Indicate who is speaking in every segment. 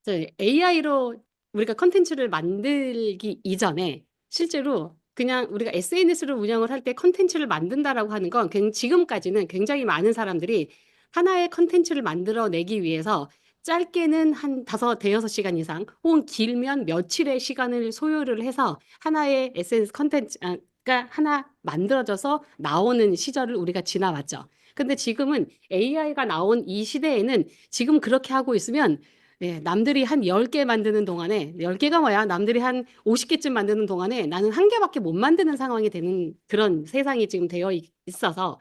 Speaker 1: AI로 우리가 컨텐츠를 만들기 이전에 실제로 그냥 우리가 SNS를 운영을 할 때 컨텐츠를 만든다라고 하는 건 지금까지는 굉장히 많은 사람들이 하나의 컨텐츠를 만들어내기 위해서 짧게는 한 대여섯 시간 이상 혹은 길면 며칠의 시간을 소요를 해서 하나의 SNS 컨텐츠가 하나 만들어져서 나오는 시절을 우리가 지나왔죠. 근데 지금은 AI가 나온 이 시대에는 지금 그렇게 하고 있으면 남들이 한 10개 만드는 동안에 10개가 뭐야? 남들이 한 50개쯤 만드는 동안에 나는 한 개밖에 못 만드는 상황이 되는 그런 세상이 지금 되어 있어서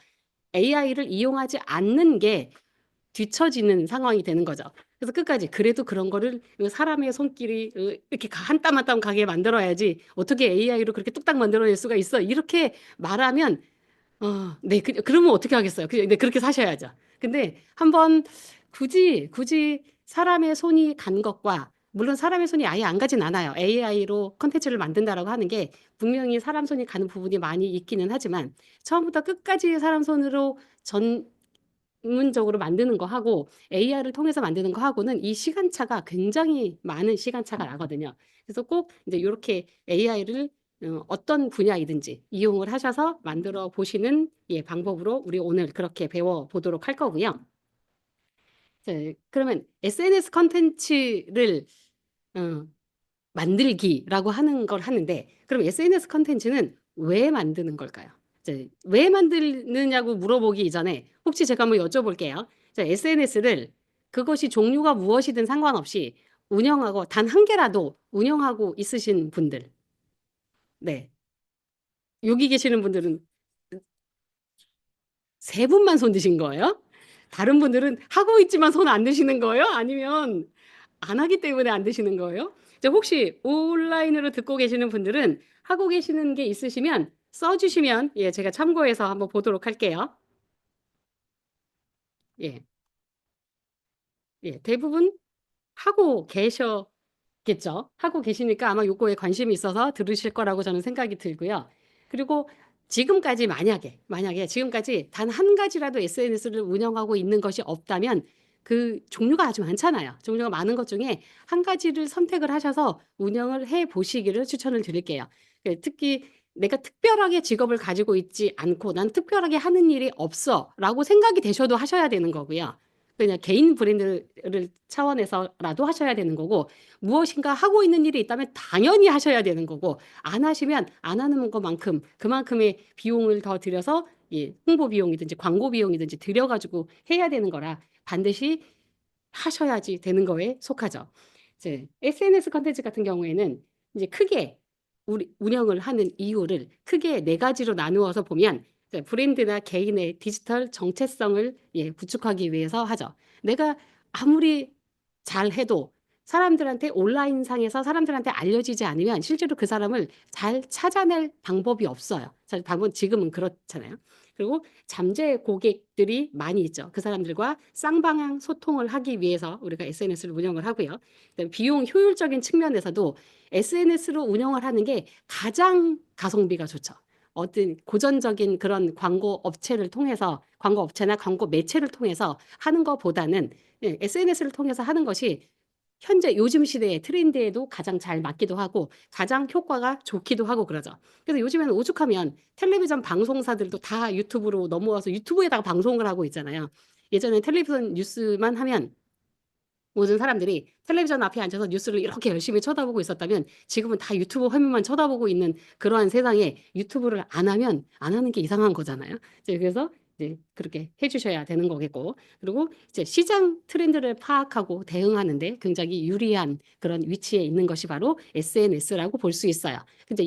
Speaker 1: AI를 이용하지 않는 게 뒤처지는 상황이 되는 거죠. 그래서 끝까지 그래도 그런 거를 사람의 손길이 이렇게 한 땀 한 땀 가게 만들어야지 어떻게 AI로 그렇게 뚝딱 만들어낼 수가 있어? 이렇게 말하면 네, 그러면 어떻게 하겠어요? 네, 그렇게 사셔야죠. 근데 한번 굳이 사람의 손이 간 것과, 물론 사람의 손이 아예 안 가진 않아요. AI로 컨텐츠를 만든다라고 하는 게 분명히 사람 손이 가는 부분이 많이 있기는 하지만, 처음부터 끝까지 사람 손으로 전문적으로 만드는 거 하고, AI를 통해서 만드는 거 하고는 이 시간차가 굉장히 많은 시간차가 나거든요. 그래서 꼭 이제 이렇게 AI를 어떤 분야이든지 이용을 하셔서 만들어 보시는 방법으로 우리 오늘 그렇게 배워 보도록 할 거고요. 그러면 SNS 컨텐츠를 어, 만들기라고 하는 걸 하는데, 그럼 SNS 컨텐츠는 왜 만드는 걸까요? 왜 만드느냐고 물어보기 이전에 혹시 제가 한번 여쭤볼게요. SNS를 그것이 종류가 무엇이든 상관없이 운영하고 단 한 개라도 운영하고 있으신 분들, 네, 여기 계시는 분들은 세 분만 손 드신 거예요? 다른 분들은 하고 있지만 손 안 드시는 거예요? 아니면 안 하기 때문에 안 드시는 거예요? 혹시 온라인으로 듣고 계시는 분들은 하고 계시는 게 있으시면 써주시면 제가 참고해서 한번 보도록 할게요. 예, 대부분 하고 계셨겠죠. 하고 계시니까 아마 요거에 관심이 있어서 들으실 거라고 저는 생각이 들고요. 그리고 지금까지 만약에 지금까지 단 한 가지라도 SNS를 운영하고 있는 것이 없다면 그 종류가 아주 많잖아요. 종류가 많은 것 중에 한 가지를 선택을 하셔서 운영을 해 보시기를 추천을 드릴게요. 특히 내가 특별하게 직업을 가지고 있지 않고 난 특별하게 하는 일이 없어라고 생각이 되셔도 하셔야 되는 거고요. 그냥 개인 브랜드를 차원에서라도 하셔야 되는 거고, 무엇인가 하고 있는 일이 있다면 당연히 하셔야 되는 거고, 안 하시면 안 하는 것만큼 그만큼의 비용을 더 들여서 홍보 비용이든지 광고 비용이든지 들여가지고 해야 되는 거라 반드시 하셔야지 되는 거에 속하죠. 이제 SNS 컨텐츠 같은 경우에는 이제 크게 우리 운영을 하는 이유를 크게 네 가지로 나누어서 보면, 브랜드나 개인의 디지털 정체성을 구축하기 위해서 하죠. 내가 아무리 잘해도 사람들한테 온라인상에서 사람들한테 알려지지 않으면 실제로 그 사람을 잘 찾아낼 방법이 없어요. 방법은 지금은 그렇잖아요. 그리고 잠재 고객들이 많이 있죠. 그 사람들과 쌍방향 소통을 하기 위해서 우리가 SNS를 운영을 하고요. 그다음에 비용 효율적인 측면에서도 SNS로 운영을 하는 게 가장 가성비가 좋죠. 어떤 고전적인 그런 광고 업체를 통해서, 광고 업체나 광고 매체를 통해서 하는 것보다는 SNS를 통해서 하는 것이 현재 요즘 시대의 트렌드에도 가장 잘 맞기도 하고 가장 효과가 좋기도 하고 그러죠. 그래서 요즘에는 오죽하면 텔레비전 방송사들도 다 유튜브로 넘어와서 유튜브에다가 방송을 하고 있잖아요. 예전에 텔레비전 뉴스만 하면 모든 사람들이 텔레비전 앞에 앉아서 뉴스를 이렇게 열심히 쳐다보고 있었다면 지금은 다 유튜브 화면만 쳐다보고 있는 그러한 세상에 유튜브를 안 하면 안 하는 게 이상한 거잖아요. 그래서 이제 그렇게 해주셔야 되는 거겠고, 그리고 이제 시장 트렌드를 파악하고 대응하는데 굉장히 유리한 그런 위치에 있는 것이 바로 SNS라고 볼 수 있어요. 근데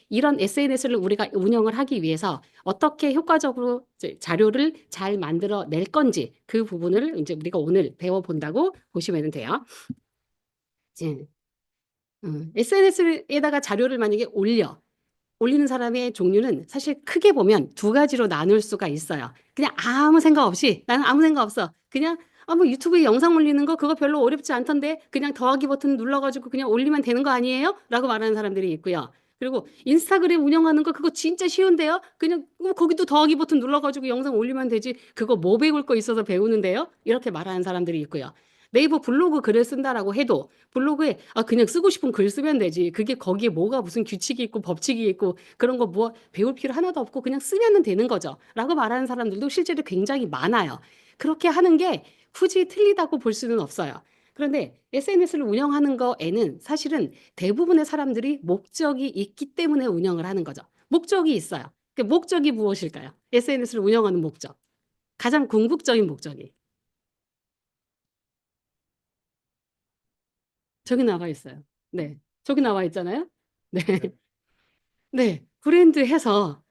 Speaker 1: 이런 SNS를 우리가 운영을 하기 위해서 어떻게 효과적으로 이제 자료를 잘 만들어 낼 건지 그 부분을 이제 우리가 오늘 배워본다고 보시면 돼요. 이제 SNS에다가 자료를 만약에 올리는 사람의 종류는 사실 크게 보면 두 가지로 나눌 수가 있어요. 그냥 아무 생각 없이 나는 아무 생각 없어. 그냥 뭐 유튜브에 영상 올리는 거 그거 별로 어렵지 않던데 그냥 더하기 버튼 눌러가지고 그냥 올리면 되는 거 아니에요? 라고 말하는 사람들이 있고요. 그리고 인스타그램 운영하는 거 그거 진짜 쉬운데요? 그냥 거기도 더하기 버튼 눌러가지고 영상 올리면 되지. 그거 뭐 배울 거 있어서 배우는데요? 이렇게 말하는 사람들이 있고요. 네이버 블로그 글을 쓴다라고 해도 블로그에 그냥 쓰고 싶은 글 쓰면 되지. 그게 거기에 뭐가 무슨 규칙이 있고 법칙이 있고 그런 거 뭐 배울 필요 하나도 없고 그냥 쓰면 되는 거죠. 라고 말하는 사람들도 실제로 굉장히 많아요. 그렇게 하는 게 굳이 틀리다고 볼 수는 없어요. 그런데 SNS를 운영하는 거에는 사실은 대부분의 사람들이 목적이 있기 때문에 운영을 하는 거죠. 목적이 있어요. 그 목적이 무엇일까요? SNS를 운영하는 목적. 가장 궁극적인 목적이. 저기 나와 있어요. 네. 저기 나와 있잖아요. 네. 네. 브랜드해서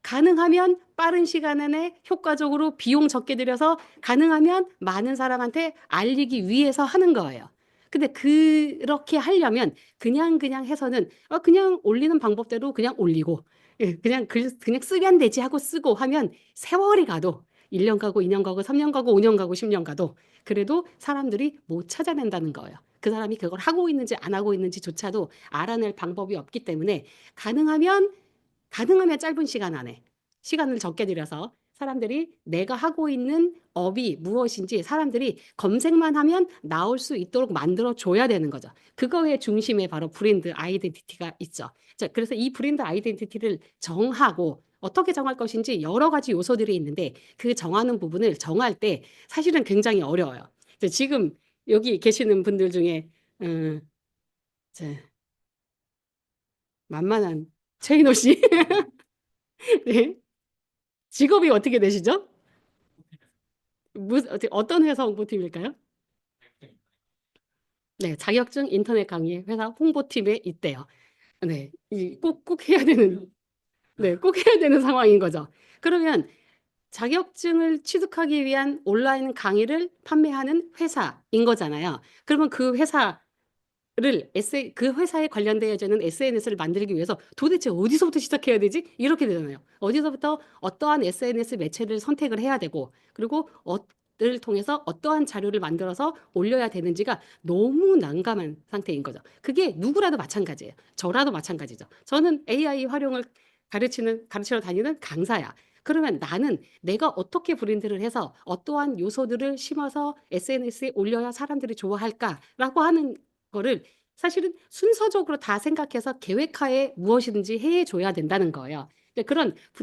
Speaker 1: 가능하면 빠른 시간 안에 효과적으로 비용 적게 들여서 가능하면 많은 사람한테 알리기 위해서 하는 거예요. 근데 그렇게 하려면 그냥 해서는 그냥 올리는 방법대로 그냥 올리고 예, 그냥 쓰면 되지 하고 쓰고 하면 세월이 가도 1년 가고 2년 가고 3년 가고 5년 가고 10년 가도 그래도 사람들이 못 찾아낸다는 거예요. 그 사람이 그걸 하고 있는지 안 하고 있는지조차도 알아낼 방법이 없기 때문에 가능하면 짧은 시간 안에 시간을 적게 들여서 사람들이 내가 하고 있는 업이 무엇인지 사람들이 검색만 하면 나올 수 있도록 만들어 줘야 되는 거죠. 그거의 중심에 바로 브랜드 아이덴티티가 있죠. 자, 그래서 이 브랜드 아이덴티티를 정하고 어떻게 정할 것인지 여러 가지 요소들이 있는데 그 정하는 부분을 정할 때 사실은 굉장히 어려워요. 지금 여기 계시는 분들 중에 음, 제 만만한 최인호 씨. 네. 직업이 어떻게 되시죠? 어떤 회사 홍보팀일까요? 네, 자격증 인터넷 강의 회사 홍보팀에 있대요. 네, 꼭 해야 되는, 네, 꼭 해야 되는 상황인 거죠. 그러면 자격증을 취득하기 위한 온라인 강의를 판매하는 회사인 거잖아요. 그러면 그 회사 그 회사에 관련되어지는 SNS를 만들기 위해서 도대체 어디서부터 시작해야 되지? 이렇게 되잖아요. 어디서부터 어떠한 SNS 매체를 선택을 해야 되고, 그리고 를 통해서 어떠한 자료를 만들어서 올려야 되는지가 너무 난감한 상태인 거죠. 그게 누구라도 마찬가지예요. 저라도 마찬가지죠. 저는 AI 활용을 가르치러 다니는 강사야. 그러면 나는 내가 어떻게 브랜드를 해서 어떠한 요소들을 심어서 SNS에 올려야 사람들이 좋아할까라고 하는 거를 사실은 순서적으로 다 생각해서 계획하에 무엇이든지 해줘야 된다는 거예요.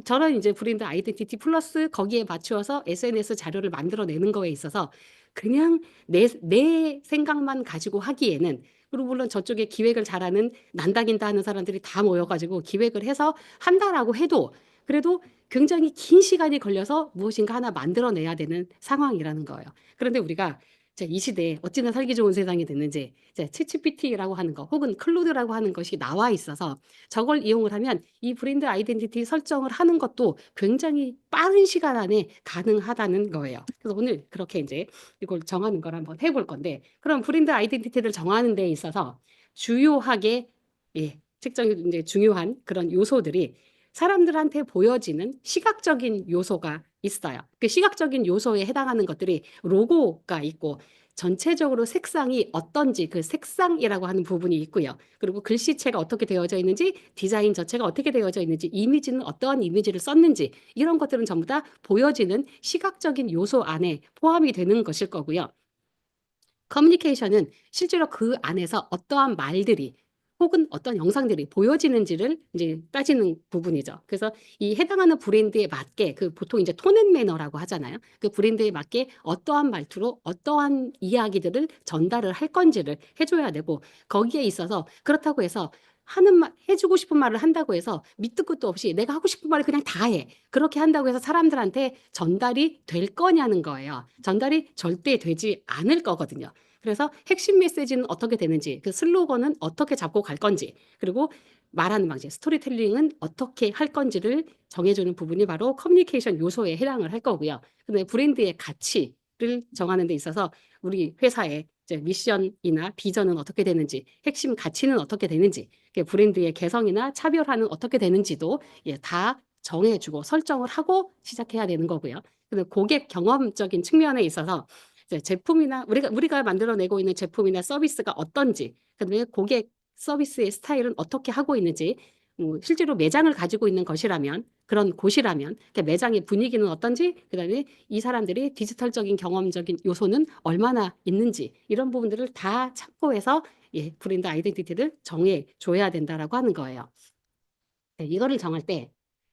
Speaker 1: 저런 이제 브랜드 아이덴티티 플러스 거기에 맞추어서 SNS 자료를 만들어내는 거에 있어서 그냥 내 생각만 가지고 하기에는 그리고 물론 저쪽에 기획을 잘하는 난다긴다 하는 사람들이 다 모여가지고 기획을 해서 한다라고 해도 그래도 굉장히 긴 시간이 걸려서 무엇인가 하나 만들어내야 되는 상황이라는 거예요. 그런데 우리가 이제 이 시대에 어찌나 살기 좋은 세상이 됐는지 이제 챗GPT라고 하는 거 혹은 클로드라고 하는 것이 나와 있어서 저걸 이용을 하면 이 브랜드 아이덴티티 설정을 하는 것도 굉장히 빠른 시간 안에 가능하다는 거예요. 그래서 오늘 그렇게 이제 이걸 정하는 걸 한번 해볼 건데 그럼 브랜드 아이덴티티를 정하는 데 있어서 주요하게 책정이 이제 중요한 그런 요소들이 사람들한테 보여지는 시각적인 요소가 있어요. 그 시각적인 요소에 해당하는 것들이 로고가 있고 전체적으로 색상이 어떤지 그 색상이라고 하는 부분이 있고요. 그리고 글씨체가 어떻게 되어져 있는지 디자인 자체가 어떻게 되어져 있는지 이미지는 어떠한 이미지를 썼는지 이런 것들은 전부 다 보여지는 시각적인 요소 안에 포함이 되는 것일 거고요. 커뮤니케이션은 실제로 그 안에서 어떠한 말들이 혹은 어떤 영상들이 보여지는지를 이제 따지는 부분이죠. 그래서 이 해당하는 브랜드에 맞게 그 보통 이제 톤앤 매너라고 하잖아요. 그 브랜드에 맞게 어떠한 말투로 어떠한 이야기들을 전달을 할 건지를 해줘야 되고 거기에 있어서 그렇다고 해서 하는 말, 해주고 싶은 말을 한다고 해서 밑도 끝도 없이 내가 하고 싶은 말을 그냥 다 해. 그렇게 한다고 해서 사람들한테 전달이 될 거냐는 거예요. 전달이 절대 되지 않을 거거든요. 그래서 핵심 메시지는 어떻게 되는지, 그 슬로건은 어떻게 잡고 갈 건지, 그리고 말하는 방식, 스토리텔링은 어떻게 할 건지를 정해주는 부분이 바로 커뮤니케이션 요소에 해당을 할 거고요. 근데 브랜드의 가치를 정하는 데 있어서 우리 회사의 이제 미션이나 비전은 어떻게 되는지, 핵심 가치는 어떻게 되는지, 브랜드의 개성이나 차별화는 어떻게 되는지도 다 정해주고 설정을 하고 시작해야 되는 거고요. 근데 고객 경험적인 측면에 있어서 이제 제품이나 우리가 만들어내고 있는 제품이나 서비스가 어떤지, 그다음에 고객 서비스의 스타일은 어떻게 하고 있는지, 실제로 매장을 가지고 있는 것이라면 그런 곳이라면 매장의 분위기는 어떤지 그다음에 이 사람들이 디지털적인 경험적인 요소는 얼마나 있는지 이런 부분들을 다 참고해서 브랜드 아이덴티티를 정해 줘야 된다라고 하는 거예요. 네, 이거를 정할 때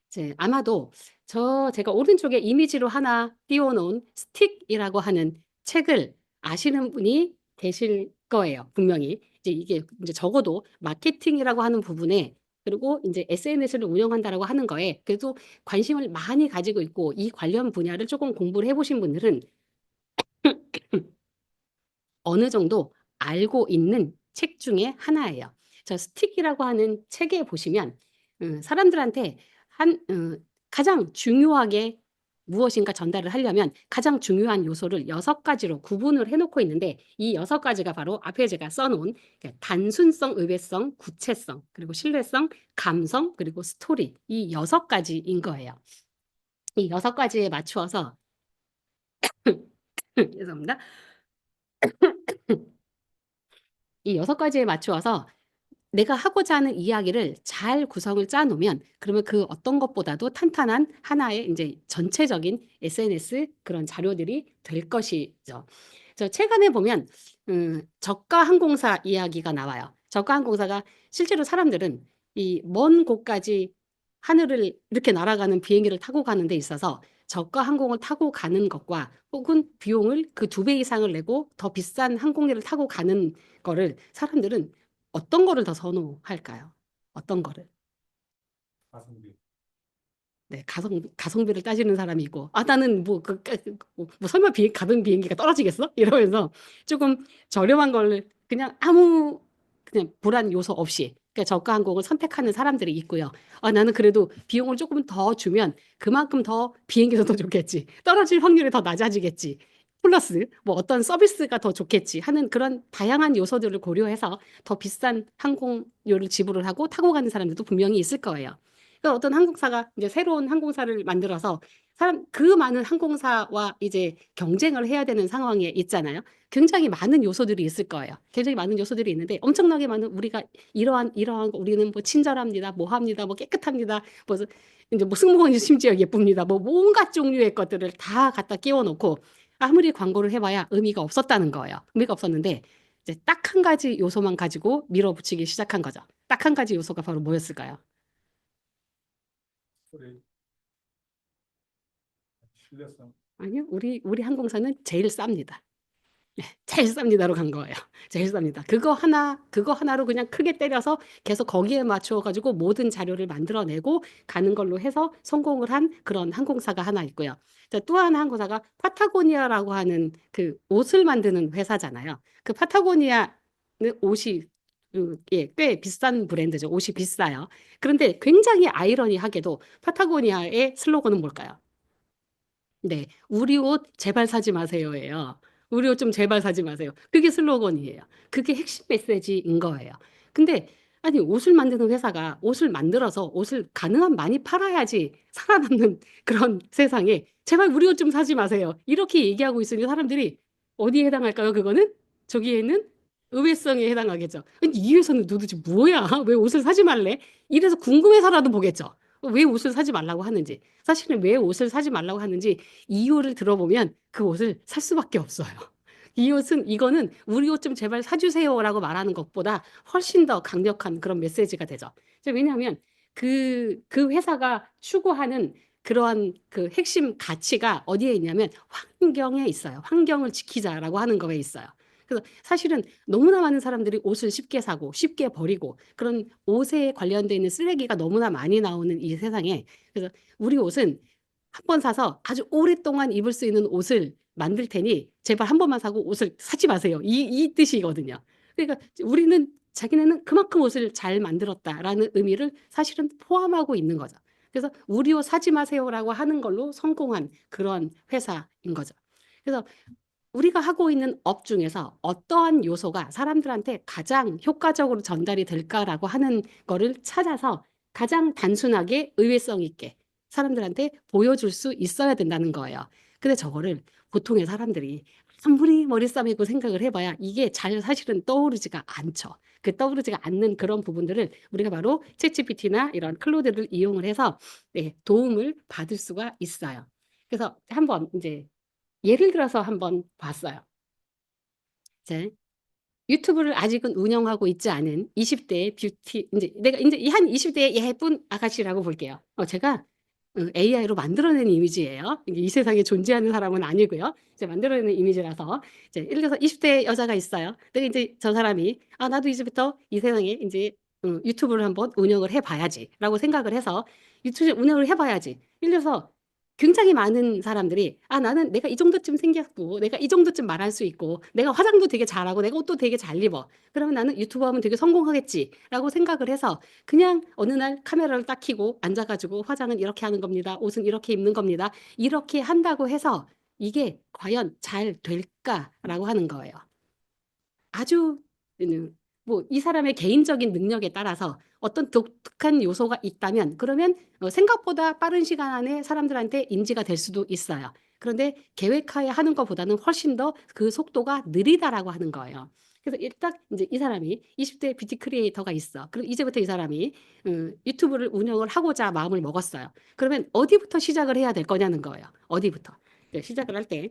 Speaker 1: 이제 아마도 제가 오른쪽에 이미지로 하나 띄워놓은 스틱이라고 하는 책을 아시는 분이 계실 거예요. 분명히. 이제 이게 이제 적어도 마케팅이라고 하는 부분에 그리고 이제 SNS를 운영한다라고 하는 거에 그래도 관심을 많이 가지고 있고 이 관련 분야를 조금 공부를 해보신 분들은 어느 정도 알고 있는 책 중에 하나예요. 저 스틱이라고 하는 책에 보시면 사람들한테 가장 중요하게 무엇인가 전달을 하려면 가장 중요한 요소를 6가지로 구분을 해놓고 있는데 이 6가지가 바로 앞에 제가 써놓은 단순성, 의외성, 구체성, 그리고 신뢰성, 감성, 그리고 스토리 이 6가지인 거예요. 이 6가지에 맞추어서 죄송합니다. 이 6가지에 맞추어서 내가 하고자 하는 이야기를 잘 구성을 짜놓으면 그러면 그 어떤 것보다도 탄탄한 하나의 이제 전체적인 SNS 그런 자료들이 될 것이죠. 저 최근에 보면 저가 항공사 이야기가 나와요. 저가 항공사가 실제로 사람들은 이 먼 곳까지 하늘을 이렇게 날아가는 비행기를 타고 가는 데 있어서 저가 항공을 타고 가는 것과 혹은 비용을 그 2배 이상을 내고 더 비싼 항공기를 타고 가는 거를 사람들은 어떤 거를 더 선호할까요? 어떤 거를?
Speaker 2: 가성비.
Speaker 1: 네, 가성비를 따지는 사람이 있고, 나는 설마 가던 비행기가 떨어지겠어? 이러면서 조금 저렴한 걸 그냥 그냥 불안 요소 없이, 그러니까 저가 항공을 선택하는 사람들이 있고요. 나는 그래도 비용을 조금 더 주면 그만큼 더 비행기도 더 좋겠지. 떨어질 확률이 더 낮아지겠지. 플러스 뭐 어떤 서비스가 더 좋겠지 하는 그런 다양한 요소들을 고려해서 더 비싼 항공료를 지불을 하고 타고 가는 사람들도 분명히 있을 거예요. 그러니까 어떤 항공사가 이제 새로운 항공사를 만들어서 그 많은 항공사와 이제 경쟁을 해야 되는 상황에 있잖아요. 굉장히 많은 요소들이 있을 거예요. 굉장히 많은 요소들이 있는데 엄청나게 많은 우리가 이러한 거 우리는 뭐 친절합니다, 뭐 합니다, 뭐 깨끗합니다, 뭐 이제 뭐 승무원이 심지어 예쁩니다, 뭐 온갖 종류의 것들을 다 갖다 끼워놓고 아무리 광고를 해봐야 의미가 없었다는 거예요. 의미가 없었는데 이제 딱 한 가지 요소만 가지고 밀어붙이기 시작한 거죠. 딱 한 가지 요소가 바로 뭐였을까요?
Speaker 2: 소리. 신뢰성.
Speaker 1: 아니요, 우리 항공사는 제일 쌉니다. 제일 쌉니다로 간 거예요. 제일 쌉니다. 그거 하나로 그냥 크게 때려서 계속 거기에 맞추어 가지고 모든 자료를 만들어내고 가는 걸로 해서 성공을 한 그런 항공사가 하나 있고요. 자, 또 하나 항공사가 파타고니아라고 하는 그 옷을 만드는 회사잖아요. 그 파타고니아는 옷이 꽤 비싼 브랜드죠. 옷이 비싸요. 그런데 굉장히 아이러니하게도 파타고니아의 슬로건은 뭘까요? 네, 우리 옷 제발 사지 마세요예요. 우리 옷 좀 제발 사지 마세요. 그게 슬로건이에요. 그게 핵심 메시지인 거예요. 근데 아니 옷을 만드는 회사가 옷을 만들어서 옷을 가능한 많이 팔아야지 살아남는 그런 세상에 제발 우리 옷 좀 사지 마세요. 이렇게 얘기하고 있으니 사람들이 어디에 해당할까요? 그거는 저기에는 의외성에 해당하겠죠. 아니, 이 회사는 도대체 뭐야? 왜 옷을 사지 말래? 이래서 궁금해서라도 보겠죠. 왜 옷을 사지 말라고 하는지. 사실은 왜 옷을 사지 말라고 하는지 이유를 들어보면 그 옷을 살 수밖에 없어요. 이거는 우리 옷 좀 제발 사주세요라고 말하는 것보다 훨씬 더 강력한 그런 메시지가 되죠. 왜냐하면 그 회사가 추구하는 그러한 그 핵심 가치가 어디에 있냐면 환경에 있어요. 환경을 지키자라고 하는 거에 있어요. 그래서 사실은 너무나 많은 사람들이 옷을 쉽게 사고 쉽게 버리고 그런 옷에 관련돼 있는 쓰레기가 너무나 많이 나오는 이 세상에 그래서 우리 옷은 한 번 사서 아주 오랫동안 입을 수 있는 옷을 만들 테니 제발 한 번만 사고 옷을 사지 마세요. 이 뜻이거든요. 그러니까 자기네는 그만큼 옷을 잘 만들었다라는 의미를 사실은 포함하고 있는 거죠. 그래서 우리 옷 사지 마세요라고 하는 걸로 성공한 그런 회사인 거죠. 그래서 우리가 하고 있는 업 중에서 어떠한 요소가 사람들한테 가장 효과적으로 전달이 될까라고 하는 거를 찾아서 가장 단순하게 의외성 있게 사람들한테 보여줄 수 있어야 된다는 거예요. 근데 저거를 보통의 사람들이 아무리 머리 싸매고 생각을 해봐야 이게 잘 사실은 떠오르지가 않죠. 그 떠오르지가 않는 그런 부분들을 우리가 바로 챗GPT나 이런 클로드를 이용을 해서 네, 도움을 받을 수가 있어요. 그래서 한번 이제 예를 들어서 한번 봤어요. 이제 유튜브를 아직은 운영하고 있지 않은 20대의 뷰티, 이제 내가 이제 한 20대의 예쁜 아가씨라고 볼게요. 제가 AI로 만들어낸 이미지예요. 이게 이 세상에 존재하는 사람은 아니고요. 이제 만들어내는 이미지라서 이제 예를 들어서 20대 여자가 있어요. 근데 이제 저 사람이 나도 이제부터 이 세상에 이제 유튜브를 한번 운영을 해봐야지라고 생각을 해서 유튜브 운영을 해봐야지. 예를 들어서 굉장히 많은 사람들이 나는 내가 이 정도쯤 생겼고 내가 이 정도쯤 말할 수 있고 내가 화장도 되게 잘하고 내가 옷도 되게 잘 입어. 그러면 나는 유튜브 하면 되게 성공하겠지라고 생각을 해서 그냥 어느 날 카메라를 딱 켜고 앉아가지고 화장은 이렇게 하는 겁니다. 옷은 이렇게 입는 겁니다. 이렇게 한다고 해서 이게 과연 잘 될까라고 하는 거예요. 아주 뭐 이 사람의 개인적인 능력에 따라서 어떤 독특한 요소가 있다면 그러면 생각보다 빠른 시간 안에 사람들한테 인지가 될 수도 있어요. 그런데 계획하에 하는 것보다는 훨씬 더 그 속도가 느리다라고 하는 거예요. 그래서 일단 이제 이 사람이 20대 뷰티 크리에이터가 있어. 그럼 이제부터 이 사람이 유튜브를 운영을 하고자 마음을 먹었어요. 그러면 어디부터 시작을 해야 될 거냐는 거예요. 어디부터? 이제 시작을 할때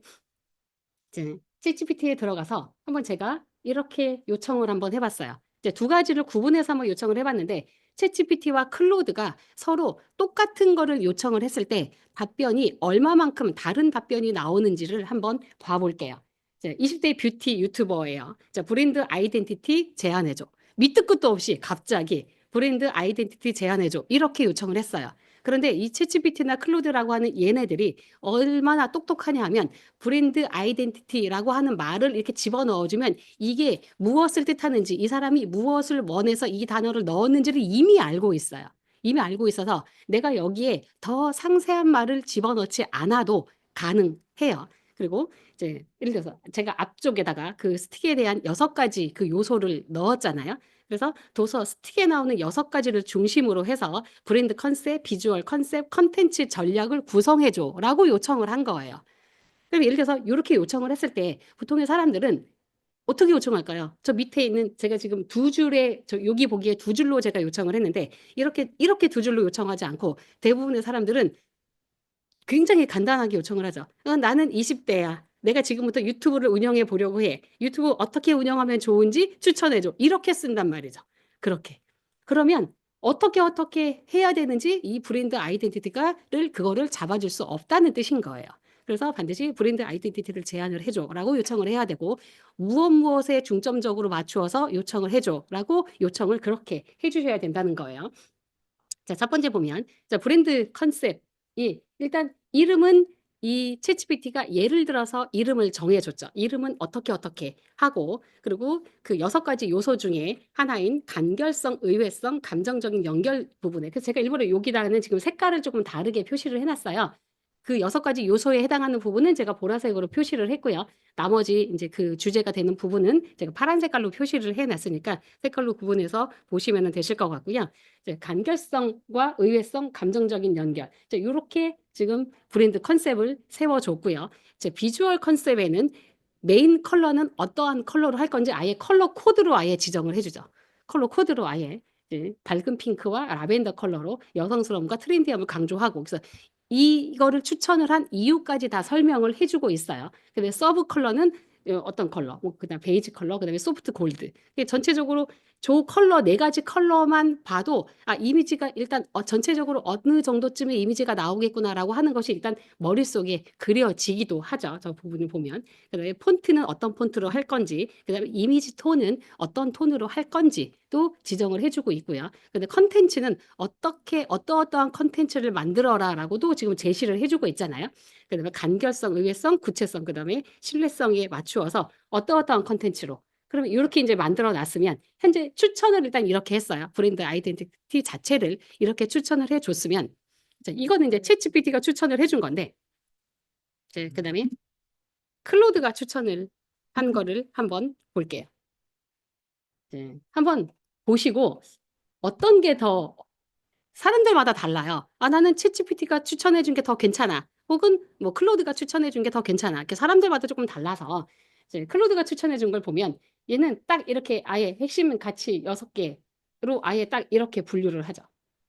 Speaker 1: 이제 챗GPT에 들어가서 한번 제가 이렇게 요청을 한번 해봤어요. 이제 두 가지를 구분해서 한번 요청을 해봤는데 챗GPT와 클로드가 서로 똑같은 거를 요청을 했을 때 답변이 얼마만큼 다른 답변이 나오는지를 한번 봐볼게요. 이제 20대 뷰티 유튜버예요. 자, 브랜드 아이덴티티 제안해줘. 밑도 끝도 없이 갑자기 브랜드 아이덴티티 제안해줘. 이렇게 요청을 했어요. 그런데 이 챗GPT나 클로드라고 하는 얘네들이 얼마나 똑똑하냐 하면 브랜드 아이덴티티라고 하는 말을 이렇게 집어넣어주면 이게 무엇을 뜻하는지 이 사람이 무엇을 원해서 이 단어를 넣었는지를 이미 알고 있어요. 이미 알고 있어서 내가 여기에 더 상세한 말을 집어넣지 않아도 가능해요. 그리고 이제 예를 들어서 제가 앞쪽에다가 그 스틱에 대한 6가지 그 요소를 넣었잖아요. 그래서 도서 스틱에 나오는 6가지를 중심으로 해서 브랜드 컨셉, 비주얼 컨셉, 컨텐츠 전략을 구성해줘라고 요청을 한 거예요. 그럼 예를 들어서 이렇게 요청을 했을 때 보통의 사람들은 어떻게 요청할까요? 저 밑에 있는 제가 지금 두 줄에 저 여기 보기에 두 줄로 제가 요청을 했는데 이렇게 두 줄로 요청하지 않고 대부분의 사람들은 굉장히 간단하게 요청을 하죠. 나는 20대야. 내가 지금부터 유튜브를 운영해 보려고 해. 유튜브 어떻게 운영하면 좋은지 추천해 줘. 이렇게 쓴단 말이죠. 그렇게. 그러면 어떻게 해야 되는지 이 브랜드 아이덴티티가를 그거를 잡아줄 수 없다는 뜻인 거예요. 그래서 반드시 브랜드 아이덴티티를 제안을 해줘라고 요청을 해야 되고 무엇에 중점적으로 맞추어서 요청을 해줘라고 요청을 그렇게 해주셔야 된다는 거예요. 자, 첫 번째 보면 자, 브랜드 컨셉이 일단 이름은 이 챗GPT가 예를 들어서 이름을 정해줬죠. 이름은 어떻게 하고 그리고 그 6가지 요소 중에 하나인 간결성, 의외성, 감정적인 연결 부분에 그래서 제가 일부러 여기다는 지금 색깔을 조금 다르게 표시를 해놨어요. 그 6가지 요소에 해당하는 부분은 제가 보라색으로 표시를 했고요. 나머지 이제 그 주제가 되는 부분은 제가 파란 색깔로 표시를 해놨으니까 색깔로 구분해서 보시면 되실 것 같고요. 이제 간결성과 의외성, 감정적인 연결. 이렇게 지금 브랜드 컨셉을 세워줬고요. 이제 비주얼 컨셉에는 메인 컬러는 어떠한 컬러로 할 건지 아예 컬러 코드로 아예 지정을 해주죠. 컬러 코드로 아예 밝은 핑크와 라벤더 컬러로 여성스러움과 트렌디함을 강조하고 그래서 이거를 추천을 한 이유까지 다 설명을 해주고 있어요. 근데 서브 컬러는 어떤 컬러, 뭐 그다음 베이지 컬러, 그다음에 소프트 골드. 전체적으로 조 컬러 4가지 컬러만 봐도 이미지가 일단 전체적으로 어느 정도쯤의 이미지가 나오겠구나라고 하는 것이 일단 머릿속에 그려지기도 하죠. 저 부분을 보면. 그다음에 폰트는 어떤 폰트로 할 건지, 그다음에 이미지 톤은 어떤 톤으로 할 건지도 지정을 해주고 있고요. 근데 컨텐츠는 어떠한 컨텐츠를 만들어라라고도 지금 제시를 해주고 있잖아요. 그다음에 간결성, 의외성, 구체성, 그다음에 신뢰성에 맞추어서 어떠한 컨텐츠로 그러면 이렇게 이제 만들어 놨으면 현재 추천을 일단 이렇게 했어요. 브랜드 아이덴티티 자체를 이렇게 추천을 해줬으면 이거는 이제 챗GPT가 추천을 해준 건데 그다음에 클로드가 추천을 한 거를 한번 볼게요. 한번 보시고 어떤 게 더 사람들마다 달라요. 나는 챗GPT가 추천해 준 게 더 괜찮아. 혹은 뭐 클로드가 추천해 준 게 더 괜찮아. 이렇게 사람들마다 조금 달라서 이제 클로드가 추천해 준 걸 보면 얘는 딱 이렇게 아예 핵심 가치 6개로 아예 딱 이렇게 분류를 하죠.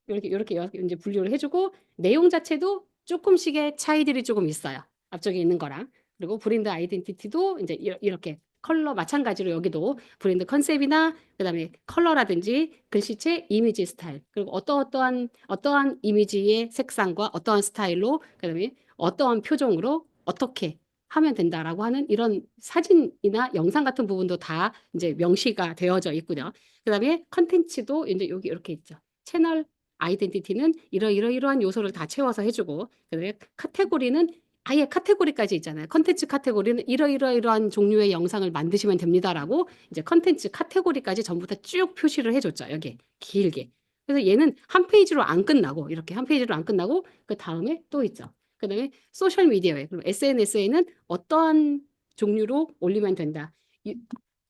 Speaker 1: 이렇게 이제 분류를 해주고 내용 자체도 조금씩의 차이들이 조금 있어요. 앞쪽에 있는 거랑. 그리고 브랜드 아이덴티티도 이제 이렇게 컬러 마찬가지로 여기도 브랜드 컨셉이나 그다음에 컬러라든지 글씨체, 이미지 스타일 그리고 어떠한 이미지의 색상과 어떠한 스타일로 그다음에 어떠한 표정으로 어떻게 하면 된다라고 하는 이런 사진이나 영상 같은 부분도 다 이제 명시가 되어져 있고요. 그다음에 컨텐츠도 이제 여기 이렇게 있죠. 채널 아이덴티티는 이러이러한 요소를 다 채워서 해주고 그다음에 카테고리는 아예 카테고리까지 있잖아요. 컨텐츠 카테고리는 이러이러한 종류의 영상을 만드시면 됩니다라고 이제 컨텐츠 카테고리까지 전부 다 쭉 표시를 해줬죠. 여기 길게. 그래서 얘는 한 페이지로 안 끝나고 이렇게 한 페이지로 안 끝나고 그 다음에 또 있죠. 그다음에 소셜 미디어에 그럼 SNS에는 어떠한 종류로 올리면 된다.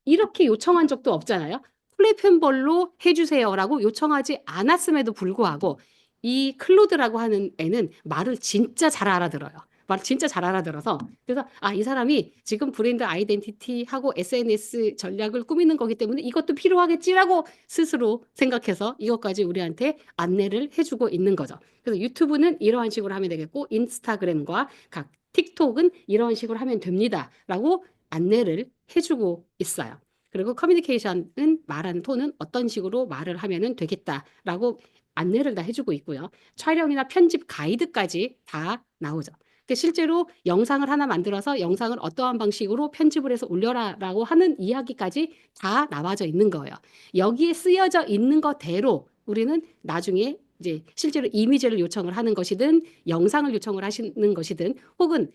Speaker 1: 이렇게 요청한 적도 없잖아요. 플랫폼별로 해주세요라고 요청하지 않았음에도 불구하고 이 클로드라고 하는 애는 말을 진짜 잘 알아들어요. 말을 진짜 잘 알아들어서 그래서 이 사람이 지금 브랜드 아이덴티티하고 SNS 전략을 꾸미는 거기 때문에 이것도 필요하겠지라고 스스로 생각해서 이것까지 우리한테 안내를 해주고 있는 거죠. 그래서 유튜브는 이러한 식으로 하면 되겠고 인스타그램과 각 틱톡은 이런 식으로 하면 됩니다라고 안내를 해주고 있어요. 그리고 커뮤니케이션은 말하는 톤은 어떤 식으로 말을 하면 되겠다라고 안내를 다 해주고 있고요. 촬영이나 편집 가이드까지 다 나오죠. 실제로 영상을 하나 만들어서 영상을 어떠한 방식으로 편집을 해서 올려라라고 하는 이야기까지 다 나와져 있는 거예요. 여기에 쓰여져 있는 것대로 우리는 나중에 이제 실제로 이미지를 요청을 하는 것이든 영상을 요청을 하시는 것이든 혹은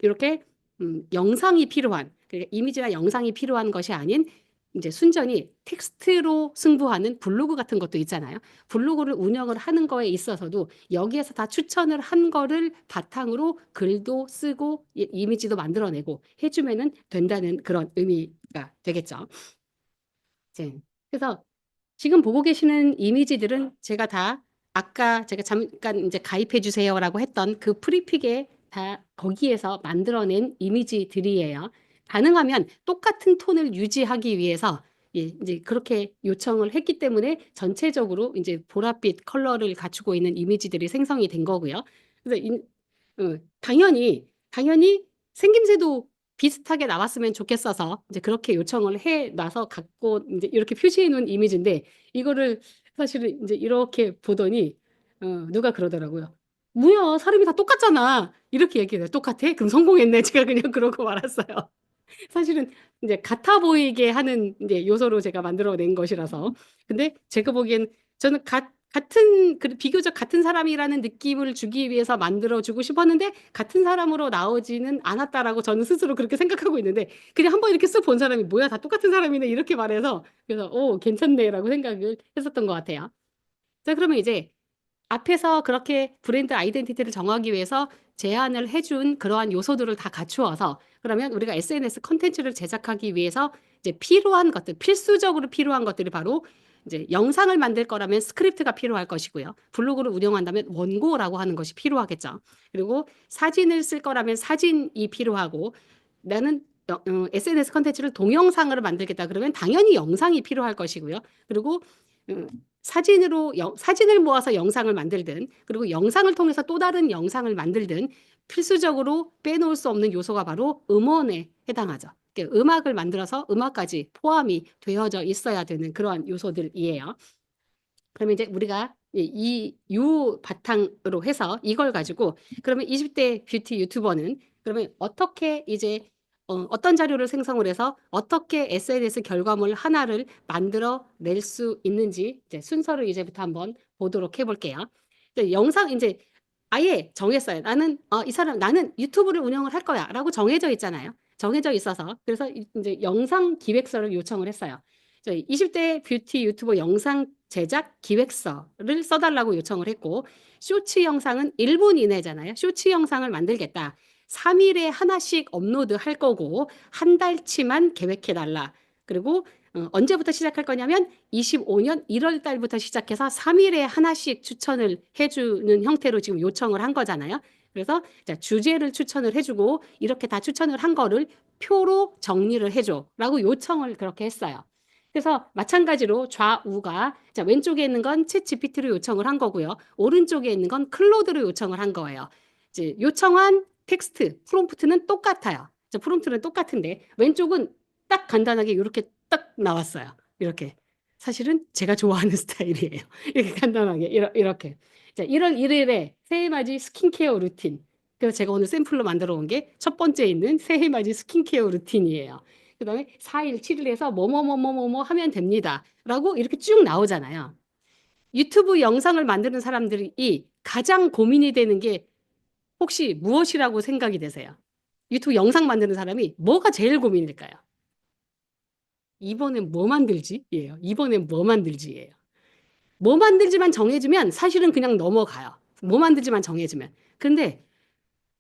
Speaker 1: 이렇게 영상이 필요한 그러니까 이미지나 영상이 필요한 것이 아닌 이제 순전히 텍스트로 승부하는 블로그 같은 것도 있잖아요. 블로그를 운영을 하는 거에 있어서도 여기에서 다 추천을 한 거를 바탕으로 글도 쓰고 이미지도 만들어내고 해주면은 된다는 그런 의미가 되겠죠. 이제 그래서 지금 보고 계시는 이미지들은 제가 다 아까 제가 잠깐 이제 가입해 주세요라고 했던 그 프리픽에 다 거기에서 만들어낸 이미지들이에요. 가능하면 똑같은 톤을 유지하기 위해서 이제 그렇게 요청을 했기 때문에 전체적으로 이제 보랏빛 컬러를 갖추고 있는 이미지들이 생성이 된 거고요. 그래서 당연히 생김새도 비슷하게 나왔으면 좋겠어서 이제 그렇게 요청을 해 놔서 갖고 이제 이렇게 표시해 놓은 이미지인데 이거를 사실은 이제 이렇게 보더니 누가 그러더라고요. 뭐야, 사람이 다 똑같잖아. 이렇게 얘기해요. 똑같아? 그럼 성공했네. 제가 그냥 그러고 말았어요. 사실은 이제 같아 보이게 하는 이제 요소로 제가 만들어낸 것이라서. 근데 제가 보기엔 저는 같은 비교적 같은 사람이라는 느낌을 주기 위해서 만들어주고 싶었는데 같은 사람으로 나오지는 않았다라고 저는 스스로 그렇게 생각하고 있는데 그냥 한번 이렇게 쓱 본 사람이 뭐야 다 똑같은 사람이네 이렇게 말해서 그래서 괜찮네라고 생각을 했었던 것 같아요. 자, 그러면 이제 앞에서 그렇게 브랜드 아이덴티티를 정하기 위해서 제안을 해준 그러한 요소들을 다 갖추어서 그러면 우리가 SNS 컨텐츠를 제작하기 위해서 이제 필요한 것들, 필수적으로 필요한 것들이 바로 이제 영상을 만들 거라면 스크립트가 필요할 것이고요. 블로그를 운영한다면 원고라고 하는 것이 필요하겠죠. 그리고 사진을 쓸 거라면 사진이 필요하고 나는 SNS 컨텐츠를 동영상으로 만들겠다 그러면 당연히 영상이 필요할 것이고요. 그리고 사진을 모아서 영상을 만들든 그리고 영상을 통해서 또 다른 영상을 만들든 필수적으로 빼놓을 수 없는 요소가 바로 음원에 해당하죠. 그러니까 음악을 만들어서 음악까지 포함이 되어져 있어야 되는 그러한 요소들이에요. 그러면 이제 우리가 요 바탕으로 해서 이걸 가지고 그러면 20대 뷰티 유튜버는 그러면 어떻게 이제 어떤 자료를 생성을 해서 어떻게 SNS 결과물 하나를 만들어 낼 수 있는지 이제 순서를 이제부터 한번 보도록 해볼게요. 영상 이제 아예 정했어요. 나는 유튜브를 운영을 할 거야라고 정해져 있잖아요. 정해져 있어서 그래서 이제 영상 기획서를 요청을 했어요. 20대 뷰티 유튜버 영상 제작 기획서를 써달라고 요청을 했고 쇼츠 영상은 1분 이내잖아요. 쇼츠 영상을 만들겠다. 3일에 하나씩 업로드 할 거고 한 달치만 계획해 달라. 그리고 언제부터 시작할 거냐면 25년 1월 달부터 시작해서 3일에 하나씩 추천을 해주는 형태로 지금 요청을 한 거잖아요. 그래서 자, 주제를 추천을 해주고 이렇게 다 추천을 한 거를 표로 정리를 해줘라고 요청을 그렇게 했어요. 그래서 마찬가지로 좌우가 자, 왼쪽에 있는 건 챗GPT로 요청을 한 거고요. 오른쪽에 있는 건 클로드로 요청을 한 거예요. 이제 요청한 텍스트, 프롬프트는 똑같아요. 자, 프롬프트는 똑같은데 왼쪽은 딱 간단하게 이렇게 딱 나왔어요. 이렇게. 사실은 제가 좋아하는 스타일이에요. 이렇게 간단하게 이렇게. 자, 1월 1일에 새해맞이 스킨케어 루틴. 그래서 제가 오늘 샘플로 만들어 온 게 첫 번째 있는 새해맞이 스킨케어 루틴이에요. 그다음에 4일, 7일에서 뭐뭐뭐뭐뭐 하면 됩니다. 라고 이렇게 쭉 나오잖아요. 유튜브 영상을 만드는 사람들이 가장 고민이 되는 게 혹시 무엇이라고 생각이 되세요? 유튜브 영상 만드는 사람이 뭐가 제일 고민일까요? 이번엔 뭐 만들지? 예요. 이번엔 뭐 만들지예요. 뭐 만들지만 정해지면 사실은 그냥 넘어가요. 뭐 만들지만 정해지면. 근데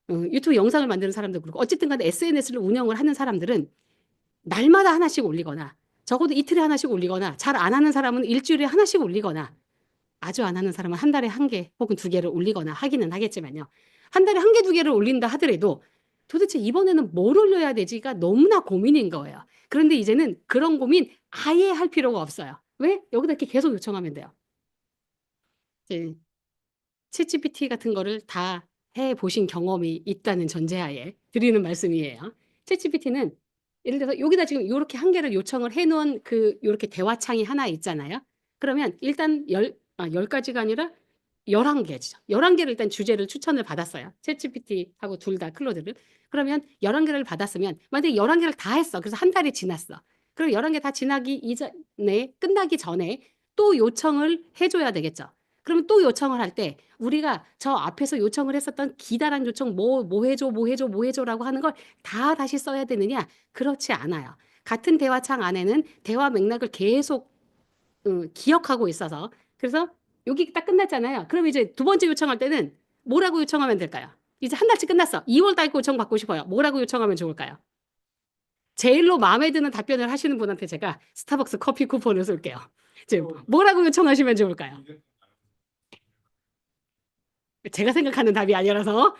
Speaker 1: 유튜브 영상을 만드는 사람도 그렇고 어쨌든 간에 SNS를 운영을 하는 사람들은 날마다 하나씩 올리거나 적어도 이틀에 하나씩 올리거나 잘 안 하는 사람은 일주일에 하나씩 올리거나 아주 안 하는 사람은 한 달에 한 개 혹은 두 개를 올리거나 하기는 하겠지만요. 한 달에 한 개, 두 개를 올린다 하더라도 도대체 이번에는 뭘 올려야 되지가 너무나 고민인 거예요. 그런데 이제는 그런 고민 아예 할 필요가 없어요. 왜? 여기다 이렇게 계속 요청하면 돼요. 이제 챗GPT 같은 거를 다 해보신 경험이 있다는 전제하에 드리는 말씀이에요. 챗GPT는 예를 들어서 여기다 지금 이렇게 한 개를 요청을 해놓은 그 이렇게 대화창이 하나 있잖아요. 그러면 일단 10가지가 아니라 11개죠. 11개를 일단 주제를 추천을 받았어요. 챗GPT하고 둘 다 클로드를. 그러면 11개를 받았으면 만약에 11개를 다 했어. 그래서 한 달이 지났어. 그럼 11개 다 지나기 이전에 끝나기 전에 또 요청을 해줘야 되겠죠. 그러면 또 요청을 할 때 우리가 저 앞에서 요청을 했었던 기다란 요청 뭐 해줘 뭐 해줘 뭐 해줘라고 하는 걸 다 다시 써야 되느냐? 그렇지 않아요. 같은 대화창 안에는 대화 맥락을 계속 기억하고 있어서 그래서 여기 딱 끝났잖아요. 그럼 이제 두 번째 요청할 때는 뭐라고 요청하면 될까요? 이제 한 달치 끝났어. 2월 달 거 요청 받고 싶어요. 뭐라고 요청하면 좋을까요? 제일로 마음에 드는 답변을 하시는 분한테 제가 스타벅스 커피 쿠폰을 쏠게요. 지금 뭐라고 요청하시면 좋을까요? 제가 생각하는 답이 아니라서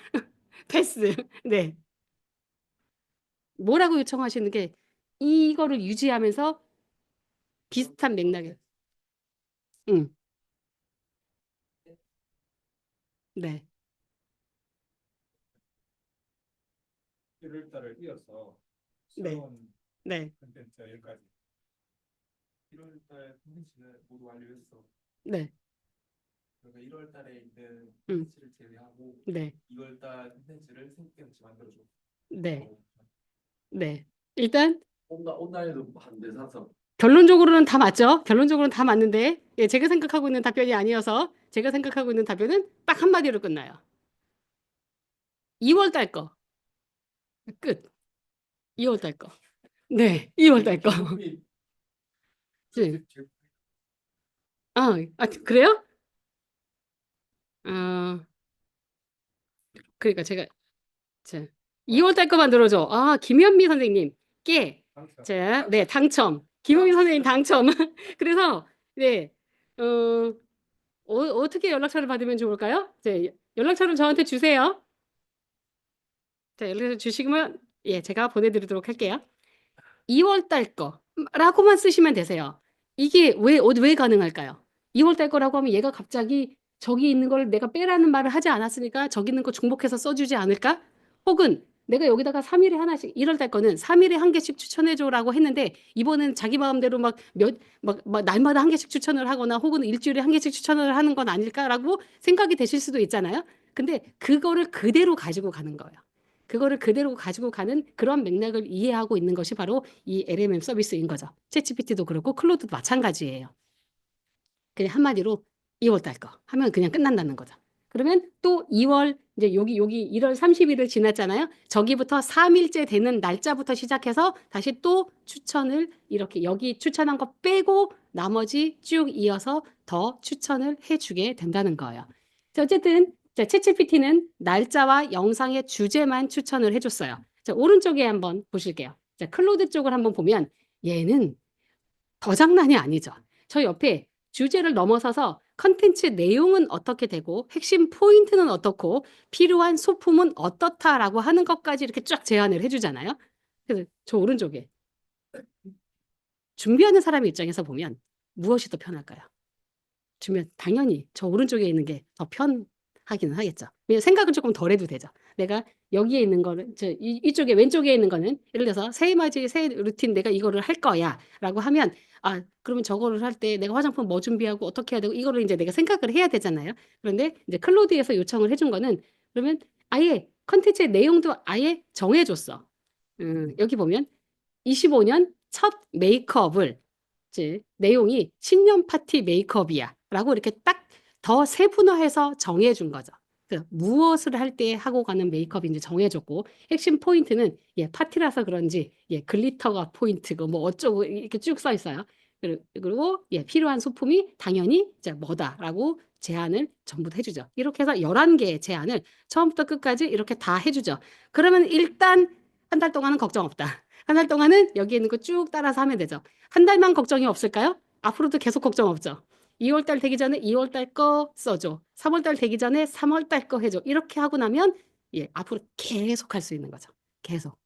Speaker 1: 패스. 네. 뭐라고 요청하시는 게 이거를 유지하면서 비슷한 맥락에. 응. 네.
Speaker 2: 1월 달을 이어서
Speaker 1: 네.
Speaker 2: 새로운
Speaker 1: 네.
Speaker 2: 콘텐츠 여기까지. 1월 달 콘텐츠는 모두 완료했어.
Speaker 1: 네.
Speaker 2: 그래서 1월 달에 있는
Speaker 1: 응.
Speaker 2: 콘텐츠를 제외하고
Speaker 1: 네.
Speaker 2: 2월 달 콘텐츠를 3개씩 만들어줘.
Speaker 1: 네. 네. 일단
Speaker 2: 온라인도 한 대사서.
Speaker 1: 결론적으로는 다 맞죠? 결론적으로는 다 맞는데 예, 제가 생각하고 있는 답변이 아니어서 제가 생각하고 있는 답변은 딱 한마디로 끝나요. 2월 달 거. 끝. 2월 달 거. 네. 2월 달 거. 네. 그래요? 어, 그러니까 제가 자, 2월 달 거 만들어줘. 김현미 선생님 깨. 자, 네, 당첨. 김현미 선생님 당첨. 그래서 네, 어떻게 연락처를 받으면 좋을까요? 네, 연락처를 저한테 주세요. 자, 연락처 주시면 예, 제가 보내드리도록 할게요. 2월 달 거라고만 쓰시면 되세요. 이게 왜 가능할까요? 2월 달 거라고 하면 얘가 갑자기 저기 있는 걸 내가 빼라는 말을 하지 않았으니까 저기 있는 거 중복해서 써주지 않을까? 혹은 내가 여기다가 3일에 하나씩 1월 달 거는 3일에 한 개씩 추천해줘라고 했는데 이번엔 자기 마음대로 막 날마다 한 개씩 추천을 하거나 혹은 일주일에 한 개씩 추천을 하는 건 아닐까라고 생각이 되실 수도 있잖아요. 근데 그거를 그대로 가지고 가는 거예요. 그거를 그대로 가지고 가는 그런 맥락을 이해하고 있는 것이 바로 이 LMM 서비스인 거죠. 챗GPT도 그렇고 클로드도 마찬가지예요. 그냥 한마디로 2월 달 거 하면 그냥 끝난다는 거죠. 그러면 또 2월 이제 여기 1월 30일을 지났잖아요. 저기부터 3일째 되는 날짜부터 시작해서 다시 또 추천을 이렇게 여기 추천한 거 빼고 나머지 쭉 이어서 더 추천을 해주게 된다는 거예요. 자, 어쨌든 자, 챗GPT는 날짜와 영상의 주제만 추천을 해줬어요. 자, 오른쪽에 한번 보실게요. 자, 클로드 쪽을 한번 보면 얘는 더 장난이 아니죠. 저 옆에 주제를 넘어서서 컨텐츠 내용은 어떻게 되고 핵심 포인트는 어떻고 필요한 소품은 어떻다라고 하는 것까지 이렇게 쫙 제안을 해주잖아요. 그래서 저 오른쪽에 준비하는 사람 입장에서 보면 무엇이 더 편할까요? 주면 당연히 저 오른쪽에 있는 게 더 편하기는 하겠죠. 왜냐면 생각은 조금 덜 해도 되죠. 내가 여기에 있는 거는 이쪽에 왼쪽에 있는 거는 예를 들어서 새해맞이 새 루틴 내가 이거를 할 거야라고 하면 아 그러면 저거를 할 때 내가 화장품 뭐 준비하고 어떻게 해야 되고 이거를 이제 내가 생각을 해야 되잖아요. 그런데 이제 클로드에서 요청을 해준 거는 그러면 아예 컨텐츠의 내용도 아예 정해줬어. 여기 보면 25년 첫 메이크업을 이제 내용이 신년 파티 메이크업이야 라고 이렇게 딱 더 세분화해서 정해준 거죠. 무엇을 할 때 하고 가는 메이크업인지 정해줬고 핵심 포인트는 예 파티라서 그런지 예 글리터가 포인트고 뭐 어쩌고 이렇게 쭉 써 있어요. 그리고 예 필요한 소품이 당연히 이제 뭐다라고 제안을 전부 다 해주죠. 이렇게 해서 11개의 제안을 처음부터 끝까지 이렇게 다 해주죠. 그러면 일단 한 달 동안은 걱정 없다. 한 달 동안은 여기 있는 거 쭉 따라서 하면 되죠. 한 달만 걱정이 없을까요? 앞으로도 계속 걱정 없죠. 2월 달 되기 전에 2월 달 거 써줘. 3월 달 되기 전에 3월 달 거 해줘. 이렇게 하고 나면 예, 앞으로 계속 할 수 있는 거죠. 계속.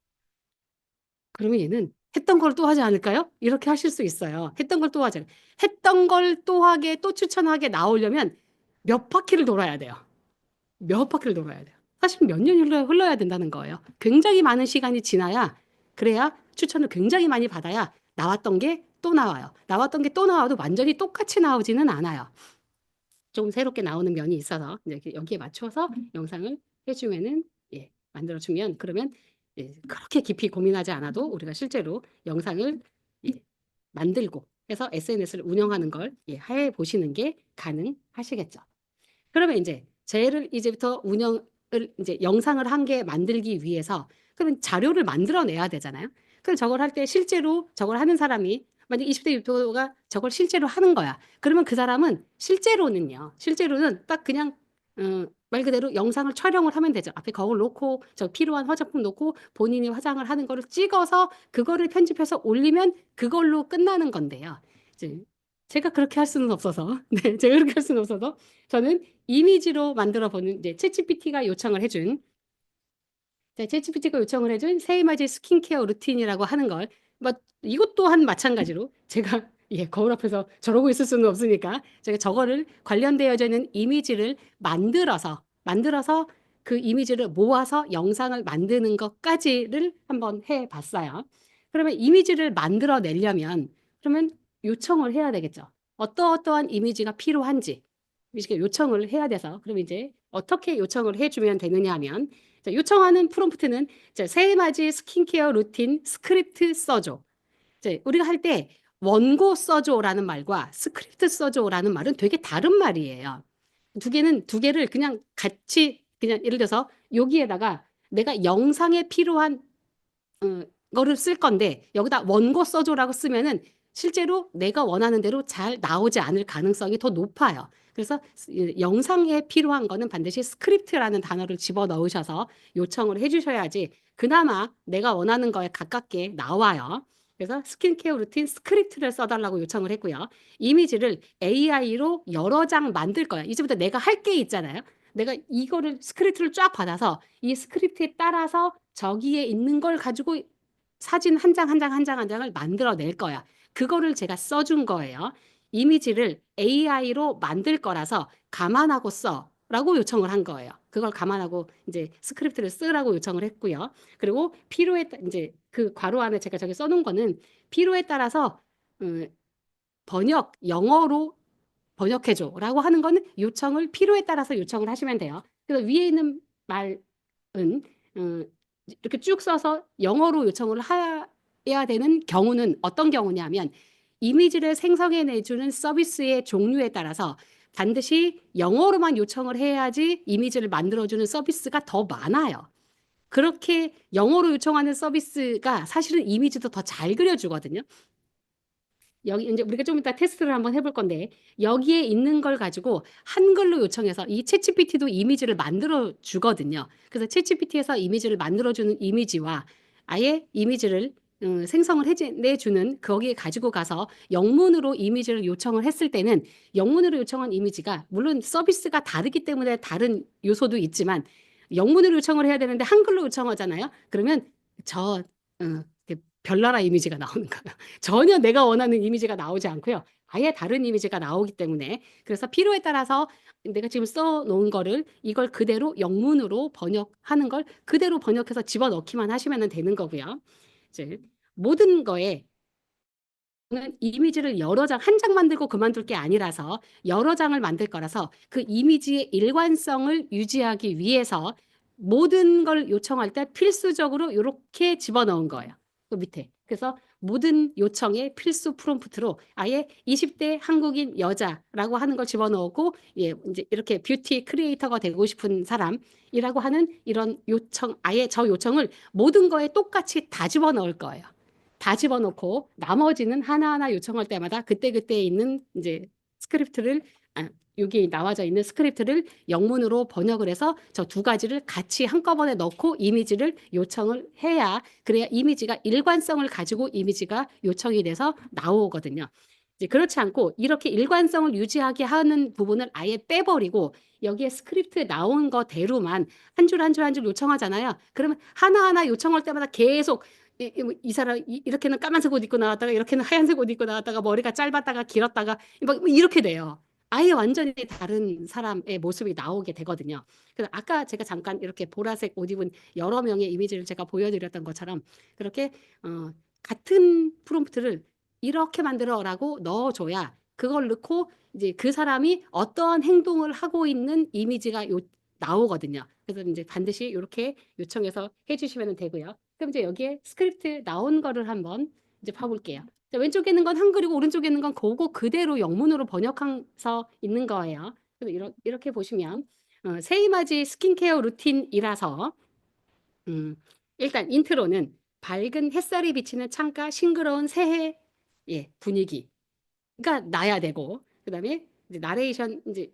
Speaker 1: 그러면 얘는 했던 걸 또 하지 않을까요? 이렇게 하실 수 있어요. 했던 걸 또 하지. 했던 걸 또 하게, 또 추천하게 나오려면 몇 바퀴를 돌아야 돼요. 몇 바퀴를 돌아야 돼요. 사실 몇 년이 흘러야 된다는 거예요. 굉장히 많은 시간이 지나야 그래야 추천을 굉장히 많이 받아야 나왔던 게 또 나와요. 나왔던 게 또 나와도 완전히 똑같이 나오지는 않아요. 좀 새롭게 나오는 면이 있어서 이제 여기에 맞춰서 영상을 해주면은 예, 만들어주면 그러면 예, 그렇게 깊이 고민하지 않아도 우리가 실제로 영상을 예, 만들고 해서 SNS를 운영하는 걸 예, 해 보시는 게 가능하시겠죠. 그러면 이제 쟤를 이제부터 운영을 이제 영상을 한 개 만들기 위해서 그러면 자료를 만들어내야 되잖아요. 그럼 저걸 할 때 실제로 저걸 하는 사람이 만약 20대 유튜버가 저걸 실제로 하는 거야. 그러면 그 사람은 실제로는 딱 그냥 말 그대로 영상을 촬영을 하면 되죠. 앞에 거울 놓고 저 필요한 화장품 놓고 본인이 화장을 하는 거를 찍어서 그거를 편집해서 올리면 그걸로 끝나는 건데요. 이제 제가 그렇게 할 수는 없어서 네, 제가 그렇게 할 수는 없어서 저는 이미지로 만들어 보는 이제 챗GPT가 요청을 해준 챗GPT가 요청을 해준 새해맞이 스킨케어 루틴이라고 하는 걸 뭐 이것 또한 마찬가지로 제가 예, 거울 앞에서 저러고 있을 수는 없으니까 제가 저거를 관련되어져 있는 이미지를 만들어서 그 이미지를 모아서 영상을 만드는 것까지를 한번 해봤어요. 그러면 이미지를 만들어내려면 그러면 요청을 해야 되겠죠. 어떠한 이미지가 필요한지 이렇게 요청을 해야 돼서 그럼 이제 어떻게 요청을 해주면 되느냐 하면 자, 요청하는 프롬프트는 새해맞이 스킨케어 루틴 스크립트 써줘. 이제 우리가 할 때 원고 써줘라는 말과 스크립트 써줘라는 말은 되게 다른 말이에요. 두 개를 그냥 같이 그냥 예를 들어서 여기에다가 내가 영상에 필요한 거를 쓸 건데 여기다 원고 써줘라고 쓰면은 실제로 내가 원하는 대로 잘 나오지 않을 가능성이 더 높아요. 그래서 영상에 필요한 거는 반드시 스크립트라는 단어를 집어넣으셔서 요청을 해주셔야지 그나마 내가 원하는 거에 가깝게 나와요. 그래서 스킨케어 루틴 스크립트를 써달라고 요청을 했고요. 이미지를 AI로 여러 장 만들 거야. 이제부터 내가 할 게 있잖아요. 내가 이거를 스크립트를 쫙 받아서 이 스크립트에 따라서 저기에 있는 걸 가지고 사진 한 장 한 장 한 장 한 장을 만들어낼 거야. 그거를 제가 써준 거예요. 이미지를 AI로 만들 거라서 감안하고 써. 라고 요청을 한 거예요. 그걸 감안하고 이제 스크립트를 쓰라고 요청을 했고요. 그리고 이제 그 괄호 안에 제가 저기 써놓은 거는 필요에 따라서 영어로 번역해줘라고 하는 거는 요청을 필요에 따라서 요청을 하시면 돼요. 그래서 위에 있는 말은 이렇게 쭉 써서 영어로 요청을 해야 되는 경우는 어떤 경우냐면 이미지를 생성해 내주는 서비스의 종류에 따라서 반드시 영어로만 요청을 해야지 이미지를 만들어주는 서비스가 더 많아요. 그렇게 영어로 요청하는 서비스가 사실은 이미지도 더 잘 그려주거든요. 여기 이제 우리가 좀 이따 테스트를 한번 해볼 건데 여기에 있는 걸 가지고 한글로 요청해서 이 챗GPT도 이미지를 만들어 주거든요. 그래서 챗GPT에서 이미지를 만들어 주는 이미지와 아예 이미지를 생성을 해내주는 거기에 가지고 가서 영문으로 이미지를 요청을 했을 때는 영문으로 요청한 이미지가 물론 서비스가 다르기 때문에 다른 요소도 있지만 영문으로 요청을 해야 되는데 한글로 요청하잖아요. 그러면 저 별나라 이미지가 나오는 거예요. 전혀 내가 원하는 이미지가 나오지 않고요. 아예 다른 이미지가 나오기 때문에 그래서 필요에 따라서 내가 지금 써놓은 거를 이걸 그대로 영문으로 번역하는 걸 그대로 번역해서 집어넣기만 하시면 되는 거고요. 이제 모든 거에 는 이미지를 여러 장, 한 장 만들고 그만둘 게 아니라서 여러 장을 만들 거라서 그 이미지의 일관성을 유지하기 위해서 모든 걸 요청할 때 필수적으로 이렇게 집어넣은 거예요. 그 밑에. 그래서 모든 요청의 필수 프롬프트로 아예 20대 한국인 여자라고 하는 걸 집어넣고 예, 이제 이렇게 뷰티 크리에이터가 되고 싶은 사람이라고 하는 이런 요청, 아예 저 요청을 모든 거에 똑같이 다 집어넣을 거예요. 다 집어넣고 나머지는 하나하나 요청할 때마다 그때그때 있는 이제 스크립트를 여기 나와져 있는 스크립트를 영문으로 번역을 해서 저 두 가지를 같이 한꺼번에 넣고 이미지를 요청을 해야 그래야 이미지가 일관성을 가지고 이미지가 요청이 돼서 나오거든요. 이제 그렇지 않고 이렇게 일관성을 유지하게 하는 부분을 아예 빼버리고 여기에 스크립트 나온 거대로만 한 줄 한 줄 한 줄 요청하잖아요. 그러면 하나하나 요청할 때마다 계속 이 사람 이렇게는 까만색 옷 입고 나왔다가 이렇게는 하얀색 옷 입고 나왔다가 머리가 짧았다가 길었다가 막 이렇게 돼요. 아예 완전히 다른 사람의 모습이 나오게 되거든요. 그래서 아까 제가 잠깐 이렇게 보라색 옷 입은 여러 명의 이미지를 제가 보여드렸던 것처럼 그렇게 같은 프롬프트를 이렇게 만들어라고 넣어줘야 그걸 넣고 이제 그 사람이 어떠한 행동을 하고 있는 이미지가 나오거든요. 그래서 이제 반드시 이렇게 요청해서 해주시면 되고요. 그럼 이제 여기에 스크립트 나온 거를 한번 이제 봐볼게요. 자, 왼쪽에 있는 건 한글이고 오른쪽에 있는 건 그거 그대로 영문으로 번역해서 있는 거예요. 그래서 이렇게 보시면 세이마지 스킨케어 루틴이라서 일단 인트로는 밝은 햇살이 비치는 창가 싱그러운 새해 예, 분위기가 나야 되고 그다음에 이제 나레이션 이제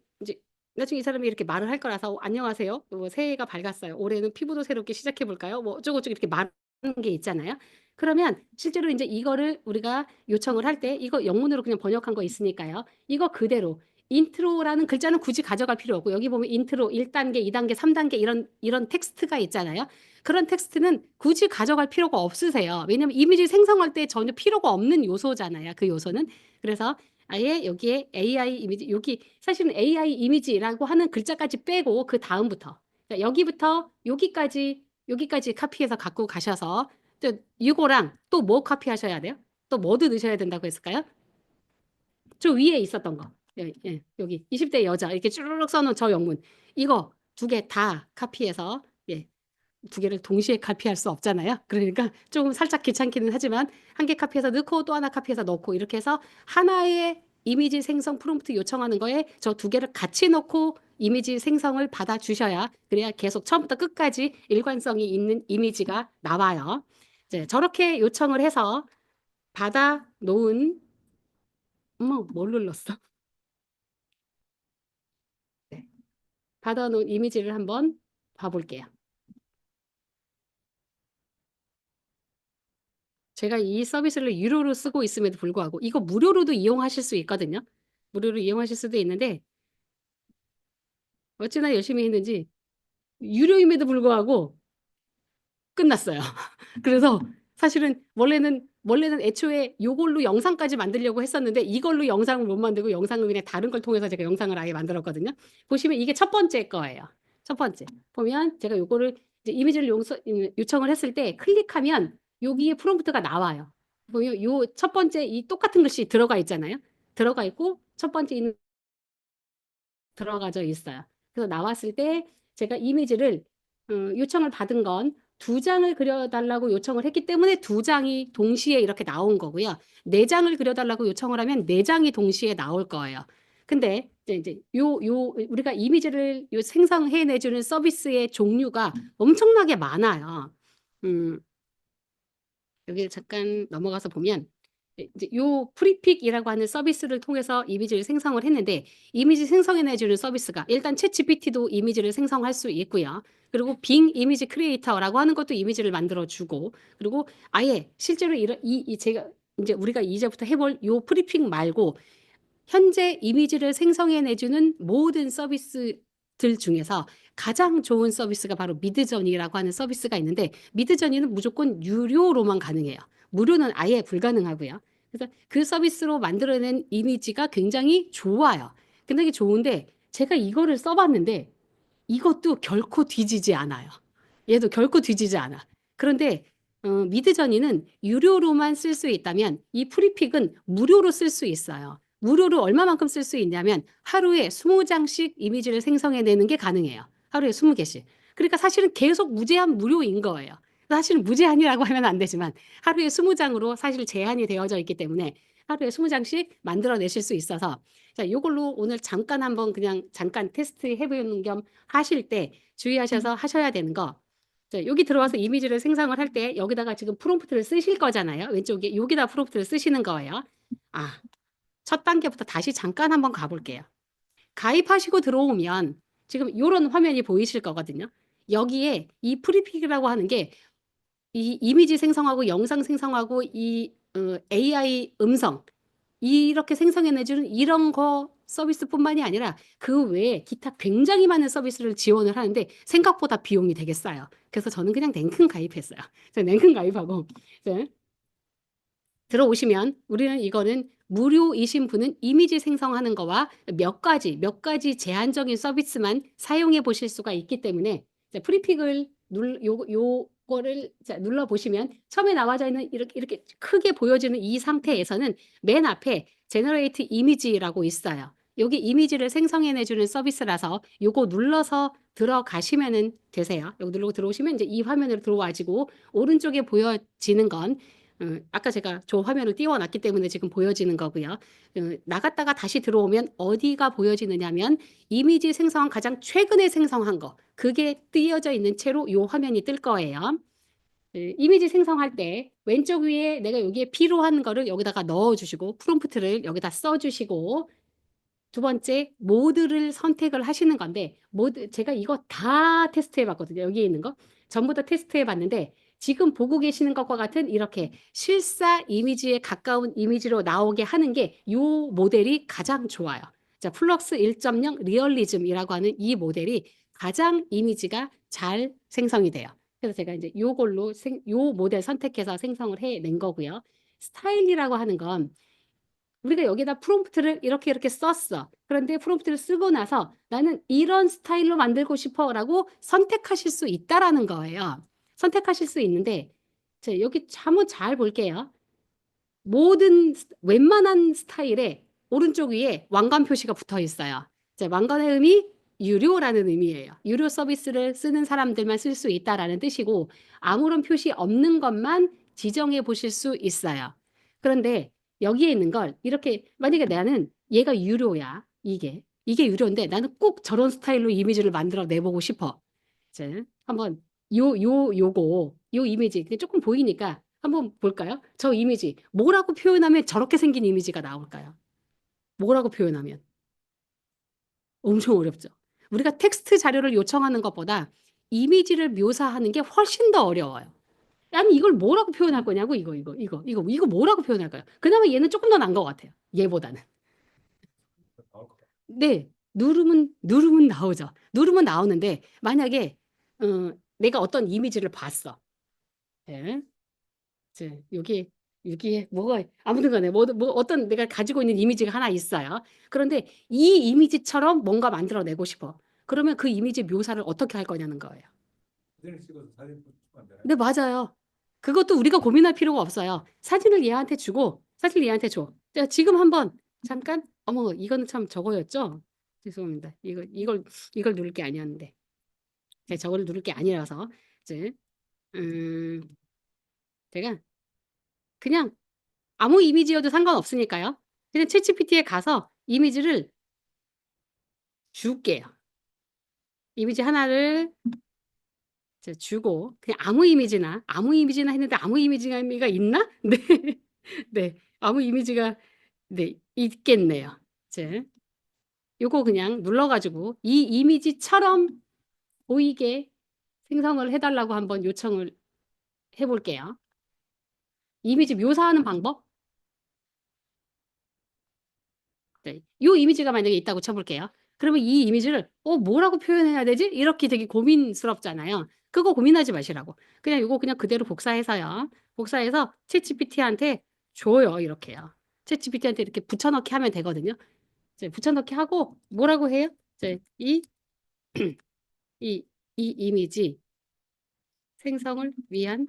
Speaker 1: 나중에 이 사람이 이렇게 말을 할 거라서 안녕하세요. 뭐 새해가 밝았어요. 올해는 피부도 새롭게 시작해 볼까요? 뭐 어쩌고저쩌고 이렇게 말하는 게 있잖아요. 그러면 실제로 이제 이거를 우리가 요청을 할 때 이거 영문으로 그냥 번역한 거 있으니까요. 이거 그대로 인트로라는 글자는 굳이 가져갈 필요 없고 여기 보면 인트로 1단계, 2단계, 3단계 이런 텍스트가 있잖아요. 그런 텍스트는 굳이 가져갈 필요가 없으세요. 왜냐면 이미지 생성할 때 전혀 필요가 없는 요소잖아요. 그 요소는. 그래서 아예 여기에 AI 이미지, 여기 사실은 AI 이미지라고 하는 글자까지 빼고 그 다음부터 여기부터 여기까지 카피해서 갖고 가셔서 또 이거랑 또 뭐 카피하셔야 돼요? 또 뭐도 넣으셔야 된다고 했을까요? 저 위에 있었던 거. 예, 예, 여기 20대 여자 이렇게 쭈르륵 써놓은 저 영문 이거 두 개 다 카피해서 예, 두 개를 동시에 카피할 수 없잖아요. 그러니까 조금 살짝 귀찮기는 하지만 한 개 카피해서 넣고 또 하나 카피해서 넣고 이렇게 해서 하나의 이미지 생성 프롬프트 요청하는 거에 저 두 개를 같이 넣고 이미지 생성을 받아 주셔야 그래야 계속 처음부터 끝까지 일관성이 있는 이미지가 나와요. 이제 저렇게 요청을 해서 받아 놓은 뭘 눌렀어? 네. 받아 놓은 이미지를 한번 봐볼게요. 제가 이 서비스를 유료로 쓰고 있음에도 불구하고 이거 무료로도 이용하실 수 있거든요. 무료로 이용하실 수도 있는데 어찌나 열심히 했는지 유료임에도 불구하고 끝났어요. 그래서 사실은 원래는 애초에 이걸로 영상까지 만들려고 했었는데 이걸로 영상을 못 만들고 영상을 그냥 다른 걸 통해서 제가 영상을 아예 만들었거든요. 보시면 이게 첫 번째 거예요. 첫 번째. 보면 제가 요거를 이제 이미지를 요청을 했을 때 클릭하면 여기에 프롬프트가 나와요. 보면 요 첫 번째 이 똑같은 글씨 들어가 있잖아요. 들어가 있고 첫 번째 있는 들어가져 있어요. 그래서 나왔을 때 제가 이미지를 요청을 받은 건 두 장을 그려달라고 요청을 했기 때문에 두 장이 동시에 이렇게 나온 거고요. 네 장을 그려달라고 요청을 하면 네 장이 동시에 나올 거예요. 근데 이제 우리가 이미지를 생성해내주는 서비스의 종류가 엄청나게 많아요. 음, 여기 잠깐 넘어가서 보면 이제 요 프리픽이라고 하는 서비스를 통해서 이미지를 생성을 했는데 이미지 생성해내주는 서비스가 일단 챗GPT도 이미지를 생성할 수 있고요. 그리고 빙 이미지 크리에이터라고 하는 것도 이미지를 만들어주고 그리고 아예 실제로 제가 이제 우리가 이제부터 해볼 요 프리픽 말고 현재 이미지를 생성해내주는 모든 서비스들 중에서 가장 좋은 서비스가 바로 미드저니라고 하는 서비스가 있는데 미드저니는 무조건 유료로만 가능해요. 무료는 아예 불가능하고요. 그래서 그 서비스로 만들어낸 이미지가 굉장히 좋아요. 굉장히 좋은데 제가 이거를 써봤는데 이것도 결코 뒤지지 않아요. 얘도 결코 뒤지지 않아. 그런데 미드저니는 유료로만 쓸 수 있다면 이 프리픽은 무료로 쓸 수 있어요. 무료로 얼마만큼 쓸 수 있냐면 하루에 20장씩 이미지를 생성해내는 게 가능해요. 하루에 20개씩. 그러니까 사실은 계속 무제한 무료인 거예요. 사실은 무제한이라고 하면 안 되지만 하루에 20장으로 사실 제한이 되어져 있기 때문에 하루에 20장씩 만들어내실 수 있어서 자, 이걸로 오늘 잠깐 한번 그냥 잠깐 테스트 해보는 겸 하실 때 주의하셔서 하셔야 되는 거. 자, 여기 들어와서 이미지를 생성을 할 때 여기다가 지금 프롬프트를 쓰실 거잖아요. 왼쪽에 여기다 프롬프트를 쓰시는 거예요. 아, 첫 단계부터 다시 잠깐 한번 가볼게요. 가입하시고 들어오면 지금 이런 화면이 보이실 거거든요. 여기에 이 프리픽이라고 하는 게 이 이미지 생성하고 영상 생성하고 이 AI 음성 이렇게 생성해내주는 이런 거 서비스뿐만이 아니라 그 외에 기타 굉장히 많은 서비스를 지원을 하는데 생각보다 비용이 되게 싸요. 그래서 저는 그냥 냉큼 가입했어요. 냉큼 가입하고 이제 들어오시면 우리는 이거는 무료이신 분은 이미지 생성하는 거와 몇 가지 제한적인 서비스만 사용해 보실 수가 있기 때문에 프리픽을 요거를 눌러 보시면 처음에 나와져 있는 이렇게 크게 보여지는 이 상태에서는 맨 앞에 제너레이트 이미지라고 있어요. 여기 이미지를 생성해 주는 서비스라서 요거 눌러서 들어가시면은 되세요. 여기 누르고 들어오시면 이제 이 화면으로 들어와지고 오른쪽에 보여지는 건 아까 제가 저 화면을 띄워놨기 때문에 지금 보여지는 거고요. 나갔다가 다시 들어오면 어디가 보여지느냐면 이미지 생성 가장 최근에 생성한 거 그게 띄어져 있는 채로 이 화면이 뜰 거예요. 이미지 생성할 때 왼쪽 위에 내가 여기에 필요한 거를 여기다가 넣어주시고 프롬프트를 여기다 써주시고 두 번째 모드를 선택을 하시는 건데 모드 제가 이거 다 테스트해 봤거든요. 여기 있는 거 전부 다 테스트해 봤는데 지금 보고 계시는 것과 같은 이렇게 실사 이미지에 가까운 이미지로 나오게 하는 게 이 모델이 가장 좋아요. 자, 플럭스 1.0 리얼리즘이라고 하는 이 모델이 가장 이미지가 잘 생성이 돼요. 그래서 제가 이제 요 모델 선택해서 생성을 해낸 거고요. 스타일이라고 하는 건 우리가 여기다 프롬프트를 이렇게 썼어. 그런데 프롬프트를 쓰고 나서 나는 이런 스타일로 만들고 싶어라고 선택하실 수 있다라는 거예요. 선택하실 수 있는데 자, 여기 한번 잘 볼게요. 웬만한 스타일에 오른쪽 위에 왕관 표시가 붙어 있어요. 자, 왕관의 의미 유료라는 의미예요. 유료 서비스를 쓰는 사람들만 쓸 수 있다라는 뜻이고 아무런 표시 없는 것만 지정해 보실 수 있어요. 그런데 여기에 있는 걸 이렇게 만약에 나는 얘가 유료야. 이게 유료인데 나는 꼭 저런 스타일로 이미지를 만들어 내보고 싶어. 이제 한번 요 이미지 조금 보이니까 한번 볼까요? 저 이미지 뭐라고 표현하면 저렇게 생긴 이미지가 나올까요? 뭐라고 표현하면 엄청 어렵죠. 우리가 텍스트 자료를 요청하는 것보다 이미지를 묘사하는 게 훨씬 더 어려워요. 아니 이걸 뭐라고 표현할 거냐고 이거 뭐라고 표현할까요? 그나마 얘는 조금 더 나은 것 같아요. 얘보다는.
Speaker 2: 나올 것 같아요.
Speaker 1: 네, 누르면 나오죠. 누르면 나오는데 만약에 내가 어떤 이미지를 봤어. 네. 이제 여기에 뭐가 아무튼 간에 뭐 어떤 내가 가지고 있는 이미지가 하나 있어요. 그런데 이 이미지처럼 뭔가 만들어내고 싶어. 그러면 그 이미지 묘사를 어떻게 할 거냐는 거예요.
Speaker 2: 사진을 찍어서 사진 찍으면 안 되나요?
Speaker 1: 네, 맞아요. 그것도 우리가 고민할 필요가 없어요. 사진을 얘한테 주고 사진을 얘한테 줘. 자, 지금 한번 잠깐 어머 이거는 참 저거였죠? 죄송합니다. 이걸 누를 게 아니었는데. 제가 저거를 누를 게 아니라서 이제 음, 제가 그냥 아무 이미지여도 상관없으니까요. 그냥 챗GPT에 가서 이미지를 줄게요. 이미지 하나를 이제 주고 그냥 아무 이미지나 했는데 아무 이미지가 있나? 네. 네. 아무 이미지가 네, 있겠네요. 이제 요거 그냥 눌러가지고 이 이미지처럼 보이게 생성을 해달라고 한번 요청을 해볼게요. 이미지 묘사하는 방법? 네. 요 이미지가 만약에 있다고 쳐볼게요. 그러면 이 이미지를 뭐라고 표현해야 되지? 이렇게 되게 고민스럽잖아요. 그거 고민하지 마시라고. 그냥 요거 그냥 그대로 복사해서요. 복사해서 챗GPT한테 줘요. 이렇게요. 챗GPT한테 이렇게 붙여넣기 하면 되거든요. 이제 붙여넣기 하고 뭐라고 해요? 이제 이, 이 이미지 생성을 위한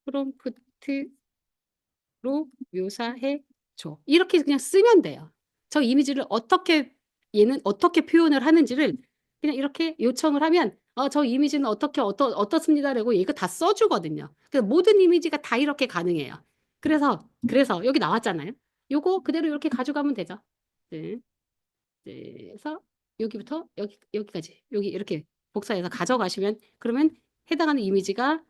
Speaker 1: 프롬프트로 묘사해 줘. 이렇게 그냥 쓰면 돼요. 저 이미지를 얘는 어떻게 표현을 하는지를 그냥 이렇게 요청을 하면 저 이미지는 어떻습니다라고 이거 다 써주거든요. 그래서 모든 이미지가 다 이렇게 가능해요. 그래서 여기 나왔잖아요. 요거 그대로 이렇게 가져가면 되죠. 네. 그래서 여기부터 여기까지 여기 이렇게 복사해서 가져가시면 그러면 해당하는 이미지가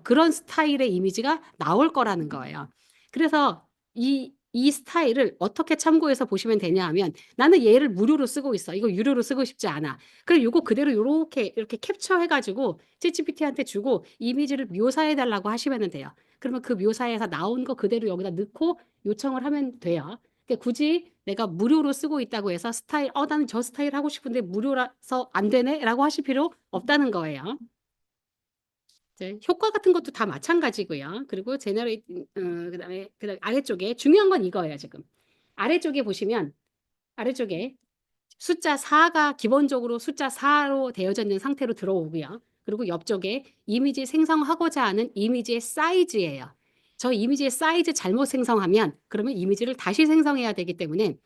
Speaker 1: 그런 스타일의 이미지가 나올 거라는 거예요. 그래서 이 스타일을 어떻게 참고해서 보시면 되냐 하면 나는 얘를 무료로 쓰고 있어. 이거 유료로 쓰고 싶지 않아. 그럼 이거 그대로 이렇게 캡처해가지고 챗GPT한테 주고 이미지를 묘사해 달라고 하시면 돼요. 그러면 그 묘사에서 나온 거 그대로 여기다 넣고 요청을 하면 돼요. 그러니까 굳이 내가 무료로 쓰고 있다고 해서 스타일, 나는 저 스타일 하고 싶은데 무료라서 안 되네? 라고 하실 필요 없다는 거예요. 이제 효과 같은 것도 다 마찬가지고요. 그리고 그다음에 아래쪽에 중요한 건 이거예요, 지금. 아래쪽에 보시면 아래쪽에 숫자 4가 기본적으로 숫자 4로 되어져 있는 상태로 들어오고요. 그리고 옆쪽에 이미지 생성하고자 하는 이미지의 사이즈예요. 저 이미지의 사이즈 잘못 생성하면 그러면 이미지를 다시 생성해야 되기 때문에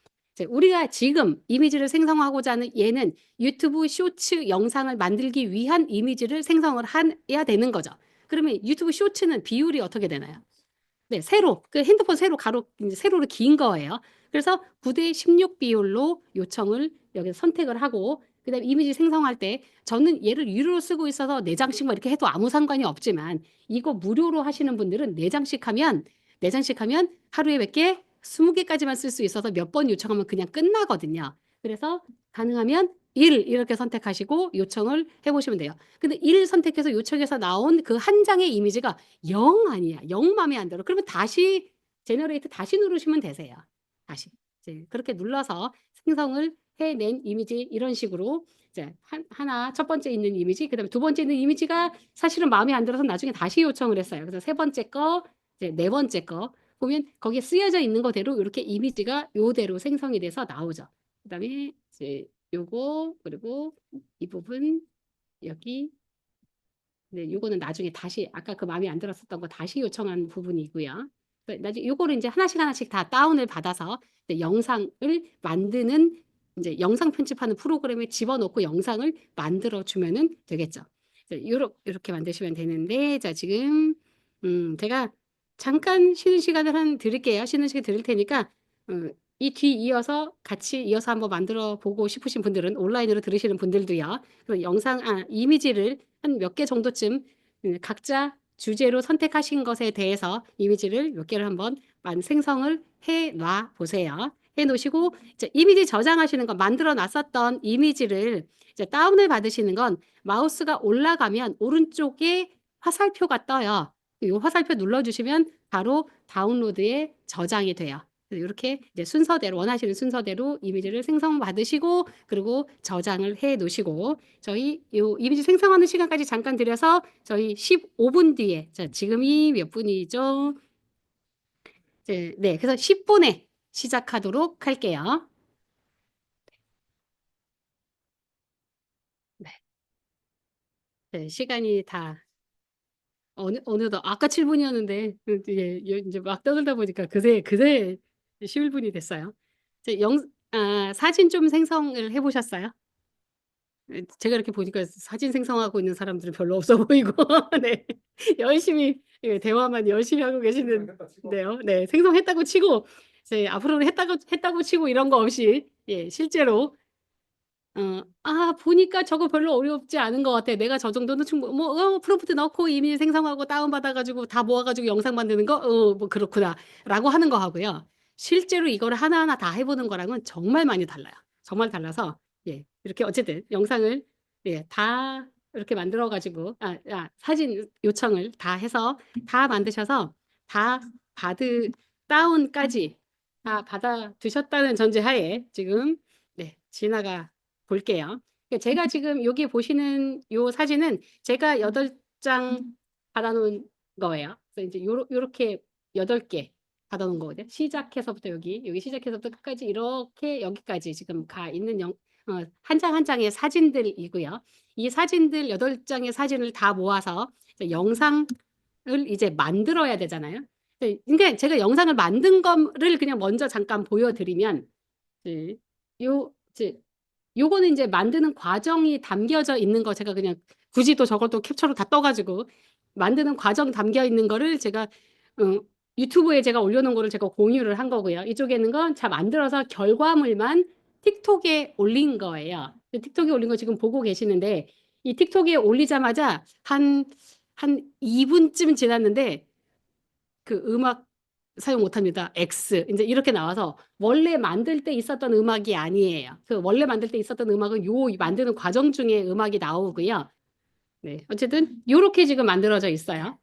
Speaker 1: 우리가 지금 이미지를 생성하고자 하는 얘는 유튜브 쇼츠 영상을 만들기 위한 이미지를 생성을 해야 되는 거죠. 그러면 유튜브 쇼츠는 비율이 어떻게 되나요? 네, 세로. 그 핸드폰 이제 세로로 긴 거예요. 그래서 9대 16 비율로 요청을 여기서 선택을 하고, 그다음에 이미지 생성할 때 저는 얘를 유료로 쓰고 있어서 4장씩만 이렇게 해도 아무 상관이 없지만 이거 무료로 하시는 분들은 4장씩 하면 하루에 몇 개? 20개까지만 쓸 수 있어서 몇 번 요청하면 그냥 끝나거든요. 그래서 가능하면 1 이렇게 선택하시고 요청을 해보시면 돼요. 근데 1 선택해서 요청해서 나온 그 한 장의 이미지가 0 아니야. 0 마음에 안 들어. 그러면 다시 제너레이트 다시 누르시면 되세요. 다시. 이제 그렇게 눌러서 생성을 해낸 이미지 이런 식으로 이제 하나 첫 번째 있는 이미지, 그다음에 두 번째 있는 이미지가 사실은 마음에 안 들어서 나중에 다시 요청을 했어요. 그래서 세 번째 거, 이제 네 번째 거 보면 거기에 쓰여져 있는 거대로 이렇게 이미지가 요대로 생성이 돼서 나오죠. 그다음에 이제 요거 그리고 이 부분 여기 네, 요거는 나중에 다시 아까 그 마음에 안 들었었던 거 다시 요청한 부분이고요. 나중에 요거를 이제 하나씩 다 다운을 받아서 이제 영상을 만드는 이제 영상 편집하는 프로그램에 집어넣고 영상을 만들어 주면은 되겠죠. 요렇게 만드시면 되는데 자, 지금 제가 잠깐 쉬는 시간을 드릴게요. 쉬는 시간 드릴 테니까 이 뒤 이어서 같이 이어서 한번 만들어 보고 싶으신 분들은 온라인으로 들으시는 분들도요. 그래서 이미지를 한 몇 개 정도쯤 각자 주제로 선택하신 것에 대해서 이미지를 몇 개를 한번 생성을 해 놔 보세요. 해 놓으시고 이제 이미지 저장하시는 거 만들어 놨었던 이미지를 이제 다운을 받으시는 건 마우스가 올라가면 오른쪽에 화살표가 떠요. 이 화살표 눌러주시면 바로 다운로드에 저장이 돼요. 이렇게 이제 순서대로 원하시는 순서대로 이미지를 생성받으시고 그리고 저장을 해 놓으시고 저희 요 이미지 생성하는 시간까지 잠깐 드려서 저희 15분 뒤에 자, 지금이 몇 분이죠? 네, 그래서 10분에 시작하도록 할게요. 네, 네, 시간이 다 어느덧 아까 7분이었는데 이제 막 떠들다 보니까 그새 11분이 됐어요. 사진 좀 생성을 해보셨어요? 제가 이렇게 보니까 사진 생성하고 있는 사람들은 별로 없어 보이고 네. 열심히 대화만 열심히 하고
Speaker 2: 생성했다 치고.
Speaker 1: 계시는데요. 네, 생성했다고 치고 이제 앞으로는 했다고 치고 이런 거 없이 실제로 보니까 저거 별로 어렵지 않은 것 같아. 내가 저 정도는 프롬프트 넣고 이미지 생성하고 다운받아 가지고 다 모아 가지고 영상 만드는 거 뭐 그렇구나라고 하는 거 하고요. 실제로 이거를 하나하나 다 해보는 거랑은 정말 많이 달라요. 정말 달라서 예, 이렇게 어쨌든 영상을 예, 다 이렇게 만들어 가지고 사진 요청을 다 해서 다 만드셔서 다 다운까지 다 받아 두셨다는 전제하에 지금 네, 지나가 볼게요. 제가 지금 여기 보시는 요 사진은 제가 8장 받아놓은 거예요. 그래서 이제 요렇게 8개 받아놓은 거거든요. 시작해서부터 여기 시작해서부터 끝까지 이렇게 여기까지 지금 가 있는 한 장 한 장의 사진들이고요. 이 사진들 8장의 사진을 다 모아서 영상을 이제 만들어야 되잖아요. 그러니까 제가 영상을 만든 거를 그냥 먼저 잠깐 보여드리면 예, 이제 요거는 이제 만드는 과정이 담겨져 있는 거 제가 그냥 굳이 또 저것도 캡처로 다 떠가지고 만드는 과정 담겨 있는 거를 제가 어, 유튜브에 제가 올려놓은 거를 제가 공유를 한 거고요. 이쪽에 있는 건 다 만들어서 결과물만 틱톡에 올린 거예요. 틱톡에 올린 거 지금 보고 계시는데 이 틱톡에 올리자마자 한 2분쯤 지났는데 그 음악 사용 못합니다. X 이제 이렇게 나와서 원래 만들 때 있었던 음악이 아니에요. 그 원래 만들 때 있었던 음악은 요 만드는 과정 중에 음악이 나오고요. 네, 어쨌든 요렇게 지금 만들어져 있어요.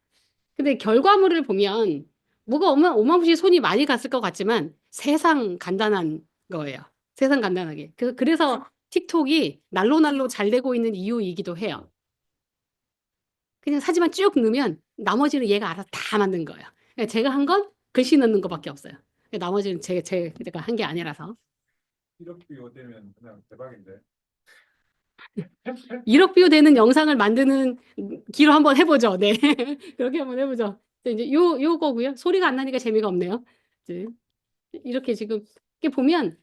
Speaker 1: 근데 결과물을 보면 뭐가 어마무시 손이 많이 갔을 것 같지만 세상 간단한 거예요. 세상 간단하게. 그래서 틱톡이 날로 잘 되고 있는 이유이기도 해요. 그냥 사진만 쭉 넣으면 나머지는 얘가 알아서 다 만든 거예요. 그러니까 제가 한 건 글씨 넣는 거밖에 없어요. 나머지는 제가 한 게 아니라서.
Speaker 2: 1억 뷰 되면 그냥 대박인데.
Speaker 1: 1억 뷰 되는 영상을 만드는 기로 한번 해보죠. 네. 그렇게 한번 해보죠. 이제 요거고요. 소리가 안 나니까 재미가 없네요. 이제 이렇게 지금 이렇게 보면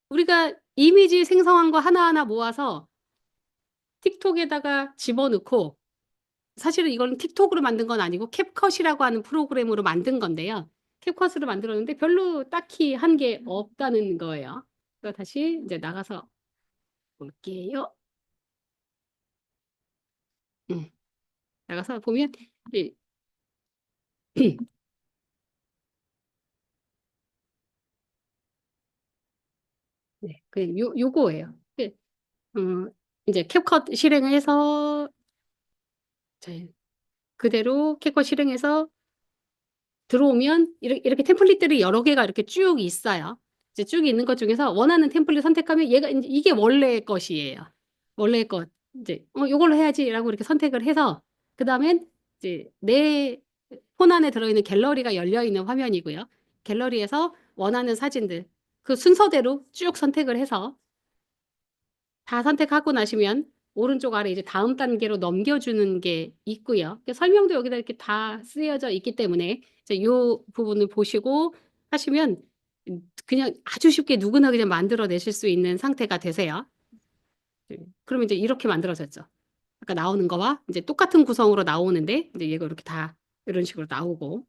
Speaker 1: 우리가 이미지 생성한 거 하나하나 모아서 틱톡에다가 집어넣고 사실은 이거는 틱톡으로 만든 건 아니고 캡컷이라고 하는 프로그램으로 만든 건데요. 캡컷으로 만들었는데 별로 딱히 한 게 없다는 거예요. 그래서 다시 이제 나가서 볼게요. 나가서 보면 이- 네, 그냥 요거예요. 이제 캡컷 실행해서 자, 그대로 캡컷 실행해서 들어오면 이렇게 템플릿들이 여러 개가 이렇게 쭉 있어요. 이제 쭉 있는 것 중에서 원하는 템플릿 선택하면 얘가 이제 이게 원래 것이에요. 원래 것 이제 이걸로 해야지라고 이렇게 선택을 해서 그 다음엔 이제 내 폰 안에 들어있는 갤러리가 열려 있는 화면이고요. 갤러리에서 원하는 사진들 그 순서대로 쭉 선택을 해서 다 선택하고 나시면 오른쪽 아래 이제 다음 단계로 넘겨주는 게 있고요. 설명도 여기다 이렇게 다 쓰여져 있기 때문에 이제 이 부분을 보시고 하시면 그냥 아주 쉽게 누구나 그냥 만들어내실 수 있는 상태가 되세요. 그러면 이제 이렇게 만들어졌죠. 아까 나오는 거와 이제 똑같은 구성으로 나오는데 이제 얘가 이렇게 다 이런 식으로 나오고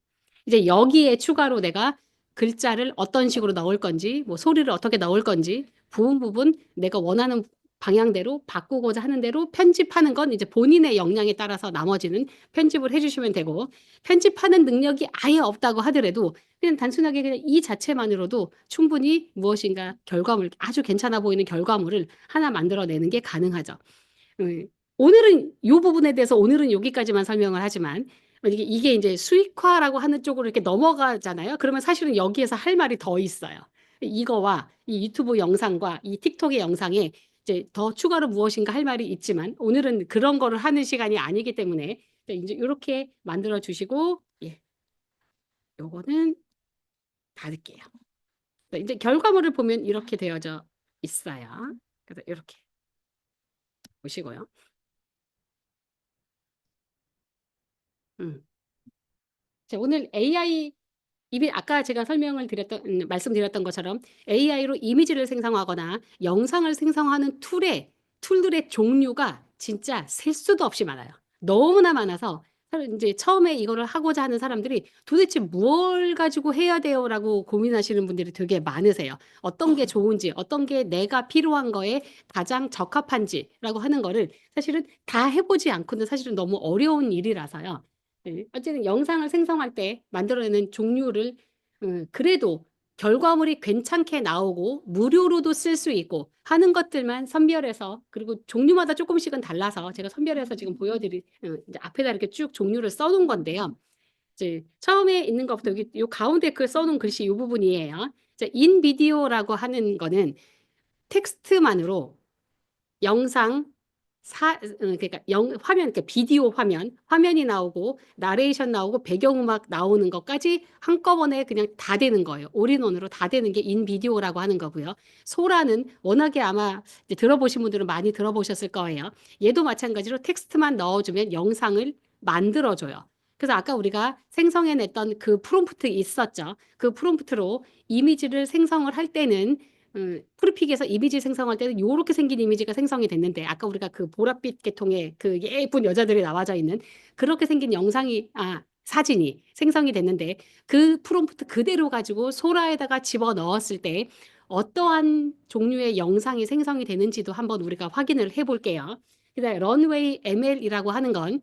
Speaker 1: 이제 여기에 추가로 내가 글자를 어떤 식으로 넣을 건지 뭐 소리를 어떻게 넣을 건지 부분 내가 원하는 방향대로 바꾸고자 하는 대로 편집하는 건 이제 본인의 역량에 따라서 나머지는 편집을 해주시면 되고 편집하는 능력이 아예 없다고 하더라도 그냥 단순하게 그냥 이 자체만으로도 충분히 무엇인가 결과물 아주 괜찮아 보이는 결과물을 하나 만들어내는 게 가능하죠. 오늘은 이 부분에 대해서 오늘은 여기까지만 설명을 하지만 이게 이제 수익화라고 하는 쪽으로 이렇게 넘어가잖아요. 그러면 사실은 여기에서 할 말이 더 있어요. 이거와 이 유튜브 영상과 이 틱톡의 영상에 이제 더 추가로 무엇인가 할 말이 있지만 오늘은 그런 거를 하는 시간이 아니기 때문에 이제 이렇게 만들어 주시고 예, 요거는 닫을게요. 이제 결과물을 보면 이렇게 되어져 있어요. 그래서 이렇게 보시고요. 음. 자, 오늘 AI 이미 아까 제가 말씀드렸던 것처럼 AI로 이미지를 생성하거나 영상을 생성하는 툴들의 종류가 진짜 셀 수도 없이 많아요. 너무나 많아서 이제 처음에 이거를 하고자 하는 사람들이 도대체 뭘 가지고 해야 돼요라고 고민하시는 분들이 되게 많으세요. 어떤 게 좋은지, 어떤 게 내가 필요한 거에 가장 적합한지라고 하는 거를 사실은 다 해보지 않고는 사실은 너무 어려운 일이라서요. 네. 어쨌든 영상을 생성할 때 만들어내는 종류를 그래도 결과물이 괜찮게 나오고 무료로도 쓸 수 있고 하는 것들만 선별해서 그리고 종류마다 조금씩은 달라서 제가 선별해서 지금 이제 앞에다 이렇게 쭉 종류를 써놓은 건데요. 이제 처음에 있는 것부터 여기 요 가운데 그 써놓은 글씨 이 부분이에요. 인비디오라고 하는 거는 텍스트만으로 영상 그러니까 화면, 그러니까 비디오 화면이 나오고 나레이션 나오고 배경음악 나오는 것까지 한꺼번에 그냥 다 되는 거예요. 올인원으로 다 되는 게 인비디오라고 하는 거고요. 소라는 워낙에 아마 이제 들어보신 분들은 많이 들어보셨을 거예요. 얘도 마찬가지로 텍스트만 넣어주면 영상을 만들어줘요. 그래서 아까 우리가 생성해냈던 그 프롬프트 있었죠. 그 프롬프트로 이미지를 생성을 할 때는 프리픽에서 이미지 생성할 때는 이렇게 생긴 이미지가 생성이 됐는데 아까 우리가 그 보랏빛 계통의 그 예쁜 여자들이 나와져 있는 그렇게 생긴 사진이 생성이 됐는데 그 프롬프트 그대로 가지고 소라에다가 집어 넣었을 때 어떠한 종류의 영상이 생성이 되는지도 한번 우리가 확인을 해볼게요. 그다음에 런웨이 ML이라고 하는 건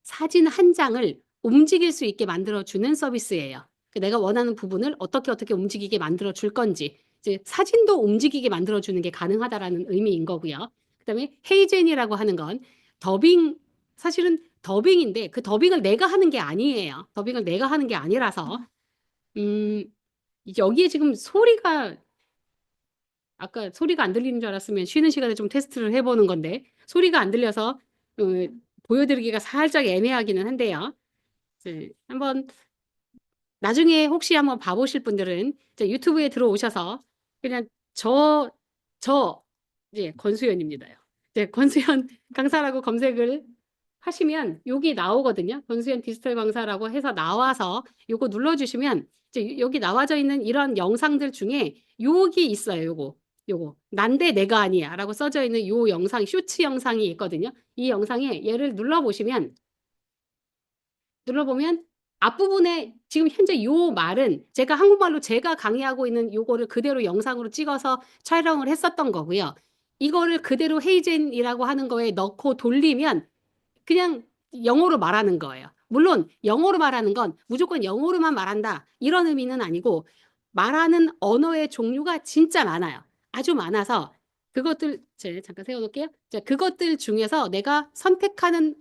Speaker 1: 사진 한 장을 움직일 수 있게 만들어주는 서비스예요. 내가 원하는 부분을 어떻게 움직이게 만들어 줄 건지 이제 사진도 움직이게 만들어 주는 게 가능하다라는 의미인 거고요. 그다음에 헤이젠이라고 하는 건 더빙 사실은 더빙인데 그 더빙을 내가 하는 게 아니에요. 더빙을 내가 하는 게 아니라서 음 여기에 지금 아까 소리가 안 들리는 줄 알았으면 쉬는 시간에 좀 테스트를 해보는 건데 소리가 안 들려서 어, 보여드리기가 살짝 애매하기는 한데요. 한번 나중에 혹시 한번 봐보실 분들은 이제 유튜브에 들어오셔서 그냥 저 이제 권수연입니다요. 이제 권수연 강사라고 검색을 하시면 여기 나오거든요. 권수연 디지털 강사라고 해서 나와서 요거 눌러주시면 이제 여기 나와져 있는 이런 영상들 중에 여기 있어요. 요거 난데 내가 아니야라고 써져 있는 요 영상 쇼츠 영상이 있거든요. 이 영상에 얘를 눌러보면 앞부분에 지금 현재 요 말은 제가 한국말로 제가 강의하고 있는 요거를 그대로 영상으로 찍어서 촬영을 했었던 거고요. 이거를 그대로 헤이젠이라고 하는 거에 넣고 돌리면 그냥 영어로 말하는 거예요. 물론 영어로 말하는 건 무조건 영어로만 말한다 이런 의미는 아니고 말하는 언어의 종류가 진짜 많아요. 아주 많아서 그것들 제가 잠깐 세워놓을게요. 자, 그것들 중에서 내가 선택하는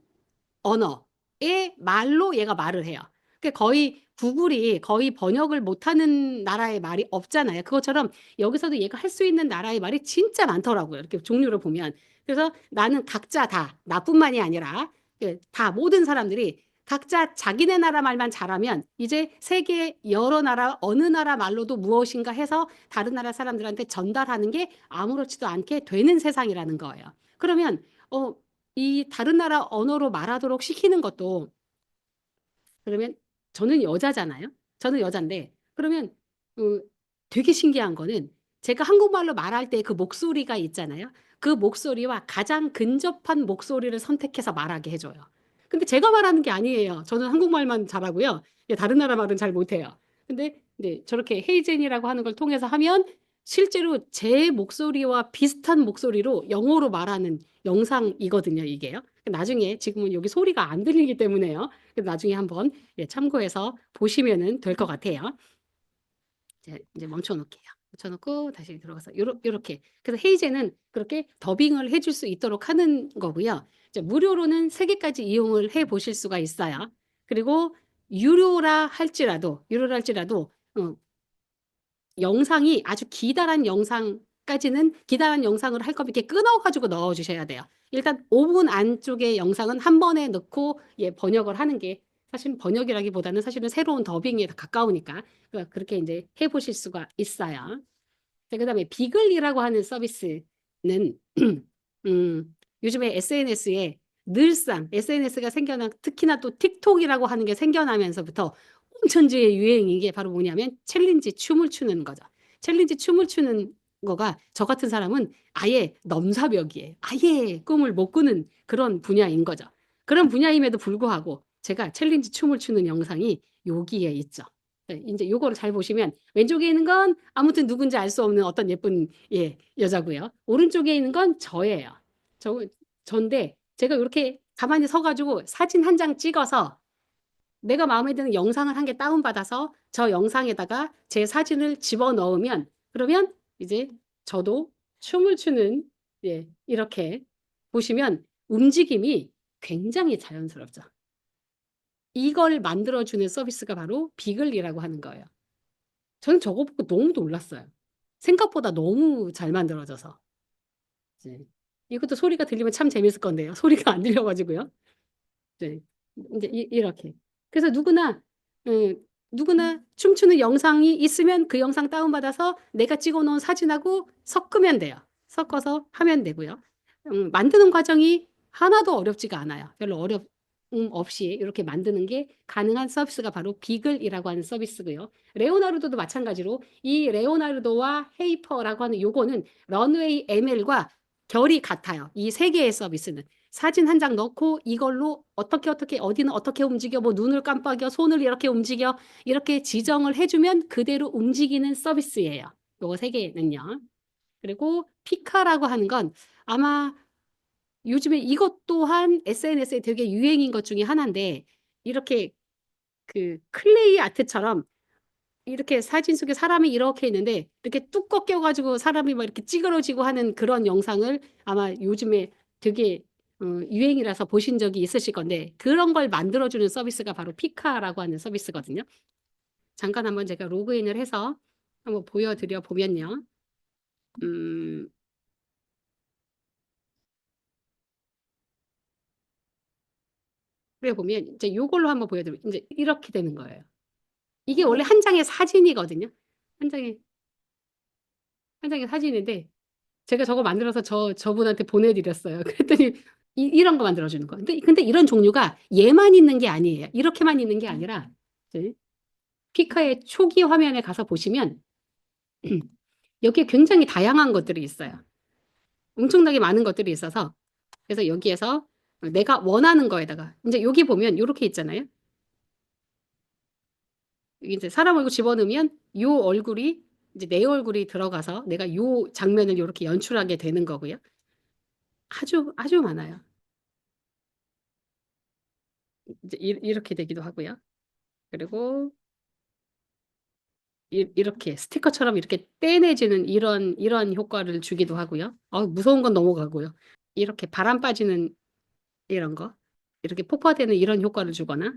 Speaker 1: 언어의 말로 얘가 말을 해요. 그러니까 거의 구글이 거의 번역을 못하는 나라의 말이 없잖아요. 그것처럼 여기서도 얘가 할 수 있는 나라의 말이 진짜 많더라고요. 이렇게 종류를 보면. 그래서 나는 각자 다 나뿐만이 아니라 다 모든 사람들이 각자 자기네 나라 말만 잘하면 이제 세계 여러 나라 어느 나라 말로도 무엇인가 해서 다른 나라 사람들한테 전달하는 게 아무렇지도 않게 되는 세상이라는 거예요. 그러면 이 다른 나라 언어로 말하도록 시키는 것도 그러면 저는 여자잖아요. 저는 여잔데 그러면 어, 되게 신기한 거는 제가 한국말로 말할 때 그 목소리가 있잖아요. 그 목소리와 가장 근접한 목소리를 선택해서 말하게 해줘요. 근데 제가 말하는 게 아니에요. 저는 한국말만 잘하고요. 다른 나라 말은 잘 못해요. 근데 네, 저렇게 헤이젠이라고 하는 걸 통해서 하면 실제로 제 목소리와 비슷한 목소리로 영어로 말하는 영상이거든요, 이게요. 나중에 지금은 여기 소리가 안 들리기 때문에요. 나중에 한번 참고해서 보시면은 될 것 같아요. 이제 멈춰 놓을게요. 멈춰 놓고 다시 들어가서 요렇게. 그래서 헤이젠은 그렇게 더빙을 해줄 수 있도록 하는 거고요. 이제 무료로는 3개까지 이용을 해 보실 수가 있어요. 그리고 유료라 할지라도 영상이 아주 기다란 영상을 할 거면 이렇게 끊어가지고 넣어주셔야 돼요. 일단 5분 안쪽의 영상은 한 번에 넣고 번역을 하는 게 사실 번역이라기보다는 사실은 새로운 더빙에 더 가까우니까 그렇게 이제 해보실 수가 있어요. 그다음에 비글이라고 하는 서비스는 요즘에 SNS에 늘상 SNS가 특히나 또 틱톡이라고 하는 게 생겨나면서부터 온천지의 유행인 게 바로 뭐냐면 챌린지 춤을 추는 거죠. 챌린지 춤을 추는 거가 저 같은 사람은 아예 넘사벽이에요. 아예 꿈을 못 꾸는 그런 분야인 거죠. 그런 분야임에도 불구하고 제가 챌린지 춤을 추는 영상이 여기에 있죠. 이제 요거를 잘 보시면 왼쪽에 있는 건 아무튼 누군지 알 수 없는 어떤 예쁜 여자고요. 오른쪽에 있는 건 저예요. 전데 제가 이렇게 가만히 서가지고 사진 한 장 찍어서 내가 마음에 드는 영상을 한 개 다운받아서 저 영상에다가 제 사진을 집어넣으면 그러면 이제 저도 춤을 추는 예, 이렇게 보시면 움직임이 굉장히 자연스럽죠. 이걸 만들어주는 서비스가 바로 비글리라고 하는 거예요. 저는 저거 보고 너무 놀랐어요. 생각보다 너무 잘 만들어져서. 이제 이것도 소리가 들리면 참 재밌을 건데요. 소리가 안 들려가지고요. 네. 이제 이렇게. 그래서 누구나 춤추는 영상이 있으면 그 영상 다운받아서 내가 찍어놓은 사진하고 섞으면 돼요. 섞어서 하면 되고요. 만드는 과정이 하나도 어렵지가 않아요. 별로 어렵 없이 이렇게 만드는 게 가능한 서비스가 바로 비글이라고 하는 서비스고요. 레오나르도도 마찬가지로 이 레오나르도와 헤이퍼라고 하는 요거는 런웨이 ML과 결이 같아요. 이 세 개의 서비스는. 사진 한 장 넣고 이걸로 어떻게 어디는 어떻게 움직여 뭐 눈을 깜빡여 손을 이렇게 움직여 이렇게 지정을 해주면 그대로 움직이는 서비스예요. 요거 세 개는요. 그리고 피카라고 하는 건 아마 요즘에 이것 또한 SNS에 되게 유행인 것 중에 하나인데 이렇게 그 클레이 아트처럼 이렇게 사진 속에 사람이 이렇게 있는데 이렇게 뚝 꺾여가지고 사람이 막 이렇게 찌그러지고 하는 그런 영상을 아마 요즘에 되게 유행이라서 보신 적이 있으실 건데 그런 걸 만들어주는 서비스가 바로 피카라고 하는 서비스거든요. 잠깐 한번 제가 로그인을 해서 한번 보여드려 보면요. 음, 그래 보면 이제 요걸로 한번 보여드리면 이제 이렇게 되는 거예요. 이게 원래 한 장의 사진이거든요. 한 장의 한 장의 사진인데 제가 저거 만들어서 저분한테 보내드렸어요. 그랬더니 이런 거 만들어주는 거. 근데 이런 종류가 얘만 있는 게 아니에요. 이렇게만 있는 게 아니라 이제 피카의 초기 화면에 가서 보시면 여기에 굉장히 다양한 것들이 있어요. 엄청나게 많은 것들이 있어서 그래서 여기에서 내가 원하는 거에다가 이제 여기 보면 이렇게 있잖아요. 여기 이제 사람 얼굴 집어넣으면 요 얼굴이 이제 내 얼굴이 들어가서 내가 요 장면을 이렇게 연출하게 되는 거고요. 아주 많아요. 이제 이렇게 되기도 하고요. 그리고 이렇게 스티커처럼 이렇게 떼내지는 이런 효과를 주기도 하고요. 무서운 건 넘어가고요. 이렇게 바람 빠지는 이런 거, 이렇게 폭파되는 이런 효과를 주거나,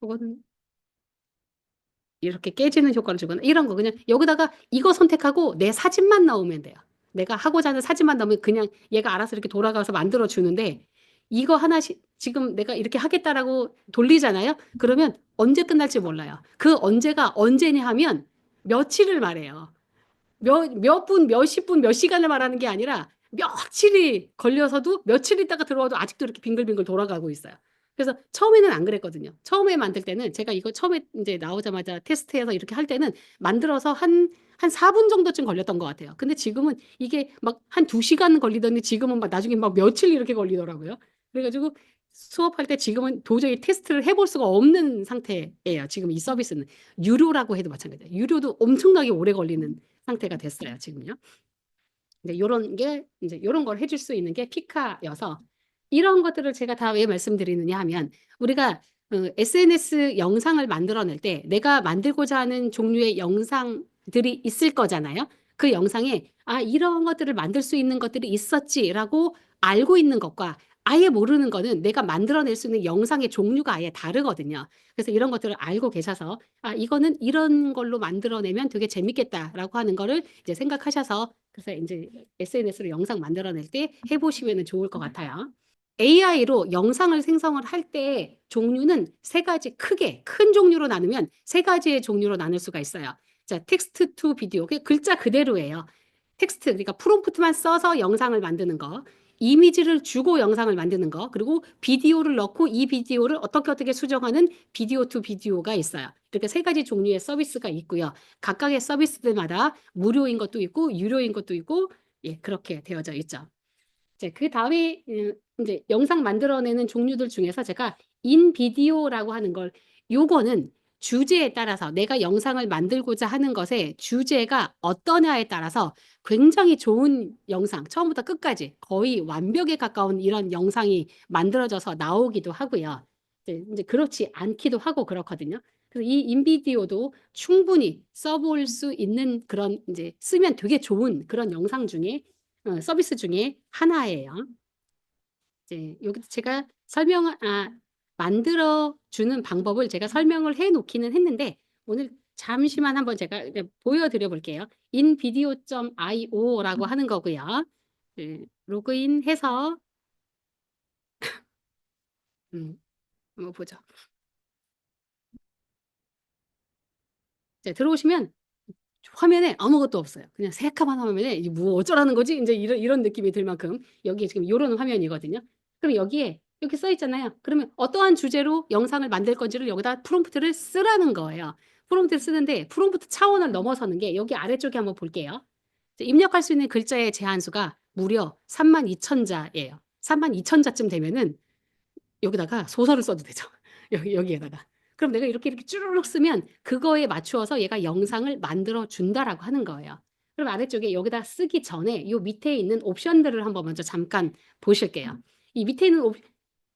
Speaker 1: 혹은 이렇게 깨지는 효과를 주거나 이런 거 그냥 여기다가 이거 선택하고 내 사진만 넣으면 돼요. 내가 하고자 하는 사진만 넣으면 그냥 얘가 알아서 이렇게 돌아가서 만들어 주는데 이거 하나씩 지금 내가 이렇게 하겠다라고 돌리잖아요. 그러면 언제 끝날지 몰라요. 그 언제가 언제냐 하면 며칠을 말해요. 몇 분, 몇십 분, 몇 시간을 말하는 게 아니라 며칠이 걸려서도 며칠 있다가 들어와도 아직도 이렇게 빙글빙글 돌아가고 있어요. 그래서 처음에는 안 그랬거든요. 처음에 만들 때는 제가 이거 처음에 이제 나오자마자 테스트해서 이렇게 할 때는 만들어서 한 4분 정도쯤 걸렸던 것 같아요. 근데 지금은 이게 막 한 2시간 걸리더니 지금은 막 나중에 막 며칠 이렇게 걸리더라고요. 그래가지고 수업할 때 지금은 도저히 테스트를 해볼 수가 없는 상태예요. 지금 이 서비스는 유료라고 해도 마찬가지예요. 유료도 엄청나게 오래 걸리는 상태가 됐어요, 지금요. 이제 요런 게 이제 요런 걸 해줄 수 있는 게 피카여서 이런 것들을 제가 다 왜 말씀드리느냐 하면 우리가 SNS 영상을 만들어낼 때 내가 만들고자 하는 종류의 영상들이 있을 거잖아요. 그 영상에 이런 것들을 만들 수 있는 것들이 있었지라고 알고 있는 것과 아예 모르는 거는 내가 만들어낼 수 있는 영상의 종류가 아예 다르거든요. 그래서 이런 것들을 알고 계셔서 이거는 이런 걸로 만들어내면 되게 재밌겠다라고 하는 거를 이제 생각하셔서 그래서 이제 SNS로 영상 만들어낼 때 해보시면 좋을 것 같아요. AI로 영상을 생성을 할 때 종류는 세 가지 크게 큰 종류로 나누면 세 가지의 종류로 나눌 수가 있어요. 자, 텍스트 투 비디오. 그 글자 그대로예요. 텍스트, 그러니까 프롬프트만 써서 영상을 만드는 거. 이미지를 주고 영상을 만드는 거. 그리고 비디오를 넣고 이 비디오를 어떻게 수정하는 비디오 투 비디오가 있어요. 이렇게 세 가지 종류의 서비스가 있고요. 각각의 서비스들마다 무료인 것도 있고 유료인 것도 있고 예, 그렇게 되어져 있죠. 이제 그 다음에 이제 영상 만들어내는 종류들 중에서 제가 인비디오라고 하는 걸 요거는 주제에 따라서 내가 영상을 만들고자 하는 것의 주제가 어떠냐에 따라서 굉장히 좋은 영상 처음부터 끝까지 거의 완벽에 가까운 이런 영상이 만들어져서 나오기도 하고요. 이제 그렇지 않기도 하고 그렇거든요. 그래서 이 인비디오도 충분히 써볼 수 있는 그런 이제 쓰면 되게 좋은 그런 영상 중에 서비스 중에 하나예요. 이제 여기도 제가 설명을 만들어 주는 방법을 제가 설명을 해 놓기는 했는데 오늘 잠시만 한번 제가 보여드려 볼게요. invideo.io라고 하는 거고요. 로그인해서 한번 보죠. 들어오시면 화면에 아무것도 없어요. 그냥 새까만 화면에 이게 뭐 어쩌라는 거지? 이제 이런 느낌이 들 만큼 여기에 지금 요런 화면이거든요. 그럼 여기에 이렇게 써 있잖아요. 그러면 어떠한 주제로 영상을 만들 건지를 여기다 프롬프트를 쓰라는 거예요. 프롬프트를 쓰는데 프롬프트 차원을 넘어서는 게 여기 아래쪽에 한번 볼게요. 입력할 수 있는 글자의 제한수가 무려 32,000자예요. 32,000자쯤 되면은 여기다가 소설을 써도 되죠. 여기에다가. 그럼 내가 이렇게 쭈르륵 쓰면 그거에 맞추어서 얘가 영상을 만들어 준다라고 하는 거예요. 그럼 아래쪽에 여기다 쓰기 전에 요 밑에 있는 옵션들을 한번 먼저 잠깐 보실게요. 이 밑에 있는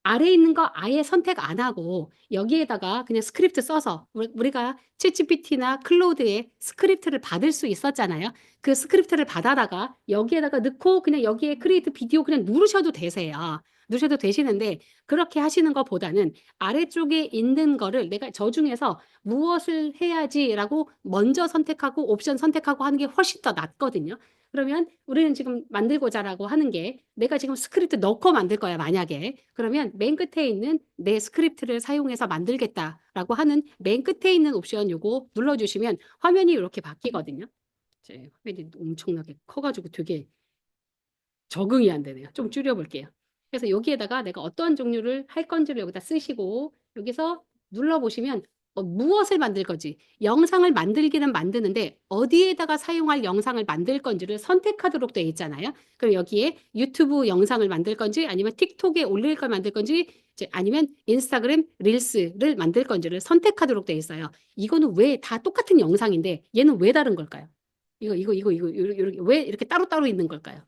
Speaker 1: 아래에 있는 거 아예 선택 안 하고 여기에다가 그냥 스크립트 써서 우리가 챗GPT나 클로드에 스크립트를 받을 수 있었잖아요. 그 스크립트를 받아다가 여기에다가 넣고 그냥 여기에 크리에이트 비디오 그냥 누르셔도 되세요. 누르셔도 되시는데 그렇게 하시는 것보다는 아래쪽에 있는 거를 내가 저 중에서 무엇을 해야지라고 먼저 선택하고 옵션 선택하고 하는 게 훨씬 더 낫거든요. 그러면 우리는 지금 만들고자라고 하는 게 내가 지금 스크립트 넣고 만들 거야, 만약에. 그러면 맨 끝에 있는 내 스크립트를 사용해서 만들겠다라고 하는 맨 끝에 있는 옵션 요거 눌러주시면 화면이 이렇게 바뀌거든요. 제 화면이 엄청나게 커가지고 되게 적응이 안 되네요. 좀 줄여볼게요. 그래서 여기에다가 내가 어떤 종류를 할 건지를 여기다 쓰시고 여기서 눌러보시면 무엇을 만들 건지 영상을 만들기는 만드는데 어디에다가 사용할 영상을 만들 건지를 선택하도록 되어 있잖아요. 그럼 여기에 유튜브 영상을 만들 건지 아니면 틱톡에 올릴 걸 만들 건지 아니면 인스타그램 릴스를 만들 건지를 선택하도록 되어 있어요. 이거는 왜 다 똑같은 영상인데 얘는 왜 다른 걸까요? 이거 이렇게 왜 이렇게 따로따로 있는 걸까요?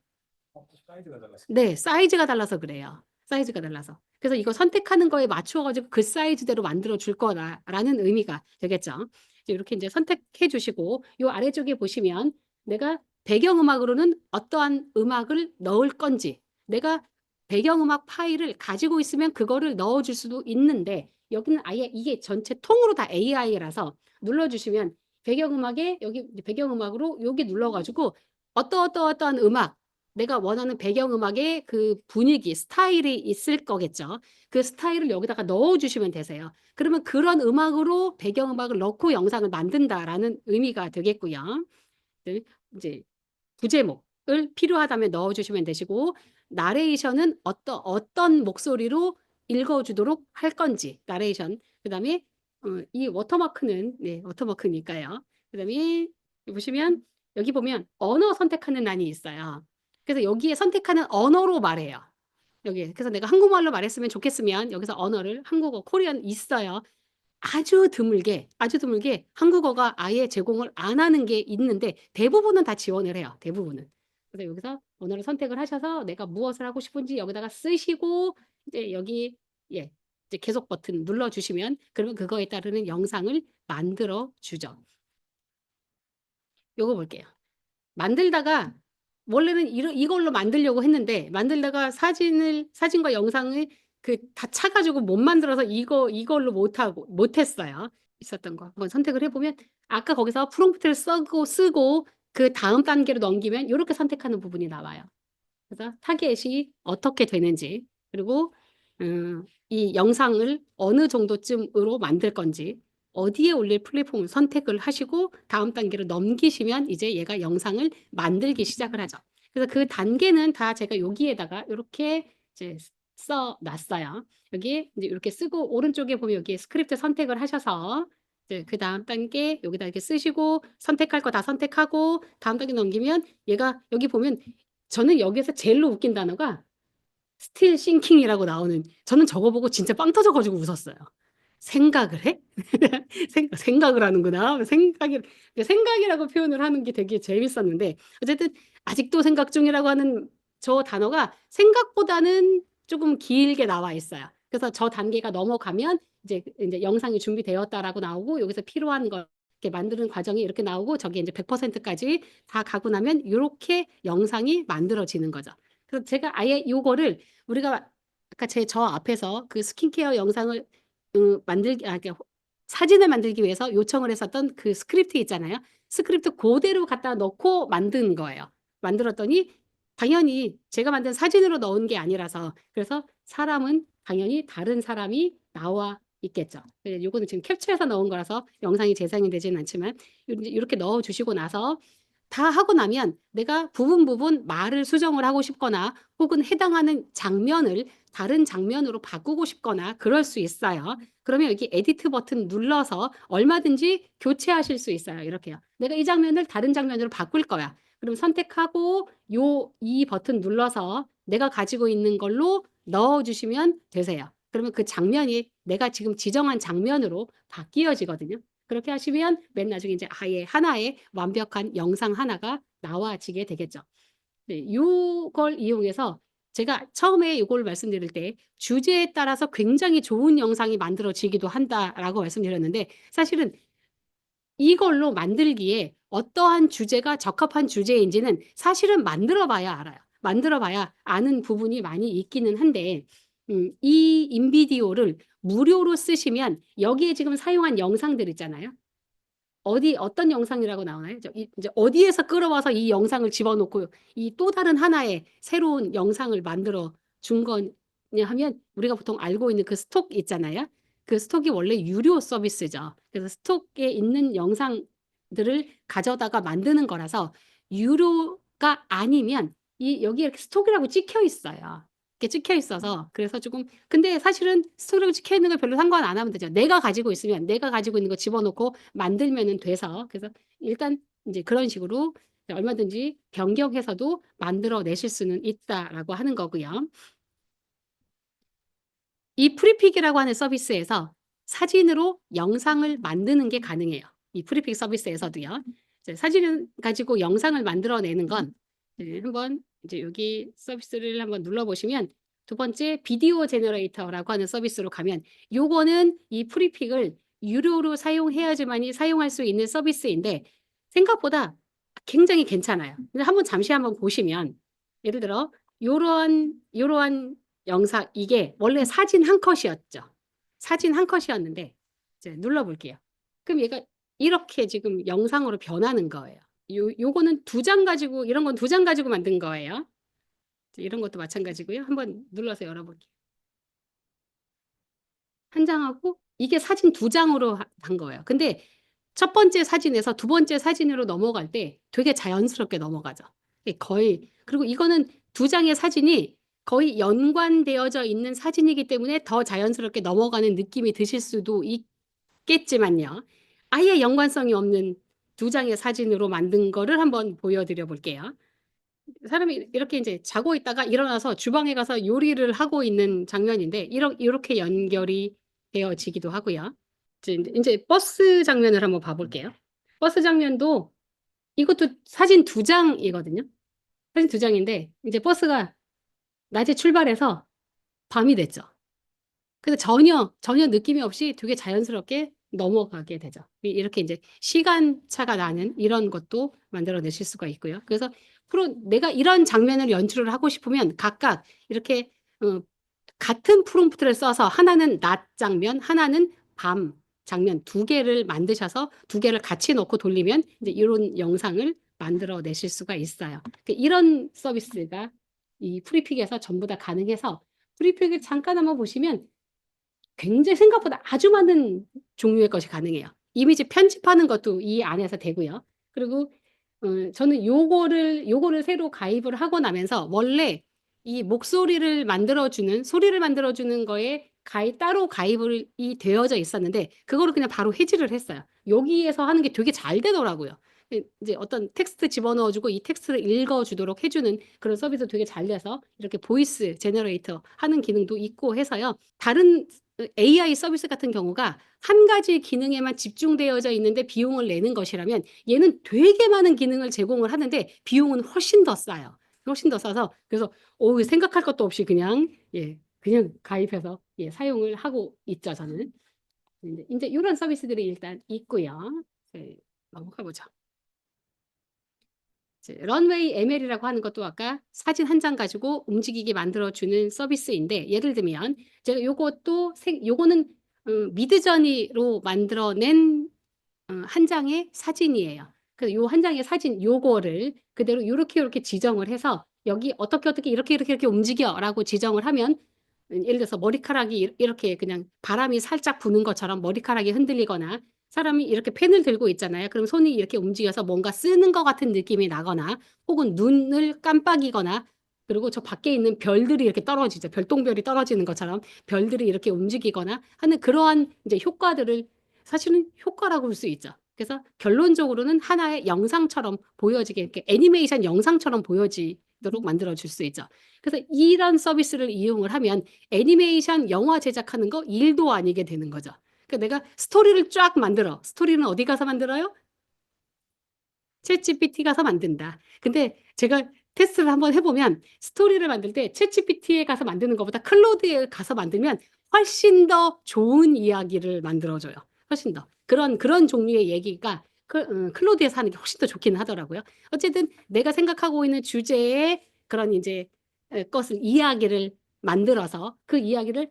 Speaker 2: 사이즈가 달라서.
Speaker 1: 네. 사이즈가 달라서 그래요. 사이즈가 달라서. 그래서 이거 선택하는 거에 맞추어 가지고 그 사이즈대로 만들어 줄 거다라는 의미가 되겠죠. 이제 이렇게 인제 선택해 주시고 요 아래쪽에 보시면 내가 배경음악으로는 어떠한 음악을 넣을 건지 내가 배경음악 파일을 가지고 있으면 그거를 넣어 줄 수도 있는데 여기는 아예 이게 전체 통으로 다 AI라서 눌러 주시면 배경음악에 여기 배경음악으로 여기 눌러 가지고 어떠어떠어떠한 음악 내가 원하는 배경음악의 그 분위기, 스타일이 있을 거겠죠. 그 스타일을 여기다가 넣어 주시면 되세요. 그러면 그런 음악으로 배경음악을 넣고 영상을 만든다라는 의미가 되겠고요. 네, 이제 부제목을 필요하다면 넣어 주시면 되시고 나레이션은 어떤 목소리로 읽어 주도록 할 건지 나레이션. 그다음에 이 워터마크는 네, 워터마크니까요. 그다음에 보시면 여기 보면 언어 선택하는欄이 있어요. 그래서 여기에 선택하는 언어로 말해요. 여기에. 그래서 내가 한국말로 말했으면 좋겠으면 여기서 언어를 한국어, 코리안 있어요. 아주 드물게 한국어가 아예 제공을 안 하는 게 있는데 대부분은 다 지원을 해요. 대부분은. 그래서 여기서 언어를 선택을 하셔서 내가 무엇을 하고 싶은지 여기다가 쓰시고 이제 여기 예. 이제 계속 버튼 눌러 주시면 그러면 그거에 따르는 영상을 만들어 주죠. 요거 볼게요. 만들다가 원래는 이걸로 만들려고 했는데 만들다가 사진과 영상을 다 차가지고 못 만들어서 이걸로 못했어요. 있었던 거 한번 선택을 해보면 아까 거기서 프롬프트를 쓰고 그 다음 단계로 넘기면 이렇게 선택하는 부분이 나와요. 그래서 타겟이 어떻게 되는지 그리고 이 영상을 어느 정도쯤으로 만들 건지 어디에 올릴 플랫폼을 선택을 하시고 다음 단계로 넘기시면 이제 얘가 영상을 만들기 시작을 하죠. 그래서 그 단계는 다 제가 여기에다가 이렇게 이제 써 놨어요. 여기 이제 이렇게 쓰고 오른쪽에 보면 여기 스크립트 선택을 하셔서 이제 그 다음 단계 여기다 이렇게 쓰시고 선택할 거 다 선택하고 다음 단계 넘기면 얘가 여기 보면 저는 여기에서 제일로 웃긴 단어가 still thinking이라고 나오는 저는 저거 보고 진짜 빵 터져 가지고 웃었어요. '생각을 해? 생각을 하는구나.' 생각이라고 표현을 하는 게 되게 재밌었는데 어쨌든 아직도 생각 중이라고 하는 저 단어가 생각보다는 쪼금 길게 나와 있어요. 그래서 저 단계가 넘어가면 이제 영상이 준비되었다라고 나오고 여기서 필요한 걸 이렇게 만드는 과정이 이렇게 나오고 저기 이제 100%까지 다 가고 나면 이렇게 영상이 만들어지는 거죠. 그래서 제가 아예 요거를 우리가 아까 저 앞에서 그 스킨케어 영상을 사진을 만들기 위해서 요청을 했었던 그 스크립트 있잖아요. 스크립트 그대로 갖다 넣고 만든 거예요. 만들었더니 당연히 제가 만든 사진으로 넣은 게 아니라서 그래서 사람은 당연히 다른 사람이 나와 있겠죠. 요거는 지금 캡처해서 넣은 거라서 영상이 재생이 되지는 않지만 이렇게 넣어 주시고 나서 다 하고 나면 내가 부분 말을 수정을 하고 싶거나 혹은 해당하는 장면을 다른 장면으로 바꾸고 싶거나 그럴 수 있어요. 그러면 여기 에디트 버튼 눌러서 얼마든지 교체하실 수 있어요. 이렇게요. 내가 이 장면을 다른 장면으로 바꿀 거야. 그럼 선택하고 이 버튼 눌러서 내가 가지고 있는 걸로 넣어주시면 되세요. 그러면 그 장면이 내가 지금 지정한 장면으로 바뀌어지거든요. 그렇게 하시면 맨 나중에 이제 아예 하나의 완벽한 영상 하나가 나와지게 되겠죠. 네, 요걸 이용해서 제가 처음에 이걸 말씀드릴 때 주제에 따라서 굉장히 좋은 영상이 만들어지기도 한다라고 말씀드렸는데 사실은 이걸로 만들기에 어떠한 주제가 적합한 주제인지는 사실은 만들어 봐야 알아요. 만들어 봐야 아는 부분이 많이 있기는 한데 이 인비디오를 무료로 쓰시면 여기에 지금 사용한 영상들 있잖아요. 어떤 영상이라고 나오나요? 이제 어디에서 끌어와서 이 영상을 집어넣고 이 또 다른 하나의 새로운 영상을 만들어 준 거냐 하면 우리가 보통 알고 있는 그 스톡 있잖아요. 그 스톡이 원래 유료 서비스죠. 그래서 스톡에 있는 영상들을 가져다가 만드는 거라서 유료가 아니면 여기 이렇게 스톡이라고 찍혀 있어요. 이렇게 찍혀 있어서 그래서 조금 근데 사실은 스토리가 찍혀 있는 거 별로 상관 안 하면 되죠. 내가 가지고 있으면 내가 가지고 있는 거 집어넣고 만들면은 돼서 그래서 일단 이제 그런 식으로 얼마든지 변경해서도 만들어 내실 수는 있다라고 하는 거고요. 이 프리픽이라고 하는 서비스에서 사진으로 영상을 만드는 게 가능해요. 이 프리픽 서비스에서도요. 사진을 가지고 영상을 만들어내는 건 한번 이제 여기 서비스를 한번 눌러보시면 두 번째 비디오 제너레이터라고 하는 서비스로 가면 요거는 이 프리픽을 유료로 사용해야지만이 사용할 수 있는 서비스인데 생각보다 굉장히 괜찮아요. 한번 잠시 한번 보시면 예를 들어 요러한 영상 이게 원래 사진 한 컷이었죠. 사진 한 컷이었는데 이제 눌러볼게요. 그럼 얘가 이렇게 지금 영상으로 변하는 거예요. 요거는 두 장 가지고 이런 건 두 장 가지고 만든 거예요. 이런 것도 마찬가지고요. 한번 눌러서 열어볼게요. 한 장하고 이게 사진 두 장으로 한 거예요. 근데 첫 번째 사진에서 두 번째 사진으로 넘어갈 때 되게 자연스럽게 넘어가죠. 거의 그리고 이거는 두 장의 사진이 거의 연관되어져 있는 사진이기 때문에 더 자연스럽게 넘어가는 느낌이 드실 수도 있겠지만요. 아예 연관성이 없는 두 장의 사진으로 만든 거를 한번 보여드려 볼게요. 사람이 이렇게 이제 자고 있다가 일어나서 주방에 가서 요리를 하고 있는 장면인데 이렇게 연결이 되어지기도 하고요. 이제 버스 장면을 한번 봐볼게요. 버스 장면도 이것도 사진 두 장이거든요. 사진 두 장인데 이제 버스가 낮에 출발해서 밤이 됐죠. 근데 전혀 느낌이 없이 되게 자연스럽게 넘어가게 되죠. 이렇게 이제 시간차가 나는 이런 것도 만들어내실 수가 있고요. 그래서 내가 이런 장면을 연출을 하고 싶으면 각각 이렇게 같은 프롬프트를 써서 하나는 낮 장면, 하나는 밤 장면 두 개를 만드셔서 두 개를 같이 넣고 돌리면 이제 이런 영상을 만들어내실 수가 있어요. 이런 서비스가 이 프리픽에서 전부 다 가능해서 프리픽을 잠깐 한번 보시면 굉장히 생각보다 아주 많은 종류의 것이 가능해요. 이미지 편집하는 것도 이 안에서 되고요. 그리고 저는 요거를 새로 가입을 하고 나면서 원래 이 목소리를 만들어주는 소리를 만들어주는 거에 따로 가입이 되어져 있었는데 그거를 그냥 바로 해지를 했어요. 여기에서 하는 게 되게 잘 되더라고요. 이제 어떤 텍스트 집어넣어주고 이 텍스트를 읽어주도록 해주는 그런 서비스 되게 잘 돼서 이렇게 보이스 제너레이터 하는 기능도 있고 해서요. 다른 AI 서비스 같은 경우가 한 가지 기능에만 집중되어져 있는데 비용을 내는 것이라면 얘는 되게 많은 기능을 제공을 하는데 비용은 훨씬 더 싸요. 훨씬 더 싸서 그래서 생각할 것도 없이 그냥 그냥 가입해서 예, 사용을 하고 있죠, 저는. 이제 이런 서비스들이 일단 있고요. 네, 넘어가 보죠. 런웨이 ML이라고 하는 것도 아까 사진 한 장 가지고 움직이게 만들어주는 서비스인데, 예를 들면 제가 요것도 요거는 미드저니로 만들어낸 한 장의 사진이에요. 그래서 요 한 장의 사진 요거를 그대로 요렇게 지정을 해서 여기 어떻게 이렇게 움직여라고 지정을 하면, 예를 들어서 머리카락이 이렇게 그냥 바람이 살짝 부는 것처럼 머리카락이 흔들리거나, 사람이 이렇게 펜을 들고 있잖아요. 그럼 손이 이렇게 움직여서 뭔가 쓰는 것 같은 느낌이 나거나, 혹은 눈을 깜빡이거나, 그리고 저 밖에 있는 별들이 이렇게 떨어지죠. 별똥별이 떨어지는 것처럼 별들이 이렇게 움직이거나 하는 그러한 이제 효과들을, 사실은 효과라고 볼 수 있죠. 그래서 결론적으로는 하나의 영상처럼 보여지게, 이렇게 애니메이션 영상처럼 보여지도록 만들어 줄 수 있죠. 그래서 이런 서비스를 이용을 하면 애니메이션 영화 제작하는 거 일도 아니게 되는 거죠. 그러니까 내가 스토리를 쫙 만들어. 스토리는 어디 가서 만들어요? 챗GPT 가서 만든다. 근데 제가 테스트를 한번 해보면, 스토리를 만들 때 챗GPT에 가서 만드는 것보다 클로드에 가서 만들면 훨씬 더 좋은 이야기를 만들어줘요. 훨씬 더. 그런 종류의 얘기가 클로드에서 하는 게 훨씬 더 좋기는 하더라고요. 어쨌든 내가 생각하고 있는 주제의 그런 이제 것을, 이야기를 만들어서 그 이야기를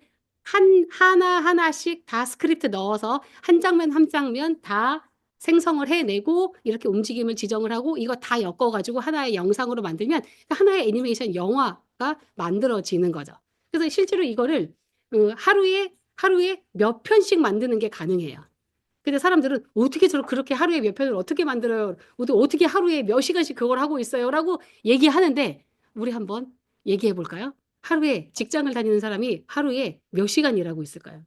Speaker 1: 하나하나씩 다 스크립트 넣어서 한 장면 한 장면 다 생성을 해내고, 이렇게 움직임을 지정을 하고, 이거 다 엮어가지고 하나의 영상으로 만들면 하나의 애니메이션 영화가 만들어지는 거죠. 그래서 실제로 이거를 하루에 몇 편씩 만드는 게 가능해요. 근데 사람들은 어떻게 그렇게 하루에 몇 편을 어떻게 만들어요? 어떻게 하루에 몇 시간씩 그걸 하고 있어요? 라고 얘기하는데, 우리 한번 얘기해 볼까요? 하루에 직장을 다니는 사람이 하루에 몇 시간 일하고 있을까요?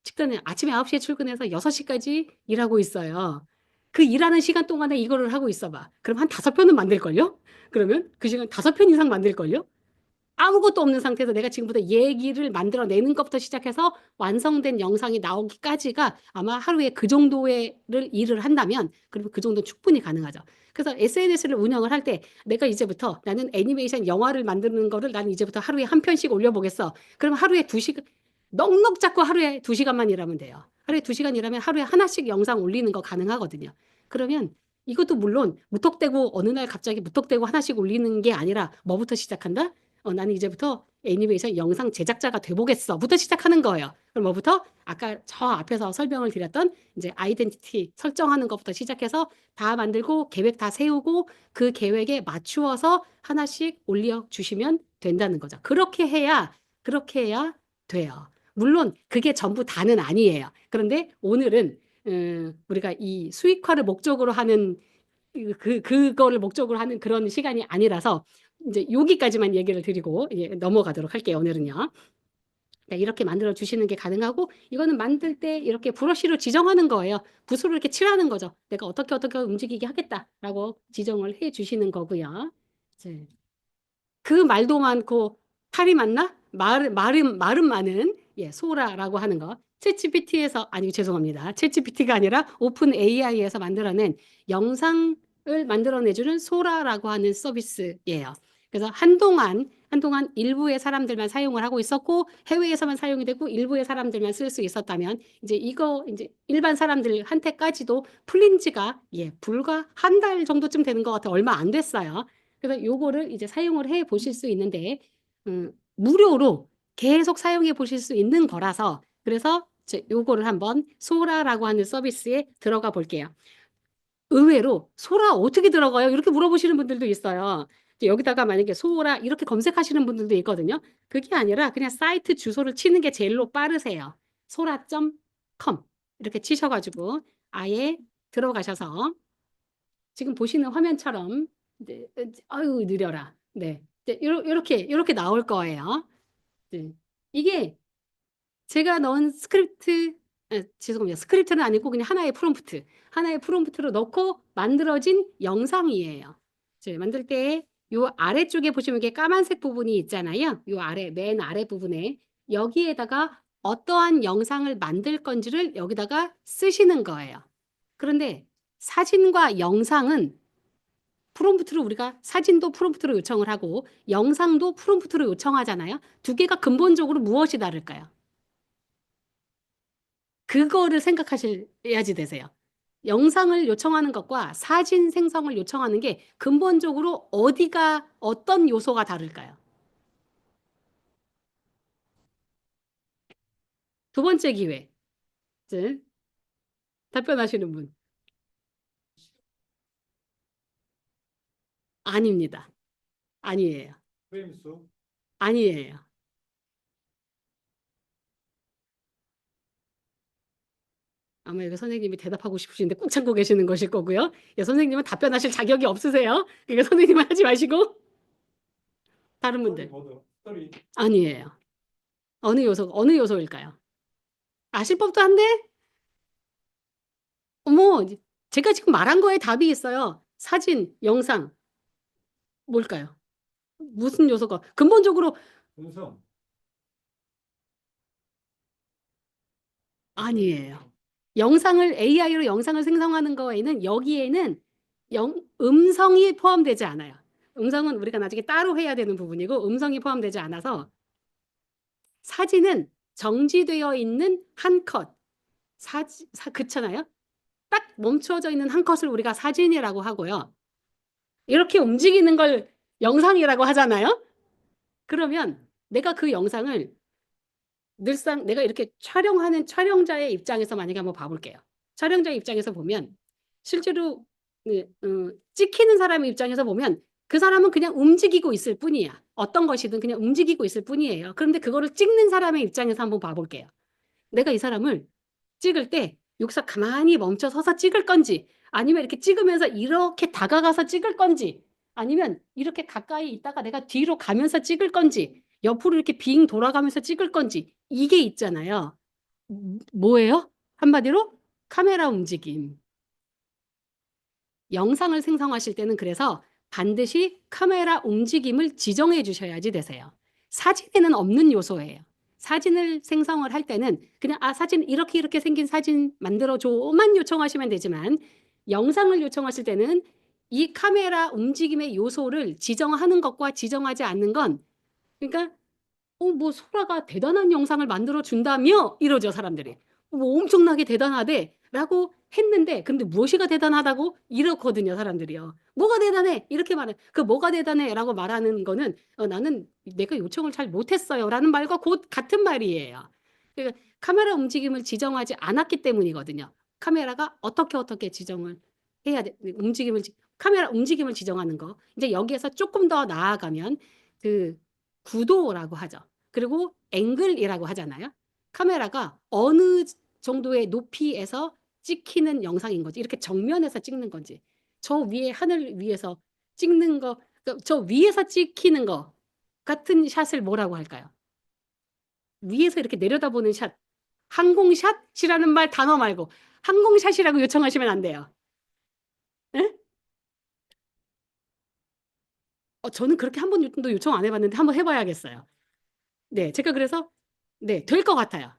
Speaker 1: 직장은 아침에 9시에 출근해서 6시까지 일하고 있어요. 그 일하는 시간 동안에 이거를 하고 있어 봐. 그럼 한 5편은 만들걸요? 그러면 그 시간 5편 이상 만들걸요? 아무것도 없는 상태에서 내가 지금부터 얘기를 만들어내는 것부터 시작해서 완성된 영상이 나오기까지가 아마 하루에 그 정도의 일을 한다면, 그러면 그 정도 충분히 가능하죠. 그래서 SNS를 운영을 할 때 내가 이제부터, 나는 애니메이션 영화를 만드는 거를 나는 이제부터 하루에 한 편씩 올려보겠어. 그럼 하루에 2시간, 넉넉 잡고 하루에 2시간만 일하면 돼요. 하루에 2시간 일하면 하루에 하나씩 영상 올리는 거 가능하거든요. 그러면 이것도 물론 무턱대고 어느 날 갑자기 무턱대고 하나씩 올리는 게 아니라, 뭐부터 시작한다? 나는 이제부터 애니메이션 영상 제작자가 돼보겠어 부터 시작하는 거예요. 그럼 뭐부터? 아까 저 앞에서 설명을 드렸던 이제 아이덴티티 설정하는 것부터 시작해서 다 만들고 계획 다 세우고 그 계획에 맞추어서 하나씩 올려주시면 된다는 거죠. 그렇게 해야 돼요. 물론 그게 전부 다는 아니에요. 그런데 오늘은 우리가 이 수익화를 목적으로 하는, 그거를 목적으로 하는 그런 시간이 아니라서 이제 여기까지만 얘기를 드리고 넘어가도록 할게요, 오늘은요. 네, 이렇게 만들어 주시는 게 가능하고, 이거는 만들 때 이렇게 브러쉬로 지정하는 거예요. 붓으로 이렇게 칠하는 거죠. 내가 어떻게 움직이게 하겠다라고 지정을 해 주시는 거고요. 이제 그 말도 많고 탈이 많나? 말은 많은, 소라라고 하는 거. 챗GPT에서, 아니 죄송합니다. 챗GPT가 아니라 오픈 AI에서 만들어낸 영상을 만들어내주는 소라라고 하는 서비스예요. 그래서 한동안 일부의 사람들만 사용을 하고 있었고, 해외에서만 사용이 되고 일부의 사람들만 쓸 수 있었다면, 이제 일반 사람들한테까지도 풀린 지가 불과 한 달 정도쯤 되는 것 같아요. 얼마 안 됐어요. 그래서 요거를 이제 사용을 해 보실 수 있는데, 무료로 계속 사용해 보실 수 있는 거라서, 그래서 요거를 한번 소라라고 하는 서비스에 들어가 볼게요. 의외로 소라 어떻게 들어가요? 이렇게 물어보시는 분들도 있어요. 여기다가 만약에 소라 이렇게 검색하시는 분들도 있거든요. 그게 아니라 그냥 사이트 주소를 치는 게 제일로 빠르세요. 소라.com 이렇게 치셔가지고 아예 들어가셔서 지금 보시는 화면처럼, 아유 느려라. 네, 이렇게 나올 거예요. 네. 이게 제가 넣은 스크립트, 죄송합니다. 스크립트는 아니고 그냥 하나의 프롬프트로 넣고 만들어진 영상이에요. 만들 때 요 아래쪽에 보시면 이게 까만색 부분이 있잖아요. 요 맨 아래 부분에 여기에다가 어떠한 영상을 만들 건지를 여기다가 쓰시는 거예요. 그런데 사진과 영상은 프롬프트를 우리가 사진도 프롬프트로 요청을 하고 영상도 프롬프트로 요청하잖아요. 두 개가 근본적으로 무엇이 다를까요? 그거를 생각하셔야지 되세요. 영상을 요청하는 것과 사진 생성을 요청하는 게 근본적으로 어디가 어떤 요소가 다를까요? 두 번째 기회. 이제 답변하시는 분. 아닙니다. 아니에요.
Speaker 2: 프레임 수,
Speaker 1: 아니에요. 아마 이거 선생님이 대답하고 싶으신데 꾹 참고 계시는 것일 거고요. 예, 선생님은 답변하실 자격이 없으세요. 이거 선생님은 하지 마시고 다른 분들.
Speaker 2: 스토리보드, 스토리,
Speaker 1: 아니에요. 어느 요소일까요? 아실 법도 한데, 어머, 제가 지금 말한 거에 답이 있어요. 사진, 영상, 뭘까요? 무슨 요소가? 근본적으로
Speaker 2: 음성,
Speaker 1: 아니에요. AI로 영상을 생성하는 거에는 여기에는 음성이 포함되지 않아요. 음성은 우리가 나중에 따로 해야 되는 부분이고 음성이 포함되지 않아서 사진은 정지되어 있는 한 컷, 그렇잖아요? 딱 멈춰져 있는 한 컷을 우리가 사진이라고 하고요. 이렇게 움직이는 걸 영상이라고 하잖아요? 그러면 내가 그 영상을 늘상 내가 이렇게 촬영하는 촬영자의 입장에서 만약에 한번 봐볼게요. 촬영자의 입장에서 보면 실제로 찍히는 사람의 입장에서 보면 그 사람은 그냥 움직이고 있을 뿐이야. 어떤 것이든 그냥 움직이고 있을 뿐이에요. 그런데 그거를 찍는 사람의 입장에서 한번 봐볼게요. 내가 이 사람을 찍을 때 여기서 가만히 멈춰 서서 찍을 건지 아니면 이렇게 찍으면서 이렇게 다가가서 찍을 건지 아니면 이렇게 가까이 있다가 내가 뒤로 가면서 찍을 건지 옆으로 이렇게 빙 돌아가면서 찍을 건지 이게 있잖아요. 뭐예요? 한마디로 카메라 움직임. 영상을 생성하실 때는 그래서 반드시 카메라 움직임을 지정해 주셔야지 되세요. 사진에는 없는 요소예요. 사진을 생성을 할 때는 그냥 사진 이렇게 생긴 사진 만들어줘만 요청하시면 되지만 영상을 요청하실 때는 이 카메라 움직임의 요소를 지정하는 것과 지정하지 않는 건 그러니까 뭐 소라가 대단한 영상을 만들어 준다며 이러죠 사람들이. 뭐 엄청나게 대단하대 라고 했는데 근데 무엇이가 대단하다고 이러거든요 사람들이요. 뭐가 대단해 이렇게 말해. 그 뭐가 대단해 라고 말하는 거는 나는 내가 요청을 잘 못했어요 라는 말과 곧 같은 말이에요. 그러니까 카메라 움직임을 지정하지 않았기 때문이거든요. 카메라가 어떻게 지정을 해야 돼. 카메라 움직임을 지정하는 거. 이제 여기에서 조금 더 나아가면 그 구도라고 하죠. 그리고 앵글이라고 하잖아요. 카메라가 어느 정도의 높이에서 찍히는 영상인 거지. 이렇게 정면에서 찍는 건지. 저 위에 하늘 위에서 찍는 거, 저 위에서 찍히는 거 같은 샷을 뭐라고 할까요? 위에서 이렇게 내려다보는 샷. 항공샷이라는 단어 말고 항공샷이라고 요청하시면 안 돼요. 예? 저는 그렇게 한 번도 요청 안 해봤는데 한번 해봐야겠어요. 네, 제가 그래서 네, 될 것 같아요.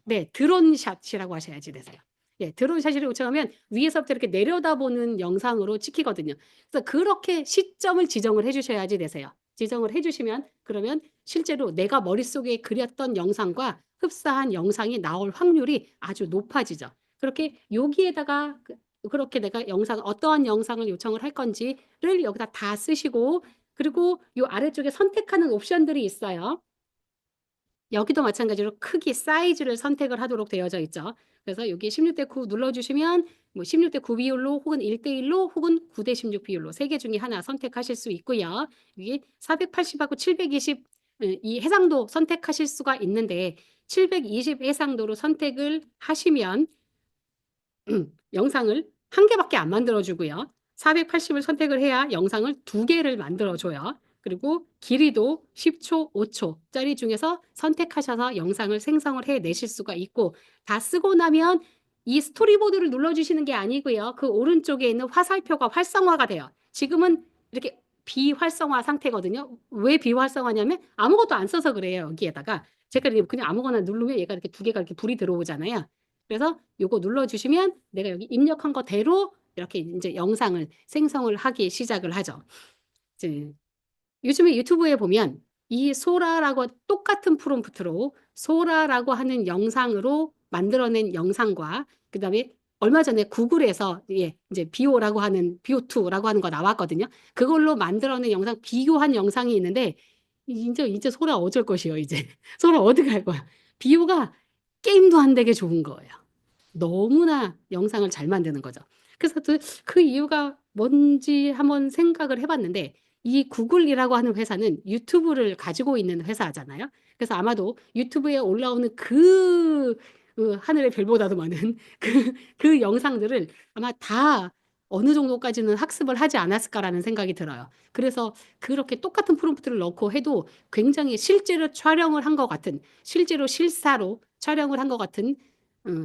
Speaker 1: 네, 드론샷이라고 하셔야지 되세요. 예, 드론샷을 요청하면 위에서부터 이렇게 내려다보는 영상으로 찍히거든요. 그래서 그렇게 시점을 지정을 해주셔야지 되세요. 지정을 해주시면 그러면 실제로 내가 머릿속에 그렸던 영상과 흡사한 영상이 나올 확률이 아주 높아지죠. 그렇게 여기에다가 그렇게 내가 어떠한 영상을 요청을 할 건지를 여기다 다 쓰시고 그리고 이 아래쪽에 선택하는 옵션들이 있어요. 여기도 마찬가지로 크기, 사이즈를 선택을 하도록 되어져 있죠. 그래서 여기 16대 9 눌러주시면 뭐 16대 9 비율로 혹은 1대 1로 혹은 9대 16 비율로 세 개 중에 하나 선택하실 수 있고요. 여기 480하고 720 이 해상도 선택하실 수가 있는데 720 해상도로 선택을 하시면 영상을 한 개밖에 안 만들어주고요. 480을 선택을 해야 영상을 두 개를 만들어줘요. 그리고 길이도 10초, 5초짜리 중에서 선택하셔서 영상을 생성을 해내실 수가 있고 다 쓰고 나면 이 스토리보드를 눌러주시는 게 아니고요. 그 오른쪽에 있는 화살표가 활성화가 돼요. 지금은 이렇게 비활성화 상태거든요. 왜 비활성화냐면 아무것도 안 써서 그래요. 여기에다가 제가 그냥 아무거나 누르면 얘가 이렇게 두 개가 이렇게 불이 들어오잖아요. 그래서 요거 눌러주시면 내가 여기 입력한 거대로 이렇게 이제 영상을 생성을 하기 시작을 하죠. 이제 요즘에 유튜브에 보면 이 소라라고 똑같은 프롬프트로 소라라고 하는 영상으로 만들어낸 영상과 그다음에 얼마 전에 구글에서 이제 비오라고 하는 비오2라고 하는 거 나왔거든요. 그걸로 만들어낸 영상 비교한 영상이 있는데 이제 소라 어쩔 것이요 이제 소라 어디 갈 거야. 비오가 게임도 안 되게 좋은 거예요. 너무나 영상을 잘 만드는 거죠. 그래서 그 이유가 뭔지 한번 생각을 해봤는데 이 구글이라고 하는 회사는 유튜브를 가지고 있는 회사잖아요. 그래서 아마도 유튜브에 올라오는 그 하늘의 별보다도 많은 그 영상들을 아마 다 어느 정도까지는 학습을 하지 않았을까라는 생각이 들어요. 그래서 그렇게 똑같은 프롬프트를 넣고 해도 굉장히 실제로 촬영을 한 것 같은, 실제로 실사로 촬영을 한 것 같은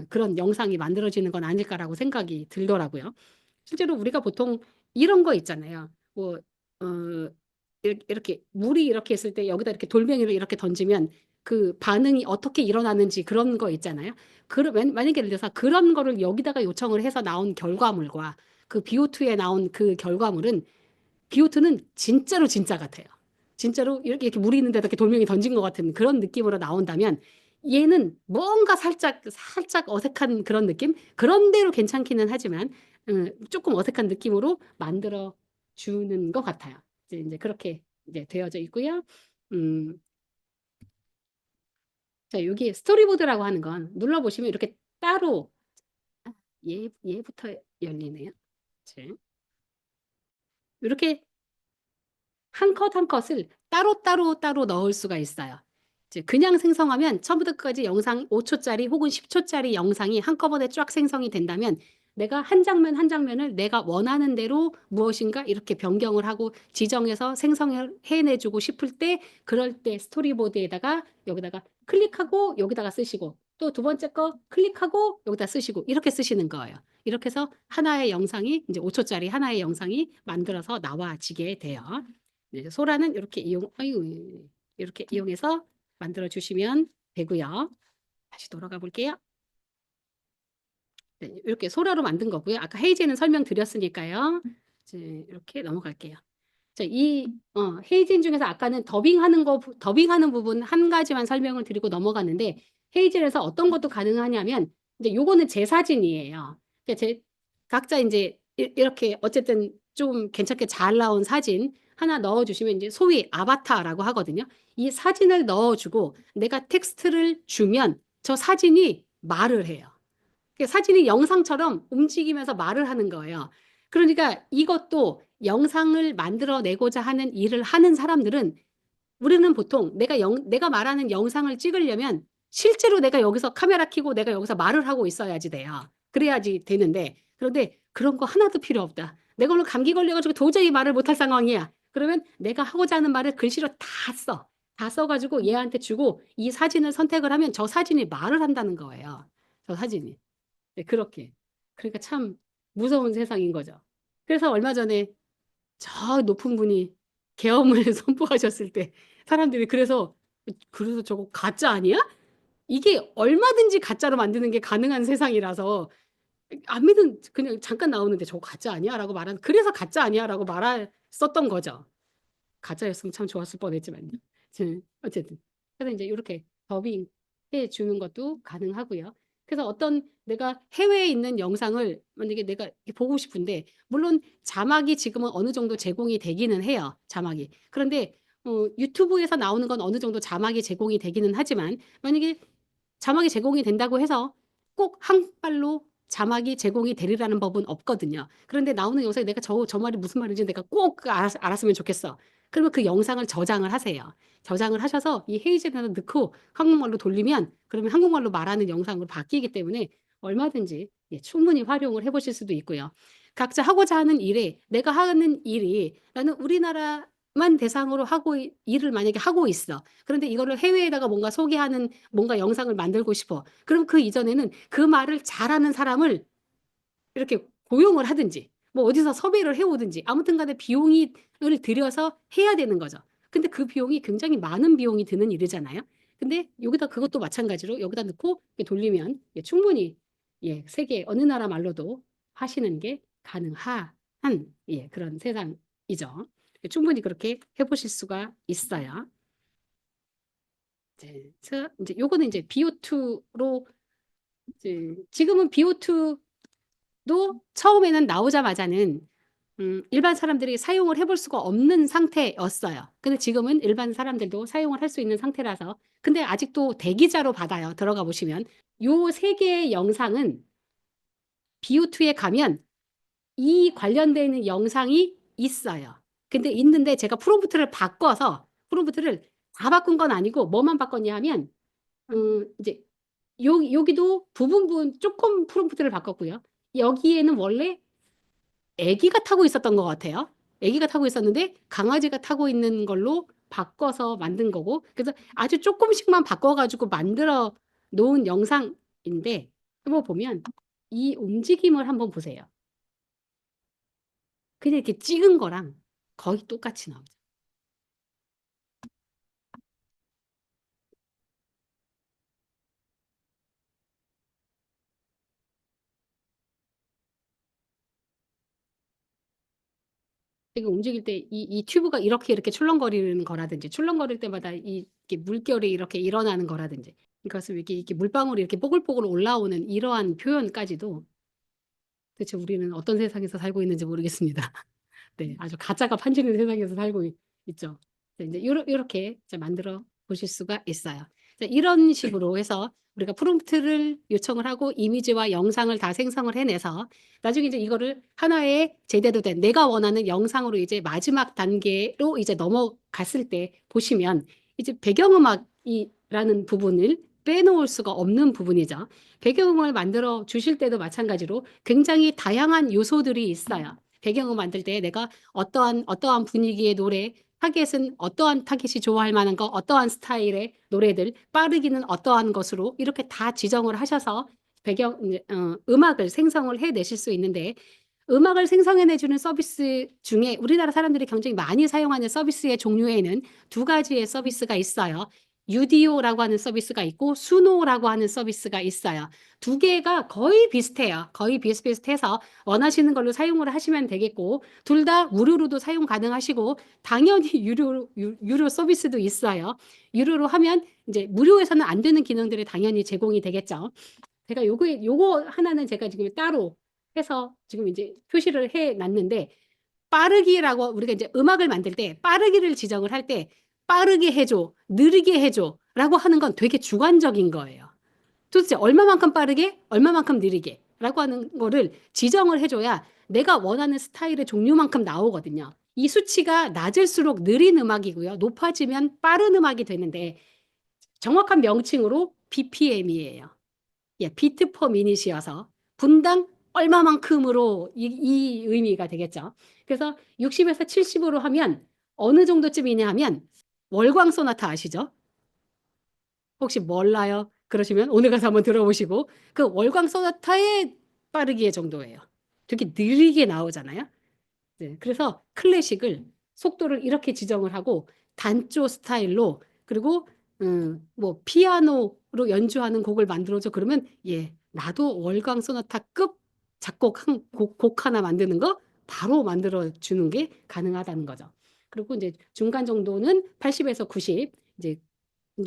Speaker 1: 그런 영상이 만들어지는 건 아닐까라고 생각이 들더라고요. 실제로 우리가 보통 이런 거 있잖아요. 뭐, 이렇게 물이 이렇게 있을 때 여기다 이렇게 돌멩이를 이렇게 던지면 그 반응이 어떻게 일어나는지 그런 거 있잖아요. 만약에 예를 들어서 그런 거를 여기다가 요청을 해서 나온 결과물과 그 BO2에 나온 그 결과물은 BO2는 진짜로 진짜 같아요. 진짜로 이렇게 물이 있는데 이렇게 돌멩이 던진 것 같은 그런 느낌으로 나온다면 얘는 뭔가 살짝 어색한 그런 느낌? 그런 대로 괜찮기는 하지만 조금 어색한 느낌으로 만들어 주는 것 같아요. 이제 그렇게 이제 되어져 있고요. 음, 자, 여기 스토리보드라고 하는 건 눌러보시면 이렇게 따로 얘부터 열리네요. 그치? 이렇게 한 컷 한 컷을 따로 넣을 수가 있어요. 이제 그냥 생성하면 처음부터 끝까지 영상 5초짜리 혹은 10초짜리 영상이 한꺼번에 쫙 생성이 된다면 내가 한 장면 한 장면을 내가 원하는 대로 무엇인가 이렇게 변경을 하고 지정해서 생성을 해내주고 싶을 때 그럴 때 스토리보드에다가 여기다가 클릭하고 여기다가 쓰시고 또 두 번째 거 클릭하고 여기다 쓰시고 이렇게 쓰시는 거예요. 이렇게 해서 하나의 영상이 이제 5초짜리 하나의 영상이 만들어서 나와지게 돼요. 이제 소라는 이렇게 이용해서 만들어 주시면 되고요. 다시 돌아가 볼게요. 네, 이렇게 소라로 만든 거고요. 아까 헤이즈는 설명드렸으니까요. 이제 이렇게 넘어갈게요. 자, 헤이즐 중에서 아까는 더빙하는 부분 한 가지만 설명을 드리고 넘어갔는데 헤이즐에서 어떤 것도 가능하냐면 이제 요거는 제 사진이에요. 그러니까 각자 이제 이렇게 어쨌든 좀 괜찮게 잘 나온 사진 하나 넣어주시면 이제 소위 아바타라고 하거든요. 이 사진을 넣어주고 내가 텍스트를 주면 저 사진이 말을 해요. 사진이 영상처럼 움직이면서 말을 하는 거예요. 그러니까 이것도 영상을 만들어내고자 하는 일을 하는 사람들은 우리는 보통 내가 말하는 영상을 찍으려면 실제로 내가 여기서 카메라 켜고 내가 여기서 말을 하고 있어야지 돼요. 그래야지 되는데 그런데 그런 거 하나도 필요 없다. 내가 오늘 감기 걸려가지고 도저히 말을 못할 상황이야. 그러면 내가 하고자 하는 말을 글씨로 다 써. 다 써가지고 얘한테 주고 이 사진을 선택을 하면 저 사진이 말을 한다는 거예요. 저 사진이. 네, 그렇게. 그러니까 참 무서운 세상인 거죠. 그래서 얼마 전에 저 높은 분이 계엄을 선포하셨을 때 사람들이 그래서 저거 가짜 아니야? 이게 얼마든지 가짜로 만드는 게 가능한 세상이라서 안 믿은 그냥 잠깐 나오는데 저거 가짜 아니야? 라고 그래서 가짜 아니야? 라고 말했었던 거죠. 가짜였으면 참 좋았을 뻔했지만요. 어쨌든 그래서 이제 이렇게 더빙해 주는 것도 가능하고요. 그래서 어떤 내가 해외에 있는 영상을 만약에 내가 이렇게 보고 싶은데 물론 자막이 지금은 어느 정도 제공이 되기는 해요. 자막이. 그런데 유튜브에서 나오는 건 어느 정도 자막이 제공이 되기는 하지만 만약에 자막이 제공이 된다고 해서 꼭 한국말로 자막이 제공이 되리라는 법은 없거든요. 그런데 나오는 영상에 내가 저 말이 무슨 말인지 내가 꼭 알았으면 좋겠어. 그러면 그 영상을 저장을 하세요. 저장을 하셔서 이 헤이즐에다 넣고 한국말로 돌리면 그러면 한국말로 말하는 영상으로 바뀌기 때문에 얼마든지 충분히 활용을 해보실 수도 있고요. 각자 하고자 하는 내가 하는 일이 나는 우리나라만 대상으로 일을 만약에 하고 있어. 그런데 이거를 해외에다가 뭔가 소개하는 뭔가 영상을 만들고 싶어. 그럼 그 이전에는 그 말을 잘하는 사람을 이렇게 고용을 하든지 뭐 어디서 섭외를 해오든지 아무튼 간에 비용을 들여서 해야 되는 거죠. 근데 그 비용이 굉장히 많은 비용이 드는 일이잖아요. 근데 여기다 그것도 마찬가지로 여기다 넣고 이렇게 돌리면 충분히 세계 어느 나라 말로도 하시는 게 가능한 예, 그런 세상이죠. 충분히 그렇게 해보실 수가 있어요. 이제 요거는 이제 BO2로 지금은 BO2도 처음에는 나오자마자는 일반 사람들이 사용을 해볼 수가 없는 상태였어요. 근데 지금은 일반 사람들도 사용을 할 수 있는 상태라서. 근데 아직도 대기자로 받아요. 들어가 보시면. 요 세 개의 영상은 BO2에 가면 이 관련되는 영상이 있어요. 근데 있는데 제가 프롬프트를 바꿔서 프롬프트를 다 바꾼 건 아니고 뭐만 바꿨냐 하면 이제 여기도 부분 조금 프롬프트를 바꿨고요. 여기에는 원래 애기가 타고 있었던 것 같아요. 애기가 타고 있었는데 강아지가 타고 있는 걸로 바꿔서 만든 거고 그래서 아주 조금씩만 바꿔가지고 만들어 놓은 영상인데 한번 보면 이 움직임을 한번 보세요. 그냥 이렇게 찍은 거랑 거의 똑같이 나오죠. 지금 움직일 때 이 튜브가 이렇게 출렁거리는 거라든지 출렁거릴 때마다 이렇게 물결이 이렇게 일어나는 거라든지 이것을 이렇게 물방울이 이렇게 뽀글뽀글 올라오는 이러한 표현까지도 대체 우리는 어떤 세상에서 살고 있는지 모르겠습니다. 네, 아주 가짜가 판치는 세상에서 살고 있죠. 이제 이렇게 만들어 보실 수가 있어요. 이런 식으로 해서 우리가 프롬프트를 요청을 하고 이미지와 영상을 다 생성을 해내서 나중에 이제 이거를 하나의 제대로 된 내가 원하는 영상으로 이제 마지막 단계로 이제 넘어갔을 때 보시면 이제 배경음악이라는 부분을 빼놓을 수가 없는 부분이죠. 배경음악을 만들어 주실 때도 마찬가지로 굉장히 다양한 요소들이 있어요. 배경을 만들 때 내가 어떠한 분위기의 노래, 타겟은 어떠한 타겟이 좋아할 만한 거, 어떠한 스타일의 노래들, 빠르기는 어떠한 것으로 이렇게 다 지정을 하셔서 음악을 생성을 해내실 수 있는데 음악을 생성해내주는 서비스 중에 우리나라 사람들이 굉장히 많이 사용하는 서비스의 종류에는 두 가지의 서비스가 있어요. 유디오라고 하는 서비스가 있고 수노라고 하는 서비스가 있어요. 두 개가 거의 비슷해요. 거의 비슷비슷해서 원하시는 걸로 사용을 하시면 되겠고 둘 다 무료로도 사용 가능하시고 당연히 유료 서비스도 있어요. 유료로 하면 이제 무료에서는 안 되는 기능들이 당연히 제공이 되겠죠. 제가 요거 하나는 제가 지금 따로 해서 지금 이제 표시를 해 놨는데 빠르기라고 우리가 이제 음악을 만들 때 빠르기를 지정을 할 때 빠르게 해줘, 느리게 해줘 라고 하는 건 되게 주관적인 거예요. 도대체 얼마만큼 빠르게, 얼마만큼 느리게 라고 하는 거를 지정을 해줘야 내가 원하는 스타일의 종류만큼 나오거든요. 이 수치가 낮을수록 느린 음악이고요. 높아지면 빠른 음악이 되는데 정확한 명칭으로 BPM이에요. 예, 비트 퍼 미닛이어서 분당 얼마만큼으로 이 의미가 되겠죠. 그래서 60에서 70으로 하면 어느 정도쯤이냐 하면 월광 소나타 아시죠? 혹시 몰라요? 그러시면 오늘 가서 한번 들어보시고 그 월광 소나타의 빠르기의 정도예요. 되게 느리게 나오잖아요. 네, 그래서 클래식을 속도를 이렇게 지정을 하고 단조 스타일로 그리고 뭐 피아노로 연주하는 곡을 만들어줘 그러면 예 나도 월광 소나타급 작곡 곡 하나 만드는 거 바로 만들어 주는 게 가능하다는 거죠. 그리고 이제 중간 정도는 80에서 90 이제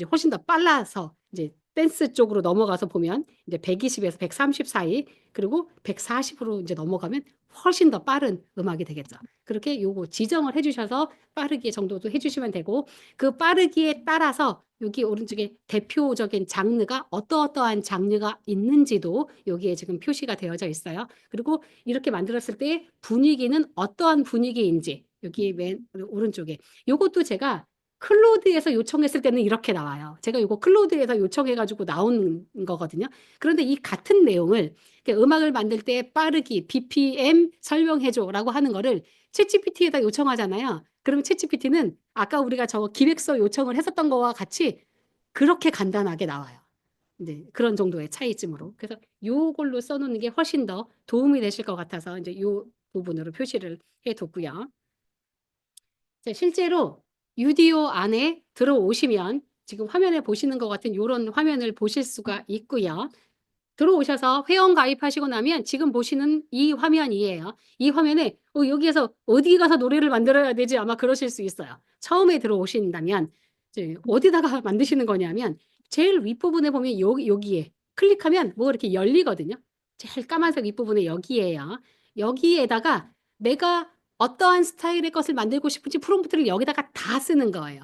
Speaker 1: 훨씬 더 빨라서 이제 댄스 쪽으로 넘어가서 보면 이제 120에서 130 사이 그리고 140으로 이제 넘어가면 훨씬 더 빠른 음악이 되겠죠. 그렇게 요거 지정을 해주셔서 빠르기 정도도 해주시면 되고 그 빠르기에 따라서 여기 오른쪽에 대표적인 장르가 어떠어떠한 장르가 있는지도 여기에 지금 표시가 되어져 있어요. 그리고 이렇게 만들었을 때 분위기는 어떠한 분위기인지 여기 맨 오른쪽에 요것도 제가 클로드에서 요청했을 때는 이렇게 나와요. 제가 이거 클로드에서 요청해가지고 나온 거거든요. 그런데 이 같은 내용을 음악을 만들 때 빠르기, BPM 설명해줘라고 하는 거를 챗GPT에다 요청하잖아요. 그러면 챗GPT는 아까 우리가 저 기획서 요청을 했었던 거와 같이 그렇게 간단하게 나와요. 네, 그런 정도의 차이쯤으로. 그래서 요걸로 써놓는 게 훨씬 더 도움이 되실 것 같아서 이제 요 부분으로 표시를 해뒀고요. 실제로 유디오 안에 들어오시면 지금 화면에 보시는 것 같은 이런 화면을 보실 수가 있고요. 들어오셔서 회원 가입하시고 나면 지금 보시는 이 화면이에요. 이 화면에 여기에서 어디 가서 노래를 만들어야 되지? 아마 그러실 수 있어요. 처음에 들어오신다면 이제 어디다가 만드시는 거냐면 제일 윗부분에 보면 여기에 클릭하면 뭐 이렇게 열리거든요. 제일 까만색 윗부분에 여기에요. 여기에다가 내가 어떠한 스타일의 것을 만들고 싶은지 프롬프트를 여기다가 다 쓰는 거예요.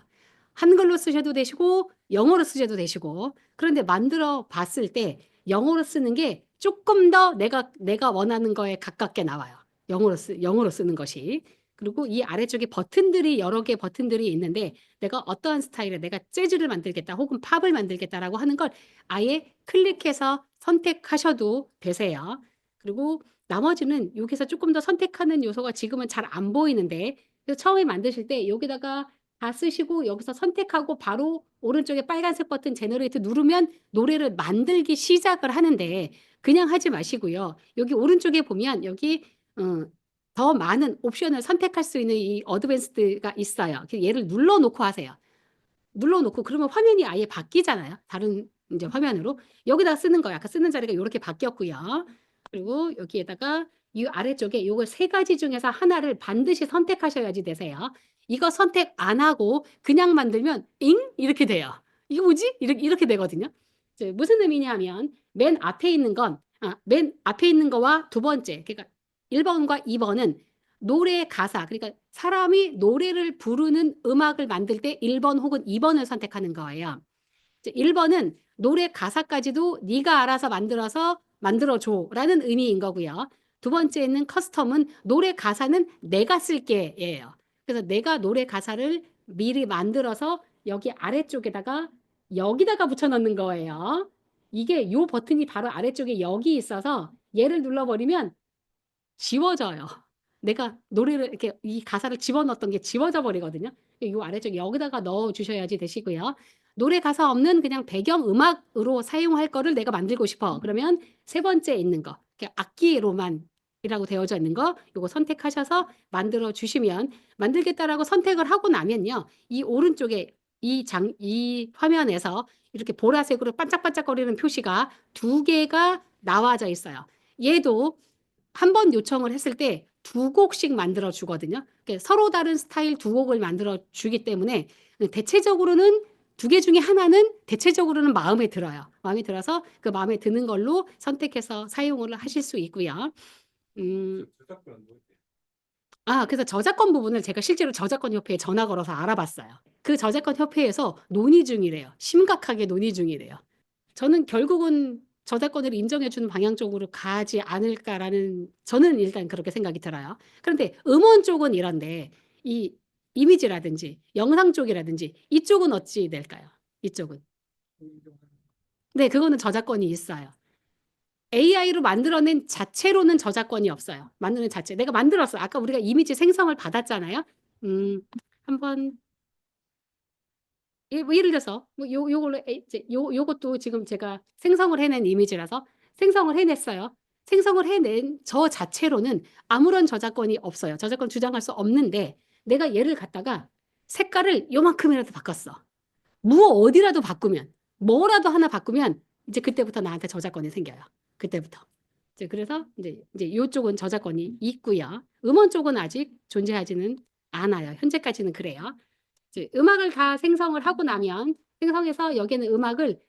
Speaker 1: 한글로 쓰셔도 되시고 영어로 쓰셔도 되시고. 그런데 만들어 봤을 때 영어로 쓰는 게 조금 더 내가 원하는 거에 가깝게 나와요. 영어로 쓰는 것이. 그리고 이 아래쪽에 버튼들이 여러 개 버튼들이 있는데 내가 어떠한 스타일의 내가 재즈를 만들겠다 혹은 팝을 만들겠다라고 하는 걸 아예 클릭해서 선택하셔도 되세요. 그리고 나머지는 여기서 조금 더 선택하는 요소가 지금은 잘 안 보이는데 그래서 처음에 만드실 때 여기다가 다 쓰시고 여기서 선택하고 바로 오른쪽에 빨간색 버튼 제너레이트 누르면 노래를 만들기 시작을 하는데 그냥 하지 마시고요. 여기 오른쪽에 보면 여기 더 많은 옵션을 선택할 수 있는 이 어드밴스드가 있어요. 얘를 눌러놓고 하세요. 눌러놓고 그러면 화면이 아예 바뀌잖아요. 다른 이제 화면으로 여기다가 쓰는 거야. 아까 쓰는 자리가 이렇게 바뀌었고요. 그리고 여기에다가 이 아래쪽에 요거 세 가지 중에서 하나를 반드시 선택하셔야지 되세요. 이거 선택 안 하고 그냥 만들면 잉 이렇게 돼요. 이거 뭐지? 이렇게 되거든요. 이제 무슨 의미냐면 맨 앞에 있는 맨 앞에 있는 거와 두 번째 그러니까 1번과 2번은 노래 가사 그러니까 사람이 노래를 부르는 음악을 만들 때 1번 혹은 2번을 선택하는 거예요. 이제 1번은 노래 가사까지도 네가 알아서 만들어줘라는 의미인 거고요. 두 번째는 커스텀은 노래 가사는 내가 쓸게예요. 그래서 내가 노래 가사를 미리 만들어서 여기 아래쪽에다가 여기다가 붙여넣는 거예요. 이게 요 버튼이 바로 아래쪽에 여기 있어서 얘를 눌러버리면 지워져요. 내가 노래를 이렇게 이 가사를 집어넣었던 게 지워져 버리거든요. 이 아래쪽 여기다가 넣어 주셔야지 되시고요. 노래 가사 없는 그냥 배경 음악으로 사용할 거를 내가 만들고 싶어. 그러면 세 번째 있는 거, 악기로만이라고 되어져 있는 거, 요거 선택하셔서 만들어 주시면 만들겠다라고 선택을 하고 나면요, 이 오른쪽에 이 화면에서 이렇게 보라색으로 반짝반짝거리는 표시가 두 개가 나와져 있어요. 얘도 한 번 요청을 했을 때 두 곡씩 만들어 주거든요. 그러니까 서로 다른 스타일 두 곡을 만들어 주기 때문에 대체적으로는 두 개 중에 하나는 대체적으로는 마음에 들어요. 마음에 들어서 그 마음에 드는 걸로 선택해서 사용을 하실 수 있고요.
Speaker 2: 저작권 뭐 있대요?
Speaker 1: 그래서 저작권 부분을 제가 실제로 저작권 협회에 전화 걸어서 알아봤어요. 그 저작권 협회에서 논의 중이래요. 심각하게 논의 중이래요. 저는 결국은 저작권을 인정해 주는 방향 쪽으로 가지 않을까라는 저는 일단 그렇게 생각이 들어요. 그런데 음원 쪽은 이런데 이 이미지라든지 영상 쪽이라든지 이쪽은 어찌 될까요? 이쪽은. 네, 그거는 저작권이 있어요. AI로 만들어낸 자체로는 저작권이 없어요. 만드는 자체. 내가 만들었어. 아까 우리가 이미지 생성을 받았잖아요. 한번 뭐 예를 들어서 요걸로 이제 요것도 지금 제가 생성을 해낸 이미지라서 생성을 해냈어요. 생성을 해낸 저 자체로는 아무런 저작권이 없어요. 저작권 주장할 수 없는데 내가 얘를 갖다가 색깔을 요만큼이라도 바꿨어. 어디라도 바꾸면 뭐라도 하나 바꾸면 이제 그때부터 나한테 저작권이 생겨요. 그때부터. 이제 그래서 이제 이쪽은 저작권이 있고요. 음원 쪽은 아직 존재하지는 않아요. 현재까지는 그래요. 이제 음악을 다 생성을 하고 나면 생성해서 여기는 음악을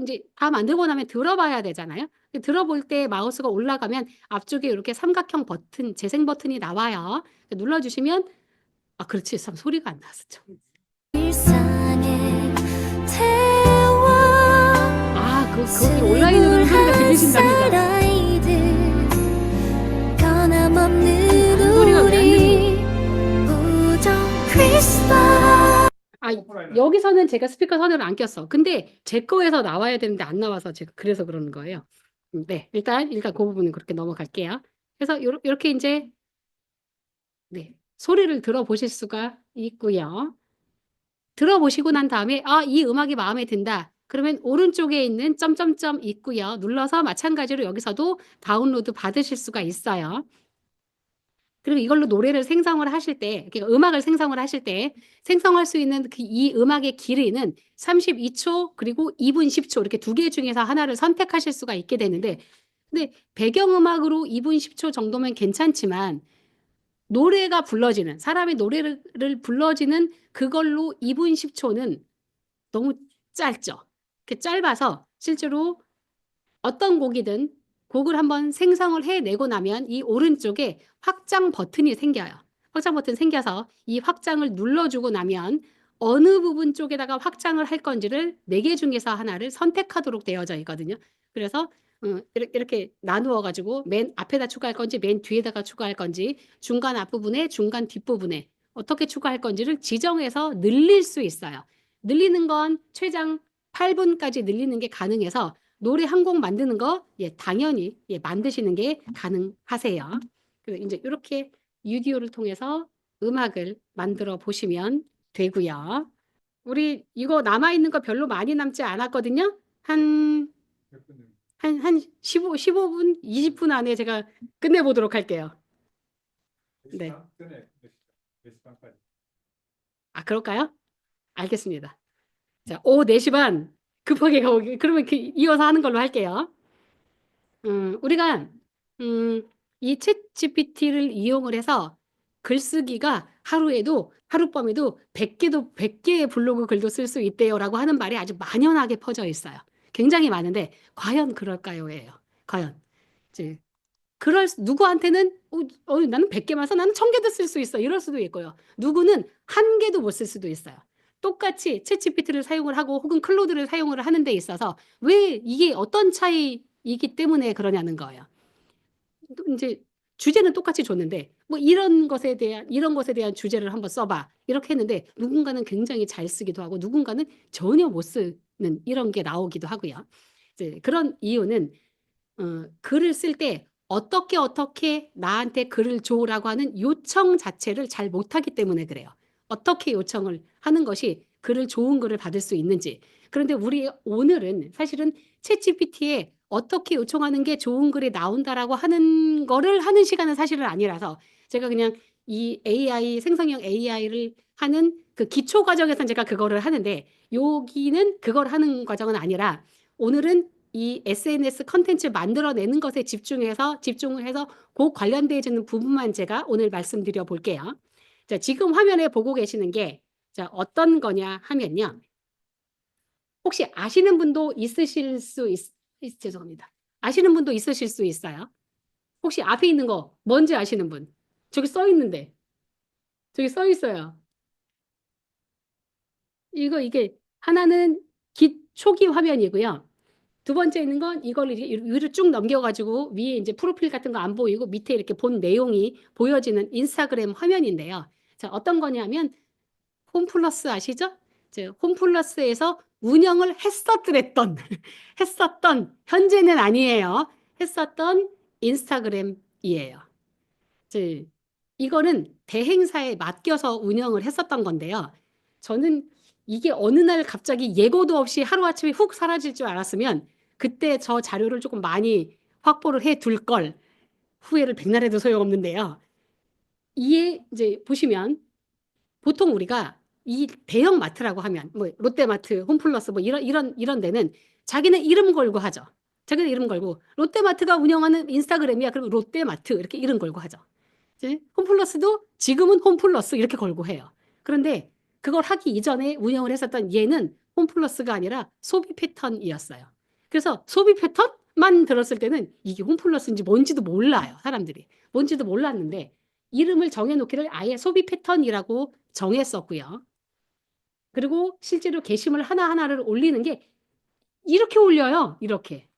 Speaker 1: 이제 다 만들고 나면 들어봐야 되잖아요. 들어볼 때 마우스가 올라가면 앞쪽에 이렇게 삼각형 버튼, 재생 버튼이 나와요. 눌러주시면 그렇지. 참 소리가 안 나서 좀. 거기 온라인으로 소리가 들리신답니다. 소리가 왜 안 들리지? 여기서는 제가 스피커 선을 안 꼈어. 근데 제 거에서 나와야 되는데 안 나와서 제가 그래서 그러는 거예요. 네, 일단 그 부분은 그렇게 넘어갈게요. 그래서 이렇게 이제 네, 소리를 들어보실 수가 있고요. 들어보시고 난 다음에 이 음악이 마음에 든다. 그러면 오른쪽에 있는 점점점 있고요. 눌러서 마찬가지로 여기서도 다운로드 받으실 수가 있어요. 그리고 이걸로 노래를 생성을 하실 때, 그러니까 음악을 생성을 하실 때 생성할 수 있는 이 음악의 길이는 32초 그리고 2분 10초 이렇게 두 개 중에서 하나를 선택하실 수가 있게 되는데, 근데 배경음악으로 2분 10초 정도면 괜찮지만 노래가 불러지는, 사람의 노래를 불러지는 그걸로 2분 10초는 너무 짧죠. 이렇게 짧아서 실제로 어떤 곡이든 곡을 한번 생성을 해내고 나면 이 오른쪽에 확장 버튼이 생겨요. 확장 버튼 생겨서 이 확장을 눌러주고 나면 어느 부분 쪽에다가 확장을 할 건지를 네 개 중에서 하나를 선택하도록 되어져 있거든요. 그래서 이렇게 나누어 가지고 맨 앞에다 추가할 건지 맨 뒤에다가 추가할 건지 중간 앞부분에 중간 뒷부분에 어떻게 추가할 건지를 지정해서 늘릴 수 있어요. 늘리는 건 최장 8분까지 늘리는 게 가능해서 노래 한 곡 만드는 거 당연히 만드시는 게 가능하세요. 그래서 이제 이렇게 유디오를 통해서 음악을 만들어 보시면 되고요. 우리 이거 남아 있는 거 별로 많이 남지 않았거든요. 한
Speaker 2: 몇 분은
Speaker 1: 15분, 20분 안에 제가 끝내보도록 할게요.
Speaker 2: 몇
Speaker 1: 네.
Speaker 2: 시간? 끝내 몇 시간까지?
Speaker 1: 아, 그럴까요? 알겠습니다. 자, 오후 4시 반 급하게 가보기. 그러면 이어서 하는 걸로 할게요. 우리가 이 챗 GPT를 이용을 해서 글쓰기가 하루에도 하룻밤에도 100개의 블로그 글도 쓸 수 있대요라고 하는 말이 아주 만연하게 퍼져 있어요. 굉장히 많은데 과연 그럴까요?예요. 과연. 이제 누구한테는 나는 100개만 써 나는 1000개도 쓸 수 있어 이럴 수도 있고요. 누구는 1개도 못 쓸 수도 있어요. 똑같이 챗GPT를 사용을 하고 혹은 클로드를 사용을 하는 데 있어서 왜 이게 어떤 차이이기 때문에 그러냐는 거예요. 이제 주제는 똑같이 줬는데 뭐 이런 것에 대한 주제를 한번 써봐 이렇게 했는데 누군가는 굉장히 잘 쓰기도 하고 누군가는 전혀 못 쓰는 이런 게 나오기도 하고요. 이제 그런 이유는 글을 쓸 때 어떻게 나한테 글을 줘라고 하는 요청 자체를 잘 못하기 때문에 그래요. 어떻게 요청을 하는 것이 좋은 글을 받을 수 있는지. 그런데 우리 오늘은 사실은 챗GPT에 어떻게 요청하는 게 좋은 글이 나온다라고 하는 거를 하는 시간은 사실은 아니라서 제가 그냥 이 AI, 생성형 AI를 하는 그 기초 과정에서는 제가 그거를 하는데 여기는 그걸 하는 과정은 아니라 오늘은 이 SNS 컨텐츠 만들어내는 것에 집중을 해서 그 관련되어지는 부분만 제가 오늘 말씀드려 볼게요. 자, 지금 화면에 보고 계시는 게 자, 어떤 거냐 하면요. 혹시 아시는 분도 죄송합니다. 아시는 분도 있으실 수 있어요. 혹시 앞에 있는 거 뭔지 아시는 분? 저기 써 있는데. 저기 써 있어요. 이게 하나는 초기 화면이고요. 두 번째 있는 건 이걸 위로 쭉 넘겨가지고 위에 이제 프로필 같은 거 안 보이고 밑에 이렇게 본 내용이 보여지는 인스타그램 화면인데요. 자, 어떤 거냐면 홈플러스 아시죠? 홈플러스에서 운영을 했었던, 현재는 아니에요. 했었던 인스타그램이에요. 이거는 대행사에 맡겨서 운영을 했었던 건데요. 저는 이게 어느 날 갑자기 예고도 없이 하루아침에 훅 사라질 줄 알았으면 그때 저 자료를 조금 많이 확보를 해 둘 걸 후회를 백날 해도 소용없는데요. 이게 이제 보시면 보통 우리가 이 대형 마트라고 하면 뭐 롯데마트, 홈플러스 뭐 이런 데는 자기네 이름 걸고 하죠. 자기네 이름 걸고 롯데마트가 운영하는 인스타그램이야. 그러면 롯데마트 이렇게 이름 걸고 하죠. 홈플러스도 지금은 홈플러스 이렇게 걸고 해요. 그런데 그걸 하기 이전에 운영을 했었던 얘는 홈플러스가 아니라 소비 패턴이었어요. 그래서 소비 패턴만 들었을 때는 이게 홈플러스인지 뭔지도 몰라요. 사람들이. 뭔지도 몰랐는데 이름을 정해놓기를 아예 소비 패턴이라고 정했었고요. 그리고 실제로 게시물 하나하나를 올리는 게 이렇게 올려요. 이렇게.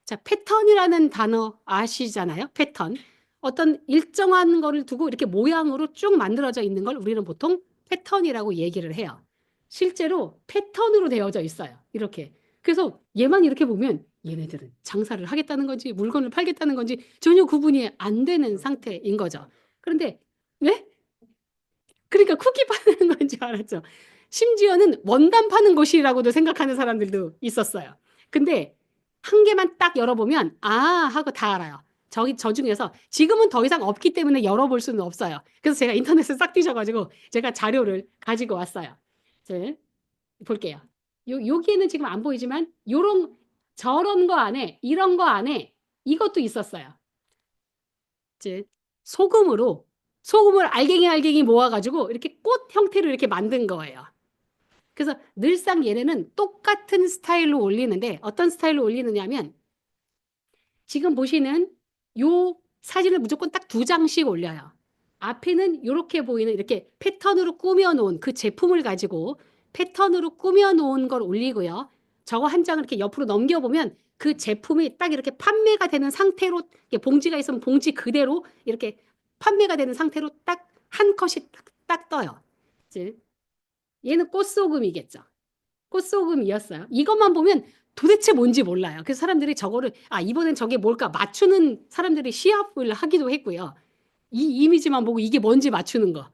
Speaker 1: 자, 패턴이라는 단어 아시잖아요? 패턴. 어떤 일정한 거를 두고 이렇게 모양으로 쭉 만들어져 있는 걸 우리는 보통 패턴이라고 얘기를 해요. 실제로 패턴으로 되어져 있어요. 이렇게. 그래서 얘만 이렇게 보면 얘네들은 장사를 하겠다는 건지 물건을 팔겠다는 건지 전혀 구분이 안 되는 상태인 거죠. 그런데 왜? 그러니까 쿠키 파는 건 줄 알았죠. 심지어는 원단 파는 곳이라고도 생각하는 사람들도 있었어요. 근데 한 개만 딱 열어보면 아 하고 다 알아요. 저 중에서 지금은 더 이상 없기 때문에 열어볼 수는 없어요. 그래서 제가 인터넷에 싹 뒤져가지고 제가 자료를 가지고 왔어요. 이제 볼게요. 여기에는 지금 안 보이지만 저런 거 안에 이런 거 안에 이것도 있었어요. 이제 소금을 알갱이 모아가지고 이렇게 꽃 형태로 이렇게 만든 거예요. 그래서 늘상 얘네는 똑같은 스타일로 올리는데 어떤 스타일로 올리느냐면 지금 보시는 요 사진을 무조건 딱 2장씩 올려요. 앞에는 이렇게 보이는 이렇게 패턴으로 꾸며놓은 그 제품을 가지고 패턴으로 꾸며놓은 걸 올리고요. 저거 한 장을 이렇게 옆으로 넘겨보면 그 제품이 딱 이렇게 판매가 되는 상태로 이렇게 봉지가 있으면 봉지 그대로 이렇게 판매가 되는 상태로 딱 한 컷이 딱 떠요. 이제 얘는 꽃소금이겠죠. 꽃소금이었어요. 이것만 보면 도대체 뭔지 몰라요. 그래서 사람들이 저거를 이번엔 저게 뭘까 맞추는 사람들이 시합을 하기도 했고요. 이 이미지만 보고 이게 뭔지 맞추는 거.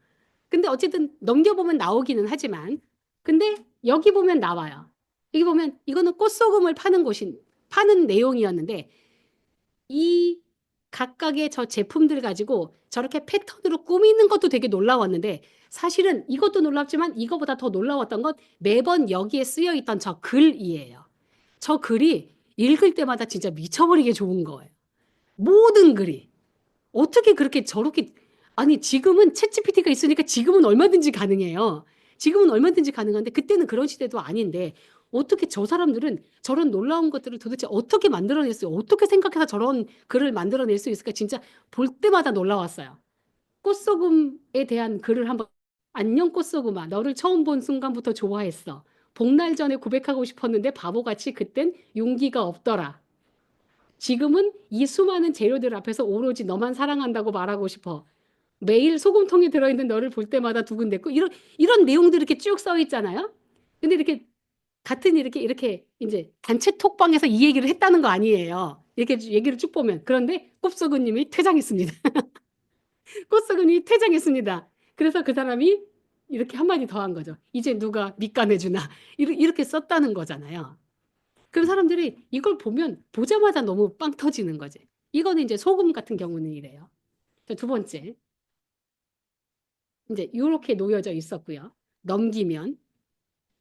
Speaker 1: 근데 어쨌든 넘겨보면 나오기는 하지만 근데 여기 보면 나와요. 여기 보면 이거는 꽃소금을 파는 내용이었는데 이 각각의 저 제품들 가지고 저렇게 패턴으로 꾸미는 것도 되게 놀라웠는데 사실은 이것도 놀랍지만 이거보다 더 놀라웠던 건 매번 여기에 쓰여 있던 저 글이에요. 저 글이 읽을 때마다 진짜 미쳐버리게 좋은 거예요. 모든 글이. 어떻게 그렇게 저렇게 아니 지금은 챗GPT가 있으니까 지금은 얼마든지 가능해요. 지금은 얼마든지 가능한데 그때는 그런 시대도 아닌데 어떻게 저 사람들은 저런 놀라운 것들을 도대체 어떻게 만들어냈어요? 어떻게 생각해서 저런 글을 만들어낼 수 있을까? 진짜 볼 때마다 놀라웠어요. 꽃소금에 대한 글을 한번 안녕 꽃소금아 너를 처음 본 순간부터 좋아했어. 복날 전에 고백하고 싶었는데 바보같이 그땐 용기가 없더라. 지금은 이 수많은 재료들 앞에서 오로지 너만 사랑한다고 말하고 싶어. 매일 소금통에 들어있는 너를 볼 때마다 두근댔고 이런 내용들이 이렇게 쭉 써 있잖아요. 근데 이렇게 같은 이렇게 이제 단체 톡방에서 이 얘기를 했다는 거 아니에요. 이렇게 얘기를 쭉 보면 그런데 꼽소근님이 퇴장했습니다. 꼽소근이 퇴장했습니다. 그래서 그 사람이 이렇게 한마디 더 한 거죠. 이제 누가 밑간해주나 이렇게 썼다는 거잖아요. 그럼 사람들이 이걸 보면 보자마자 너무 빵 터지는 거지. 이거는 이제 소금 같은 경우는 이래요. 두 번째, 이제 이렇게 놓여져 있었고요. 넘기면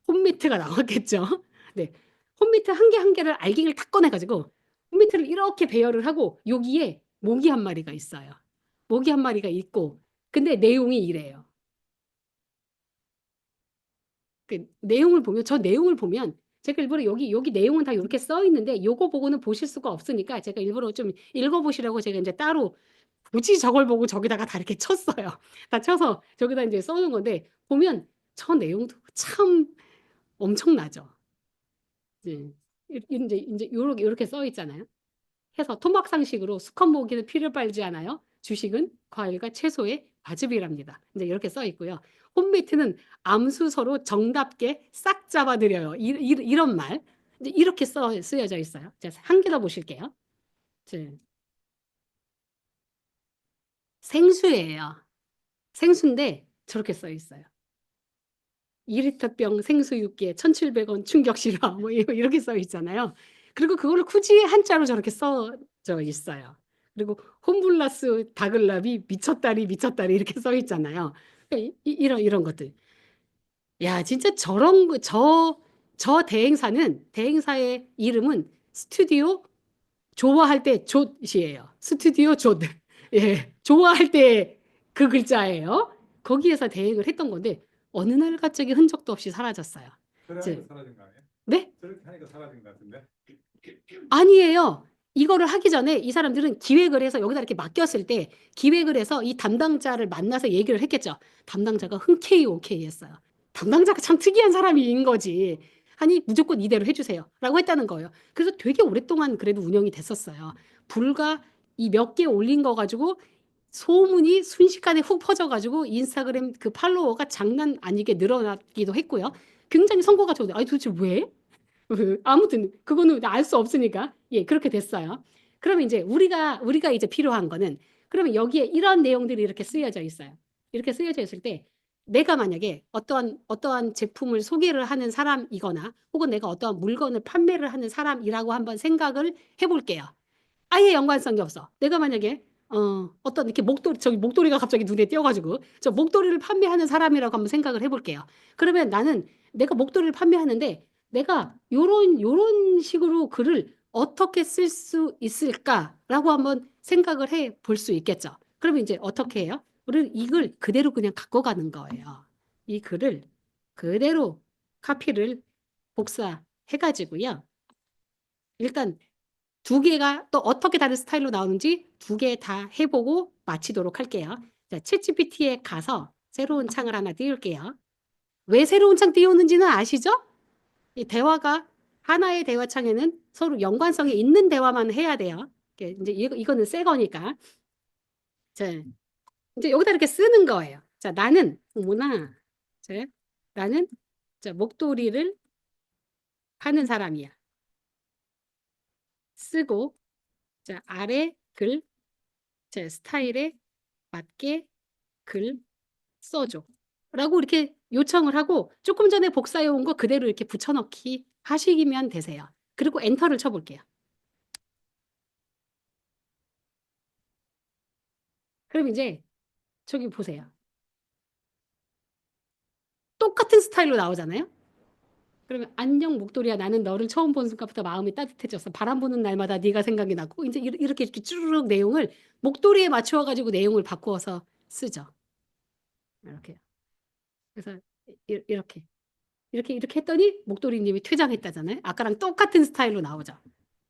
Speaker 1: 홈미트가 나왔겠죠. 네, 홈미트 한 개 한 개를 알갱이를 탁 꺼내가지고 홈미트를 이렇게 배열을 하고 여기에 모기 한 마리가 있어요. 모기 한 마리가 있고, 근데 내용이 이래요. 그 내용을 보면 저 내용을 보면 제가 일부러 여기 내용은 다 이렇게 써 있는데 요거 보고는 보실 수가 없으니까 제가 일부러 좀 읽어보시라고 제가 이제 따로 굳이 저걸 보고 저기다가 다 이렇게 쳤어요. 다 쳐서 저기다 이제 써놓은 건데 보면 저 내용도 참 엄청나죠. 이제 요렇게 써 있잖아요. 해서 토막상식으로 수컷 모기는 피를 빨지 않아요. 주식은 과일과 채소의 과즙이랍니다. 이제 이렇게 써 있고요. 홈메이트는 암수서로 정답게 싹 잡아드려요. 이런 말. 이제 이렇게 쓰여져 있어요. 자, 한 개 더 보실게요. 생수예요. 생수인데 저렇게 써 있어요. 2리터병 생수 6개 1,700원 충격 실화 뭐 이렇게 써 있잖아요. 그리고 그거를 굳이 한자로 저렇게 써져 있어요. 그리고 홈블라스 다글라비 미쳤다리 이렇게 써 있잖아요. 그러니까 이런 것들. 야, 진짜 저 대행사의 이름은 스튜디오 좋아할 때 좆이에요. 스튜디오 좆. 예, 좋아할 때 그 글자예요. 거기에서 대행을 했던 건데 어느 날 갑자기 흔적도 없이 사라졌어요.
Speaker 2: 그래 사라진 거 아니에요?
Speaker 1: 네?
Speaker 2: 저렇게 하니까 사라진 거 같은데.
Speaker 1: 아니에요. 이거를 하기 전에 이 사람들은 기획을 해서 여기다 이렇게 맡겼을 때 기획을 해서 이 담당자를 만나서 얘기를 했겠죠. 담당자가 흔쾌히 오케이 했어요. 담당자가 참 특이한 사람인 거지. 아니 무조건 이대로 해주세요. 라고 했다는 거예요. 그래서 되게 오랫동안 그래도 운영이 됐었어요. 불과 이 몇 개 올린 거 가지고 소문이 순식간에 훅 퍼져가지고 인스타그램 그 팔로워가 장난 아니게 늘어나기도 했고요. 굉장히 성과가 좋은데 아니 도대체 왜? 아무튼 그거는 알 수 없으니까 예 그렇게 됐어요. 그러면 이제 우리가 이제 필요한 거는 그러면 여기에 이런 내용들이 이렇게 쓰여져 있어요. 이렇게 쓰여져 있을 때 내가 만약에 어떠한 제품을 소개를 하는 사람이거나 혹은 내가 어떠한 물건을 판매를 하는 사람이라고 한번 생각을 해볼게요. 아예 연관성이 없어. 내가 만약에 어떤 이렇게 목도리가 갑자기 눈에 띄어가지고 저 목도리를 판매하는 사람이라고 한번 생각을 해볼게요. 그러면 나는 내가 목도리를 판매하는데 내가 요런 식으로 글을 어떻게 쓸 수 있을까라고 한번 생각을 해 볼 수 있겠죠. 그러면 이제 어떻게 해요? 우리는 이걸 그대로 그냥 갖고 가는 거예요. 이 글을 그대로 카피를 복사해가지고요. 일단 두 개가 또 어떻게 다른 스타일로 나오는지 두 개 다 해보고 마치도록 할게요. 자, 챗GPT에 가서 새로운 창을 하나 띄울게요. 왜 새로운 창 띄우는지는 아시죠? 이 대화가 하나의 대화창에는 서로 연관성이 있는 대화만 해야 돼요. 이제 이거는 새 거니까. 자, 이제 여기다 이렇게 쓰는 거예요. 자, 나는 어머나, 자, 나는 자, 목도리를 하는 사람이야. 쓰고 자, 아래 글, 자, 스타일에 맞게 글 써줘. 라고 이렇게 요청을 하고 조금 전에 복사해 온 거 그대로 이렇게 붙여넣기 하시면 되세요. 그리고 엔터를 쳐볼게요. 그럼 이제 저기 보세요. 똑같은 스타일로 나오잖아요. 그러면 안녕 목도리야 나는 너를 처음 본 순간부터 마음이 따뜻해졌어. 바람 부는 날마다 네가 생각이 나고 이제 이렇게 쭈르륵 내용을 목도리에 맞추어 가지고 내용을 바꾸어서 쓰죠. 이렇게. 그래서 이렇게 이렇게 했더니 목도리님이 퇴장했다잖아요. 아까랑 똑같은 스타일로 나오죠.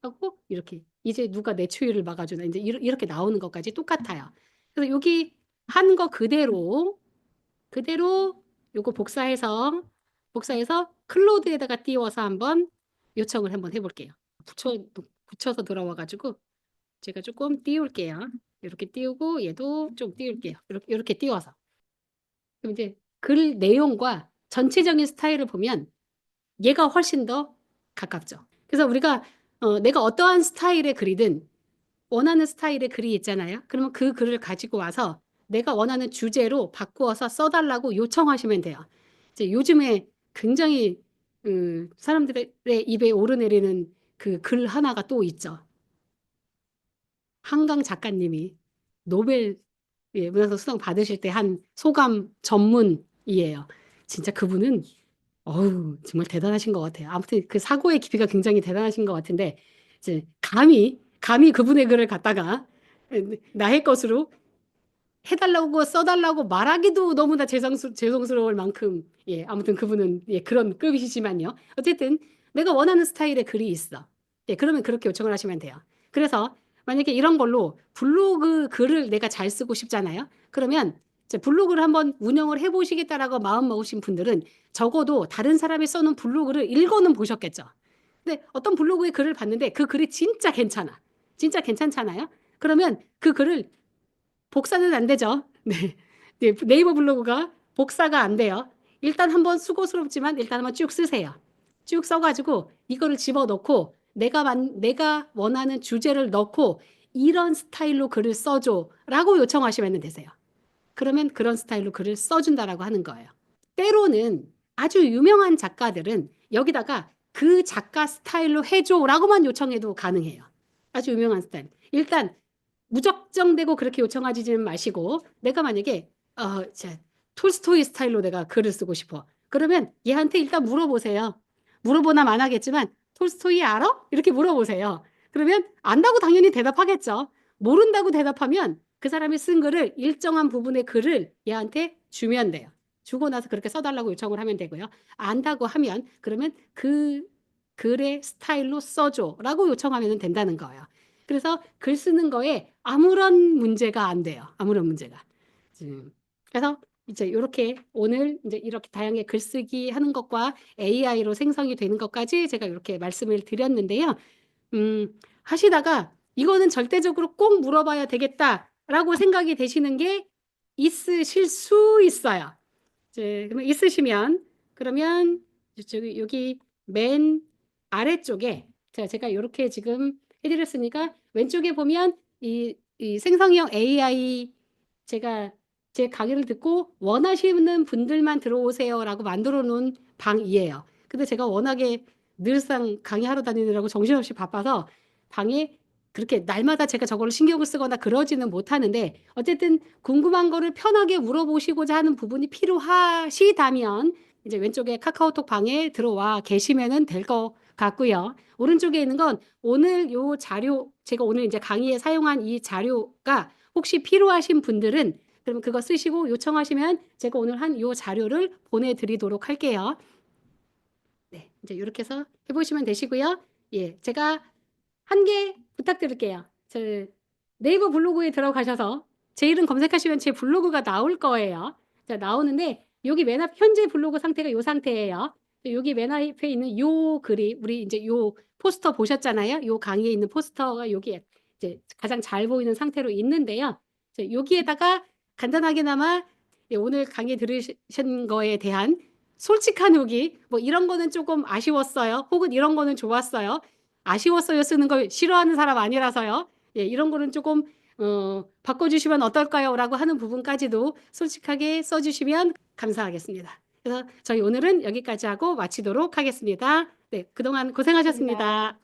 Speaker 1: 하고 이렇게 이제 누가 내 추위를 막아주나 이제 이렇게 나오는 것까지 똑같아요. 그래서 여기 한 거 그대로 요거 복사해서 클로드에다가 띄워서 한번 요청을 한번 해볼게요. 붙여서 들어와가지고 제가 조금 띄울게요. 이렇게 띄우고 얘도 좀 띄울게요. 이렇게 띄워서. 그럼 이제 글 내용과 전체적인 스타일을 보면 얘가 훨씬 더 가깝죠. 그래서 우리가 내가 어떠한 스타일의 글이든 원하는 스타일의 글이 있잖아요. 그러면 그 글을 가지고 와서 내가 원하는 주제로 바꾸어서 써달라고 요청하시면 돼요. 이제 요즘에 굉장히 사람들의 입에 오르내리는 그 글 하나가 또 있죠. 한강 작가님이 노벨 문학상 수상 받으실 때 한 소감 전문이에요. 진짜 그분은 어우, 정말 대단하신 것 같아요. 아무튼 그 사고의 깊이가 굉장히 대단하신 것 같은데, 이제 감히 그분의 글을 갖다가 나의 것으로 해달라고 써달라고 말하기도 너무나 죄송스러울 만큼, 예, 아무튼 그분은 예, 그런 급이시지만요. 어쨌든 내가 원하는 스타일의 글이 있어. 예, 그러면 그렇게 요청을 하시면 돼요. 그래서 만약에 이런 걸로 블로그 글을 내가 잘 쓰고 싶잖아요. 그러면 이제 블로그를 한번 운영을 해보시겠다라고 마음 먹으신 분들은 적어도 다른 사람이 써놓은 블로그를 읽어는 보셨겠죠. 근데 어떤 블로그의 글을 봤는데 그 글이 진짜 괜찮아. 진짜 괜찮잖아요. 그러면 그 글을 복사는 안 되죠. 네. 네, 네이버 블로그가 복사가 안 돼요. 일단 한번 수고스럽지만 일단 한번 쭉 쓰세요. 쭉 써가지고 이거를 집어넣고 내가 원하는 주제를 넣고 이런 스타일로 글을 써줘라고 요청하시면 되세요. 그러면 그런 스타일로 글을 써준다라고 하는 거예요. 때로는 아주 유명한 작가들은 여기다가 그 작가 스타일로 해줘라고만 요청해도 가능해요. 아주 유명한 스타일. 일단 무적정되고 그렇게 요청하지 마시고 내가 만약에 톨스토이 스타일로 내가 글을 쓰고 싶어. 그러면 얘한테 일단 물어보세요. 물어보나 마나겠지만 톨스토이 알아? 이렇게 물어보세요. 그러면 안다고 당연히 대답하겠죠. 모른다고 대답하면 그 사람이 쓴 글을 일정한 부분의 글을 얘한테 주면 돼요. 주고 나서 그렇게 써달라고 요청을 하면 되고요. 안다고 하면 그러면 그 글의 스타일로 써줘라고 요청하면 된다는 거예요. 그래서 글 쓰는 거에 아무런 문제가 안 돼요. 아무런 문제가. 그래서 이제 이렇게 오늘 이제 이렇게 다양하게 글쓰기 하는 것과 AI로 생성이 되는 것까지 제가 이렇게 말씀을 드렸는데요. 하시다가 이거는 절대적으로 꼭 물어봐야 되겠다라고 생각이 되시는 게 있으실 수 있어요. 이제 그러면 있으시면 그러면 저기 여기 맨 아래쪽에 제가 이렇게 지금 해드렸으니까 왼쪽에 보면 이 생성형 AI 제가 제 강의를 듣고 원하시는 분들만 들어오세요라고 만들어 놓은 방이에요. 근데 제가 워낙에 늘상 강의하러 다니느라고 정신없이 바빠서 방에 그렇게 날마다 제가 저거를 신경을 쓰거나 그러지는 못하는데 어쨌든 궁금한 거를 편하게 물어보시고자 하는 부분이 필요하시다면 이제 왼쪽에 카카오톡 방에 들어와 계시면은 될 것 같고요. 오른쪽에 있는 건 오늘 요 자료 제가 오늘 이제 강의에 사용한 이 자료가 혹시 필요하신 분들은 그러면 그거 쓰시고 요청하시면 제가 오늘 한 요 자료를 보내드리도록 할게요. 네, 이제 이렇게 해서 해보시면 되시고요. 예, 제가 한 개 부탁드릴게요. 저 네이버 블로그에 들어가셔서 제 이름 검색하시면 제 블로그가 나올 거예요. 자, 나오는데 여기 맨 앞 현재 블로그 상태가 이 상태예요. 여기 맨 앞에 있는 요 글이 우리 이제 요 포스터 보셨잖아요. 요 강의에 있는 포스터가 여기에 이제 가장 잘 보이는 상태로 있는데요. 자, 여기에다가 간단하게나마 예, 오늘 강의 들으신 거에 대한 솔직한 후기 뭐 이런 거는 조금 아쉬웠어요. 혹은 이런 거는 좋았어요. 아쉬웠어요 쓰는 걸 싫어하는 사람 아니라서요. 예, 이런 거는 조금 바꿔주시면 어떨까요? 라고 하는 부분까지도 솔직하게 써주시면 감사하겠습니다. 그래서 저희 오늘은 여기까지 하고 마치도록 하겠습니다. 네, 그동안 고생하셨습니다.